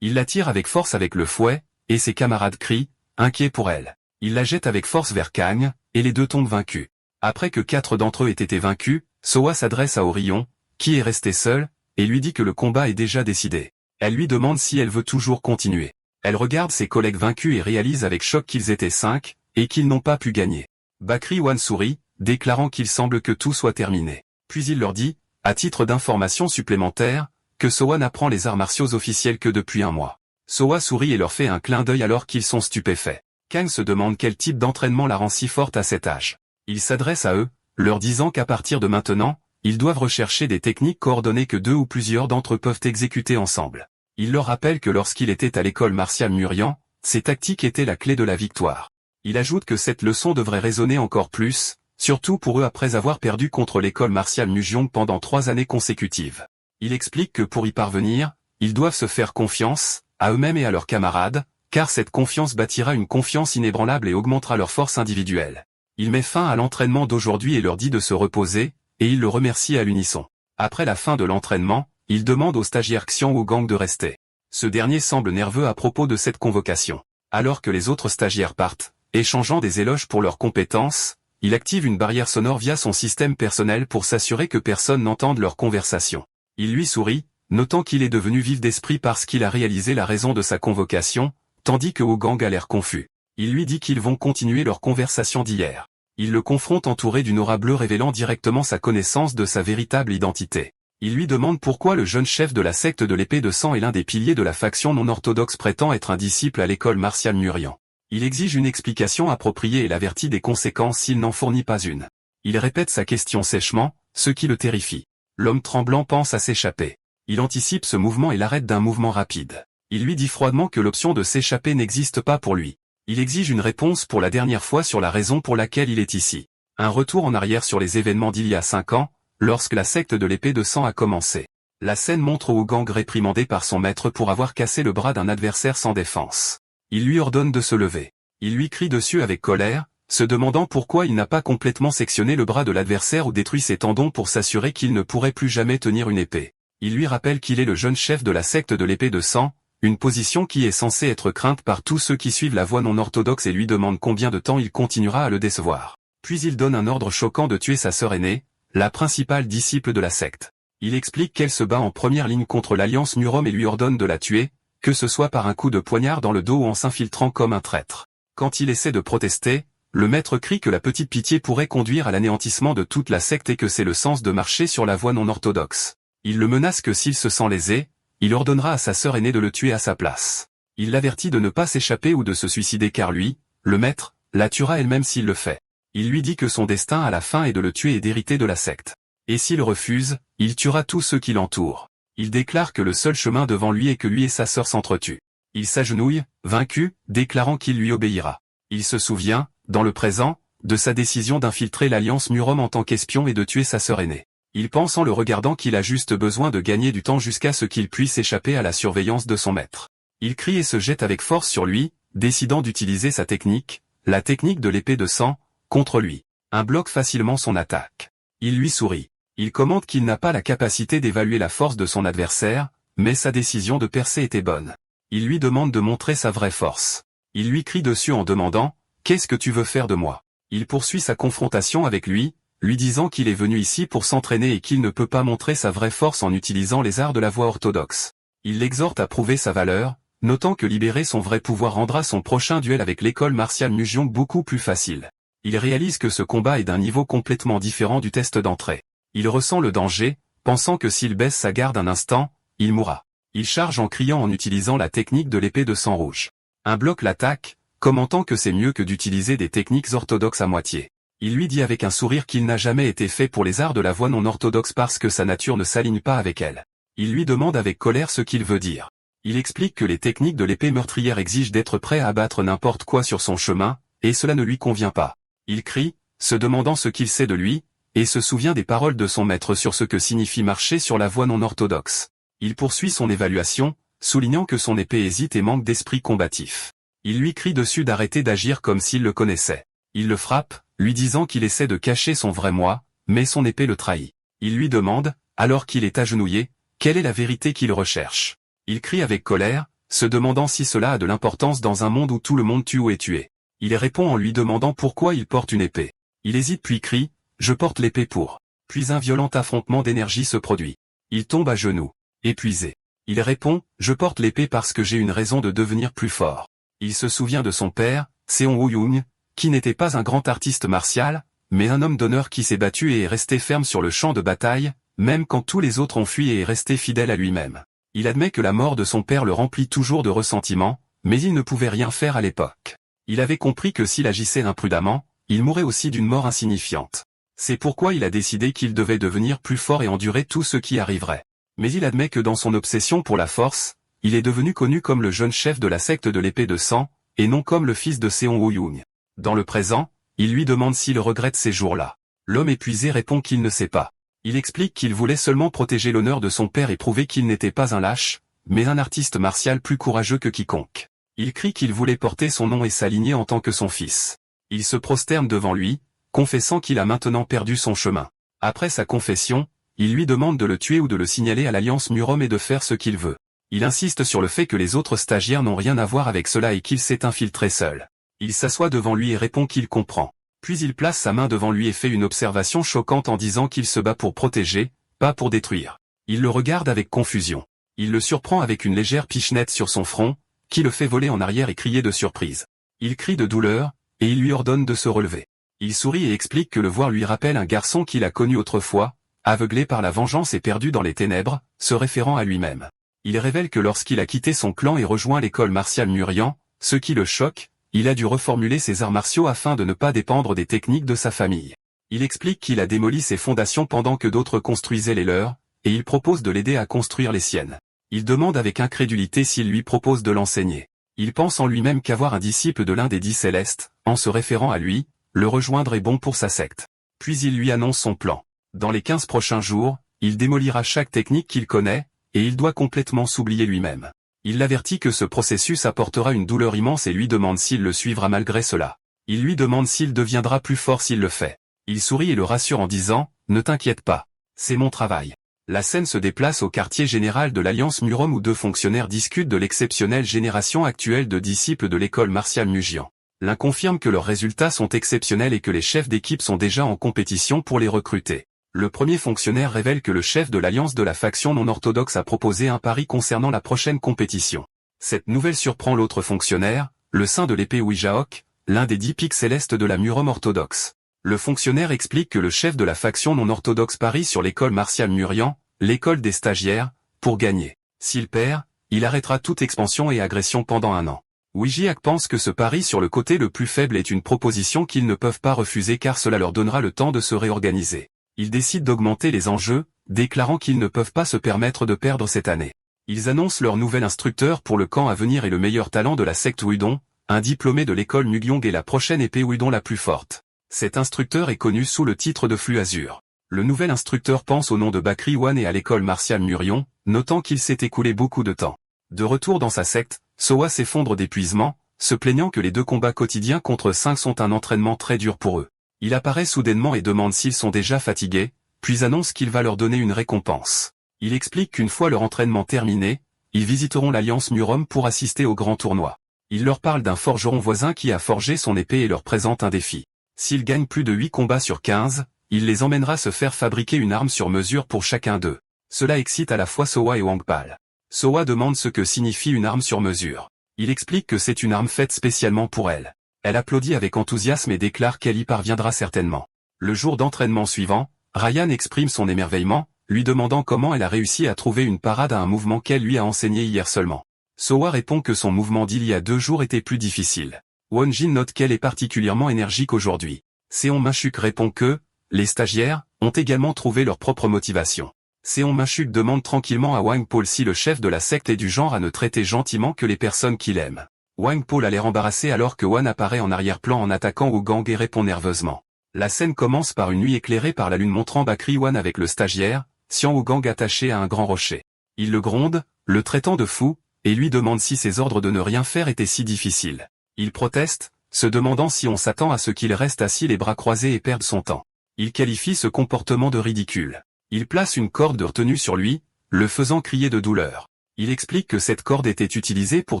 Il la tire avec force avec le fouet, et ses camarades crient, inquiets pour elle. Il la jette avec force vers Kang, et les deux tombent vaincus. Après que 4 d'entre eux aient été vaincus, Soa s'adresse à Orion, qui est resté seul, et lui dit que le combat est déjà décidé. Elle lui demande si elle veut toujours continuer. Elle regarde ses collègues vaincus et réalise avec choc qu'ils étaient 5, et qu'ils n'ont pas pu gagner. Bakri Wan sourit, déclarant qu'il semble que tout soit terminé. Puis il leur dit, à titre d'information supplémentaire, que Soa n'apprend les arts martiaux officiels que depuis 1 mois. Soa sourit et leur fait un clin d'œil alors qu'ils sont stupéfaits. Kang se demande quel type d'entraînement la rend si forte à cet âge. Il s'adresse à eux, leur disant qu'à partir de maintenant, ils doivent rechercher des techniques coordonnées que 2 ou plusieurs d'entre eux peuvent exécuter ensemble. Il leur rappelle que lorsqu'il était à l'école martiale Murian, ces tactiques étaient la clé de la victoire. Il ajoute que cette leçon devrait résonner encore plus, surtout pour eux après avoir perdu contre l'école martiale Mugyong pendant 3 années consécutives. Il explique que pour y parvenir, ils doivent se faire confiance, à eux-mêmes et à leurs camarades, car cette confiance bâtira une confiance inébranlable et augmentera leur force individuelle. Il met fin à l'entraînement d'aujourd'hui et leur dit de se reposer, et il le remercie à l'unisson. Après la fin de l'entraînement, il demande au stagiaire Xian Wogang de rester. Ce dernier semble nerveux à propos de cette convocation. Alors que les autres stagiaires partent, échangeant des éloges pour leurs compétences, il active une barrière sonore via son système personnel pour s'assurer que personne n'entende leur conversation. Il lui sourit, notant qu'il est devenu vif d'esprit parce qu'il a réalisé la raison de sa convocation, tandis que Wogang a l'air confus. Il lui dit qu'ils vont continuer leur conversation d'hier. Il le confronte entouré d'une aura bleue révélant directement sa connaissance de sa véritable identité. Il lui demande pourquoi le jeune chef de la secte de l'épée de sang et l'un des piliers de la faction non orthodoxe prétend être un disciple à l'école martiale Murian. Il exige une explication appropriée et l'avertit des conséquences s'il n'en fournit pas une. Il répète sa question sèchement, ce qui le terrifie. L'homme tremblant pense à s'échapper. Il anticipe ce mouvement et l'arrête d'un mouvement rapide. Il lui dit froidement que l'option de s'échapper n'existe pas pour lui. Il exige une réponse pour la dernière fois sur la raison pour laquelle il est ici. Un retour en arrière sur les événements d'il y a 5 ans, lorsque la secte de l'épée de sang a commencé. La scène montre Wu-Gang réprimandé par son maître pour avoir cassé le bras d'un adversaire sans défense. Il lui ordonne de se lever. Il lui crie dessus avec colère, se demandant pourquoi il n'a pas complètement sectionné le bras de l'adversaire ou détruit ses tendons pour s'assurer qu'il ne pourrait plus jamais tenir une épée. Il lui rappelle qu'il est le jeune chef de la secte de l'épée de sang, une position qui est censée être crainte par tous ceux qui suivent la voie non orthodoxe et lui demande combien de temps il continuera à le décevoir. Puis il donne un ordre choquant de tuer sa sœur aînée, la principale disciple de la secte. Il explique qu'elle se bat en première ligne contre l'Alliance Murom et lui ordonne de la tuer, que ce soit par un coup de poignard dans le dos ou en s'infiltrant comme un traître. Quand il essaie de protester, le maître crie que la petite pitié pourrait conduire à l'anéantissement de toute la secte et que c'est le sens de marcher sur la voie non orthodoxe. Il le menace que s'il se sent lésé, il ordonnera à sa sœur aînée de le tuer à sa place. Il l'avertit de ne pas s'échapper ou de se suicider car lui, le maître, la tuera elle-même s'il le fait. Il lui dit que son destin à la fin est de le tuer et d'hériter de la secte. Et s'il refuse, il tuera tous ceux qui l'entourent. Il déclare que le seul chemin devant lui est que lui et sa sœur s'entretuent. Il s'agenouille, vaincu, déclarant qu'il lui obéira. Il se souvient, dans le présent, de sa décision d'infiltrer l'Alliance Murom en tant qu'espion et de tuer sa sœur aînée. Il pense en le regardant qu'il a juste besoin de gagner du temps jusqu'à ce qu'il puisse échapper à la surveillance de son maître. Il crie et se jette avec force sur lui, décidant d'utiliser sa technique, la technique de l'épée de sang, contre lui. Un bloque facilement son attaque. Il lui sourit. Il commente qu'il n'a pas la capacité d'évaluer la force de son adversaire, mais sa décision de percer était bonne. Il lui demande de montrer sa vraie force. Il lui crie dessus en demandant « Qu'est-ce que tu veux faire de moi ?» Il poursuit sa confrontation avec lui disant qu'il est venu ici pour s'entraîner et qu'il ne peut pas montrer sa vraie force en utilisant les arts de la voie orthodoxe. Il l'exhorte à prouver sa valeur, notant que libérer son vrai pouvoir rendra son prochain duel avec l'école martiale Mujong beaucoup plus facile. Il réalise que ce combat est d'un niveau complètement différent du test d'entrée. Il ressent le danger, pensant que s'il baisse sa garde un instant, il mourra. Il charge en criant en utilisant la technique de l'épée de sang rouge. Un bloc l'attaque, commentant que c'est mieux que d'utiliser des techniques orthodoxes à moitié. Il lui dit avec un sourire qu'il n'a jamais été fait pour les arts de la voie non orthodoxe parce que sa nature ne s'aligne pas avec elle. Il lui demande avec colère ce qu'il veut dire. Il explique que les techniques de l'épée meurtrière exigent d'être prêt à abattre n'importe quoi sur son chemin, et cela ne lui convient pas. Il crie, se demandant ce qu'il sait de lui, et se souvient des paroles de son maître sur ce que signifie marcher sur la voie non orthodoxe. Il poursuit son évaluation, soulignant que son épée hésite et manque d'esprit combatif. Il lui crie dessus d'arrêter d'agir comme s'il le connaissait. Il le frappe, lui disant qu'il essaie de cacher son vrai moi, mais son épée le trahit. Il lui demande, alors qu'il est agenouillé, quelle est la vérité qu'il recherche. Il crie avec colère, se demandant si cela a de l'importance dans un monde où tout le monde tue ou est tué. Il répond en lui demandant pourquoi il porte une épée. Il hésite puis crie, « Je porte l'épée pour ». Puis un violent affrontement d'énergie se produit. Il tombe à genoux, épuisé. Il répond, « Je porte l'épée parce que j'ai une raison de devenir plus fort ». Il se souvient de son père, Seong Woo-young, qui n'était pas un grand artiste martial, mais un homme d'honneur qui s'est battu et est resté ferme sur le champ de bataille, même quand tous les autres ont fui et est resté fidèle à lui-même. Il admet que la mort de son père le remplit toujours de ressentiment, mais il ne pouvait rien faire à l'époque. Il avait compris que s'il agissait imprudemment, il mourrait aussi d'une mort insignifiante. C'est pourquoi il a décidé qu'il devait devenir plus fort et endurer tout ce qui arriverait. Mais il admet que dans son obsession pour la force, il est devenu connu comme le jeune chef de la secte de l'épée de sang, et non comme le fils de Seong Woo-young. Dans le présent, il lui demande s'il regrette ces jours-là. L'homme épuisé répond qu'il ne sait pas. Il explique qu'il voulait seulement protéger l'honneur de son père et prouver qu'il n'était pas un lâche, mais un artiste martial plus courageux que quiconque. Il crie qu'il voulait porter son nom et s'aligner en tant que son fils. Il se prosterne devant lui, confessant qu'il a maintenant perdu son chemin. Après sa confession, il lui demande de le tuer ou de le signaler à l'Alliance Murom et de faire ce qu'il veut. Il insiste sur le fait que les autres stagiaires n'ont rien à voir avec cela et qu'il s'est infiltré seul. Il s'assoit devant lui et répond qu'il comprend. Puis il place sa main devant lui et fait une observation choquante en disant qu'il se bat pour protéger, pas pour détruire. Il le regarde avec confusion. Il le surprend avec une légère pichenette sur son front, qui le fait voler en arrière et crier de surprise. Il crie de douleur, et il lui ordonne de se relever. Il sourit et explique que le voir lui rappelle un garçon qu'il a connu autrefois, aveuglé par la vengeance et perdu dans les ténèbres, se référant à lui-même. Il révèle que lorsqu'il a quitté son clan et rejoint l'école martiale Murian, ce qui le choque, il a dû reformuler ses arts martiaux afin de ne pas dépendre des techniques de sa famille. Il explique qu'il a démoli ses fondations pendant que d'autres construisaient les leurs, et il propose de l'aider à construire les siennes. Il demande avec incrédulité s'il lui propose de l'enseigner. Il pense en lui-même qu'avoir un disciple de l'un des 10 célestes, en se référant à lui, le rejoindre est bon pour sa secte. Puis il lui annonce son plan. Dans les 15 prochains jours, il démolira chaque technique qu'il connaît, et il doit complètement s'oublier lui-même. Il l'avertit que ce processus apportera une douleur immense et lui demande s'il le suivra malgré cela. Il lui demande s'il deviendra plus fort s'il le fait. Il sourit et le rassure en disant « Ne t'inquiète pas, c'est mon travail ». La scène se déplace au quartier général de l'Alliance Murom où deux fonctionnaires discutent de l'exceptionnelle génération actuelle de disciples de l'école martiale Mugian. L'un confirme que leurs résultats sont exceptionnels et que les chefs d'équipe sont déjà en compétition pour les recruter. Le premier fonctionnaire révèle que le chef de l'alliance de la faction non orthodoxe a proposé un pari concernant la prochaine compétition. Cette nouvelle surprend l'autre fonctionnaire, le saint de l'épée Ouijaok, l'un des 10 pics célestes de la Murom orthodoxe. Le fonctionnaire explique que le chef de la faction non orthodoxe parie sur l'école martiale Murian, l'école des stagiaires, pour gagner. S'il perd, il arrêtera toute expansion et agression pendant 1 an. Ouijaok pense que ce pari sur le côté le plus faible est une proposition qu'ils ne peuvent pas refuser car cela leur donnera le temps de se réorganiser. Ils décident d'augmenter les enjeux, déclarant qu'ils ne peuvent pas se permettre de perdre cette année. Ils annoncent leur nouvel instructeur pour le camp à venir et le meilleur talent de la secte Wudon, un diplômé de l'école Mugyong et la prochaine épée Wudon la plus forte. Cet instructeur est connu sous le titre de Flux Azur. Le nouvel instructeur pense au nom de Bakri Wan et à l'école martiale Murion, notant qu'il s'est écoulé beaucoup de temps. De retour dans sa secte, Soa s'effondre d'épuisement, se plaignant que les 2 combats quotidiens contre 5 sont un entraînement très dur pour eux. Il apparaît soudainement et demande s'ils sont déjà fatigués, puis annonce qu'il va leur donner une récompense. Il explique qu'une fois leur entraînement terminé, ils visiteront l'Alliance Murom pour assister au grand tournoi. Il leur parle d'un forgeron voisin qui a forgé son épée et leur présente un défi. S'ils gagnent plus de 8 combats sur 15, il les emmènera se faire fabriquer une arme sur mesure pour chacun d'eux. Cela excite à la fois Soa et Wangpal. Soa demande ce que signifie une arme sur mesure. Il explique que c'est une arme faite spécialement pour elle. Elle applaudit avec enthousiasme et déclare qu'elle y parviendra certainement. Le jour d'entraînement suivant, Ryan exprime son émerveillement, lui demandant comment elle a réussi à trouver une parade à un mouvement qu'elle lui a enseigné hier seulement. Soa répond que son mouvement d'il y a 2 jours était plus difficile. Wonjin note qu'elle est particulièrement énergique aujourd'hui. Seon Mashuk répond que, les stagiaires, ont également trouvé leur propre motivation. Seon Mashuk demande tranquillement à Wangpal si le chef de la secte est du genre à ne traiter gentiment que les personnes qu'il aime. Wangpal a l'air embarrassé alors que Wan apparaît en arrière-plan en attaquant Gang et répond nerveusement. La scène commence par une nuit éclairée par la lune montrant Bakri Wan avec le stagiaire, Xian Gang attaché à un grand rocher. Il le gronde, le traitant de fou, et lui demande si ses ordres de ne rien faire étaient si difficiles. Il proteste, se demandant si on s'attend à ce qu'il reste assis les bras croisés et perde son temps. Il qualifie ce comportement de ridicule. Il place une corde de retenue sur lui, le faisant crier de douleur. Il explique que cette corde était utilisée pour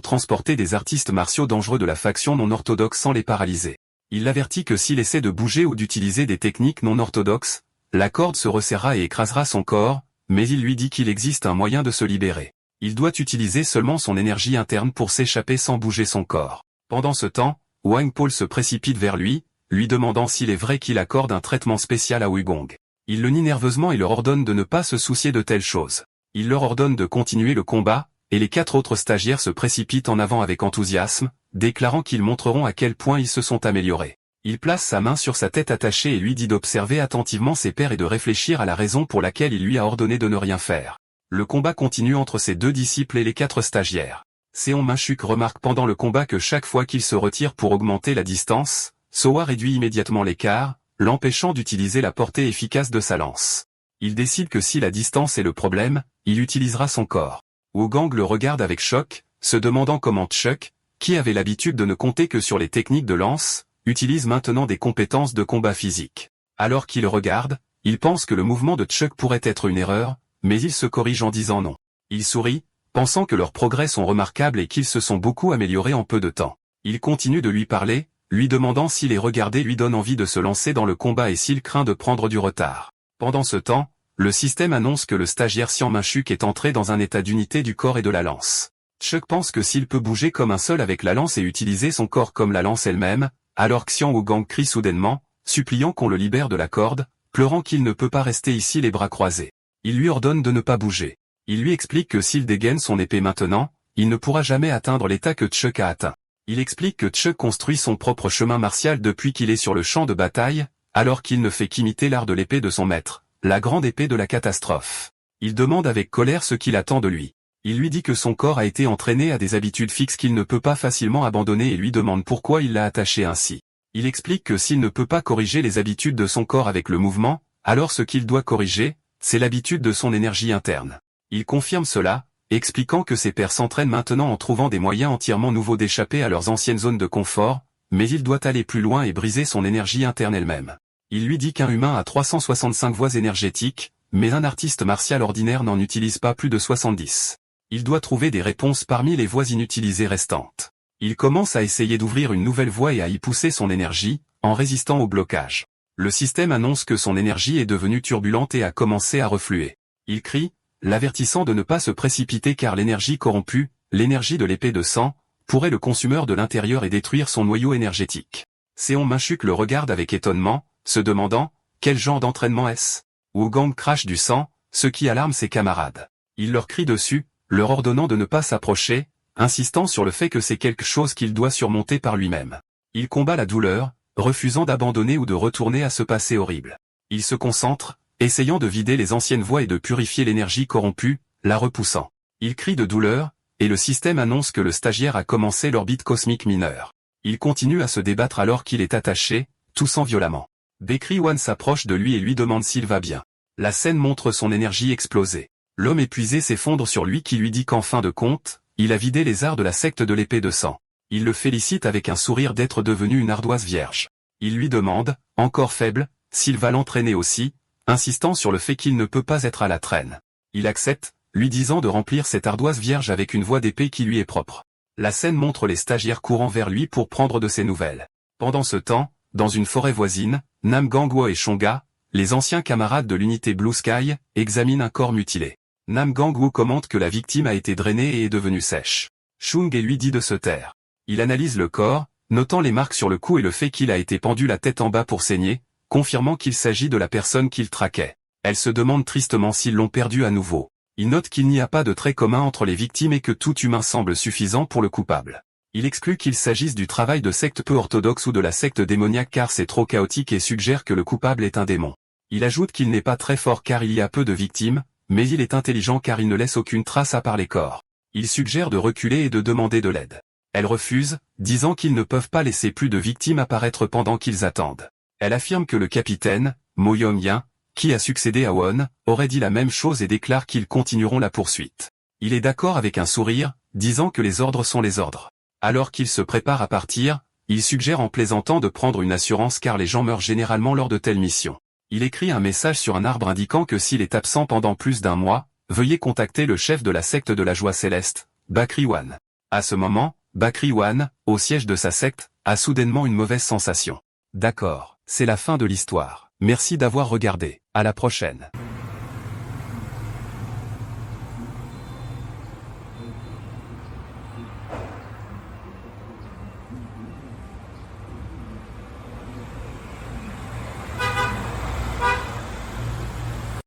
transporter des artistes martiaux dangereux de la faction non orthodoxe sans les paralyser. Il l'avertit que s'il essaie de bouger ou d'utiliser des techniques non orthodoxes, la corde se resserrera et écrasera son corps, mais il lui dit qu'il existe un moyen de se libérer. Il doit utiliser seulement son énergie interne pour s'échapper sans bouger son corps. Pendant ce temps, Wangpal se précipite vers lui demandant s'il est vrai qu'il accorde un traitement spécial à Wugong. Il le nie nerveusement et leur ordonne de ne pas se soucier de telles choses. Il leur ordonne de continuer le combat, et les 4 autres stagiaires se précipitent en avant avec enthousiasme, déclarant qu'ils montreront à quel point ils se sont améliorés. Il place sa main sur sa tête attachée et lui dit d'observer attentivement ses pairs et de réfléchir à la raison pour laquelle il lui a ordonné de ne rien faire. Le combat continue entre ses 2 disciples et les 4 stagiaires. Seon Mashuk remarque pendant le combat que chaque fois qu'il se retire pour augmenter la distance, Soa réduit immédiatement l'écart, l'empêchant d'utiliser la portée efficace de sa lance. Il décide que si la distance est le problème, il utilisera son corps. Gang le regarde avec choc, se demandant comment Chuck, qui avait l'habitude de ne compter que sur les techniques de lance, utilise maintenant des compétences de combat physique. Alors qu'il regarde, il pense que le mouvement de Chuck pourrait être une erreur, mais il se corrige en disant non. Il sourit, pensant que leurs progrès sont remarquables et qu'ils se sont beaucoup améliorés en peu de temps. Il continue de lui parler, lui demandant si les regarder lui donne envie de se lancer dans le combat et s'il craint de prendre du retard. Pendant ce temps, le système annonce que le stagiaire Xian Mashuk est entré dans un état d'unité du corps et de la lance. Chuck pense que s'il peut bouger comme un seul avec la lance et utiliser son corps comme la lance elle-même, alors Xian Gang crie soudainement, suppliant qu'on le libère de la corde, pleurant qu'il ne peut pas rester ici les bras croisés. Il lui ordonne de ne pas bouger. Il lui explique que s'il dégaine son épée maintenant, il ne pourra jamais atteindre l'état que Chuck a atteint. Il explique que Chuck construit son propre chemin martial depuis qu'il est sur le champ de bataille, alors qu'il ne fait qu'imiter l'art de l'épée de son maître, la grande épée de la catastrophe. Il demande avec colère ce qu'il attend de lui. Il lui dit que son corps a été entraîné à des habitudes fixes qu'il ne peut pas facilement abandonner et lui demande pourquoi il l'a attaché ainsi. Il explique que s'il ne peut pas corriger les habitudes de son corps avec le mouvement, alors ce qu'il doit corriger, c'est l'habitude de son énergie interne. Il confirme cela, expliquant que ses pairs s'entraînent maintenant en trouvant des moyens entièrement nouveaux d'échapper à leurs anciennes zones de confort, mais il doit aller plus loin et briser son énergie interne elle-même. Il lui dit qu'un humain a 365 voies énergétiques, mais un artiste martial ordinaire n'en utilise pas plus de 70. Il doit trouver des réponses parmi les voies inutilisées restantes. Il commence à essayer d'ouvrir une nouvelle voie et à y pousser son énergie, en résistant au blocage. Le système annonce que son énergie est devenue turbulente et a commencé à refluer. Il crie, l'avertissant de ne pas se précipiter car l'énergie corrompue, l'énergie de l'épée de sang, pourrait le consumer de l'intérieur et détruire son noyau énergétique. Seon Minchuk le regarde avec étonnement, se demandant, quel genre d'entraînement est-ce? Woo-gang crache du sang, ce qui alarme ses camarades. Il leur crie dessus, leur ordonnant de ne pas s'approcher, insistant sur le fait que c'est quelque chose qu'il doit surmonter par lui-même. Il combat la douleur, refusant d'abandonner ou de retourner à ce passé horrible. Il se concentre, essayant de vider les anciennes voies et de purifier l'énergie corrompue, la repoussant. Il crie de douleur, et le système annonce que le stagiaire a commencé l'orbite cosmique mineure. Il continue à se débattre alors qu'il est attaché, toussant violemment. Baekry One s'approche de lui et lui demande s'il va bien. La scène montre son énergie exploser. L'homme épuisé s'effondre sur lui qui lui dit qu'en fin de compte, il a vidé les arts de la secte de l'épée de sang. Il le félicite avec un sourire d'être devenu une ardoise vierge. Il lui demande, encore faible, s'il va l'entraîner aussi, insistant sur le fait qu'il ne peut pas être à la traîne. Il accepte, lui disant de remplir cette ardoise vierge avec une voie d'épée qui lui est propre. La scène montre les stagiaires courant vers lui pour prendre de ses nouvelles. Pendant ce temps, dans une forêt voisine, Nam Gangwo et Chonga, les anciens camarades de l'unité Blue Sky, examinent un corps mutilé. Nam Gangwo commente que la victime a été drainée et est devenue sèche. Chung lui dit de se taire. Il analyse le corps, notant les marques sur le cou et le fait qu'il a été pendu la tête en bas pour saigner, confirmant qu'il s'agit de la personne qu'il traquait. Elle se demande tristement s'ils l'ont perdu à nouveau. Il note qu'il n'y a pas de trait commun entre les victimes et que tout humain semble suffisant pour le coupable. Il exclut qu'il s'agisse du travail de secte peu orthodoxe ou de la secte démoniaque car c'est trop chaotique et suggère que le coupable est un démon. Il ajoute qu'il n'est pas très fort car il y a peu de victimes, mais il est intelligent car il ne laisse aucune trace à part les corps. Il suggère de reculer et de demander de l'aide. Elle refuse, disant qu'ils ne peuvent pas laisser plus de victimes apparaître pendant qu'ils attendent. Elle affirme que le capitaine, Mo Yong-yan, qui a succédé à Won, aurait dit la même chose et déclare qu'ils continueront la poursuite. Il est d'accord avec un sourire, disant que les ordres sont les ordres. Alors qu'il se prépare à partir, il suggère en plaisantant de prendre une assurance car les gens meurent généralement lors de telles missions. Il écrit un message sur un arbre indiquant que s'il est absent pendant plus d'un mois, veuillez contacter le chef de la secte de la joie céleste, Baekry One. À ce moment, Baekry One, au siège de sa secte, a soudainement une mauvaise sensation. D'accord, c'est la fin de l'histoire. Merci d'avoir regardé. À la prochaine.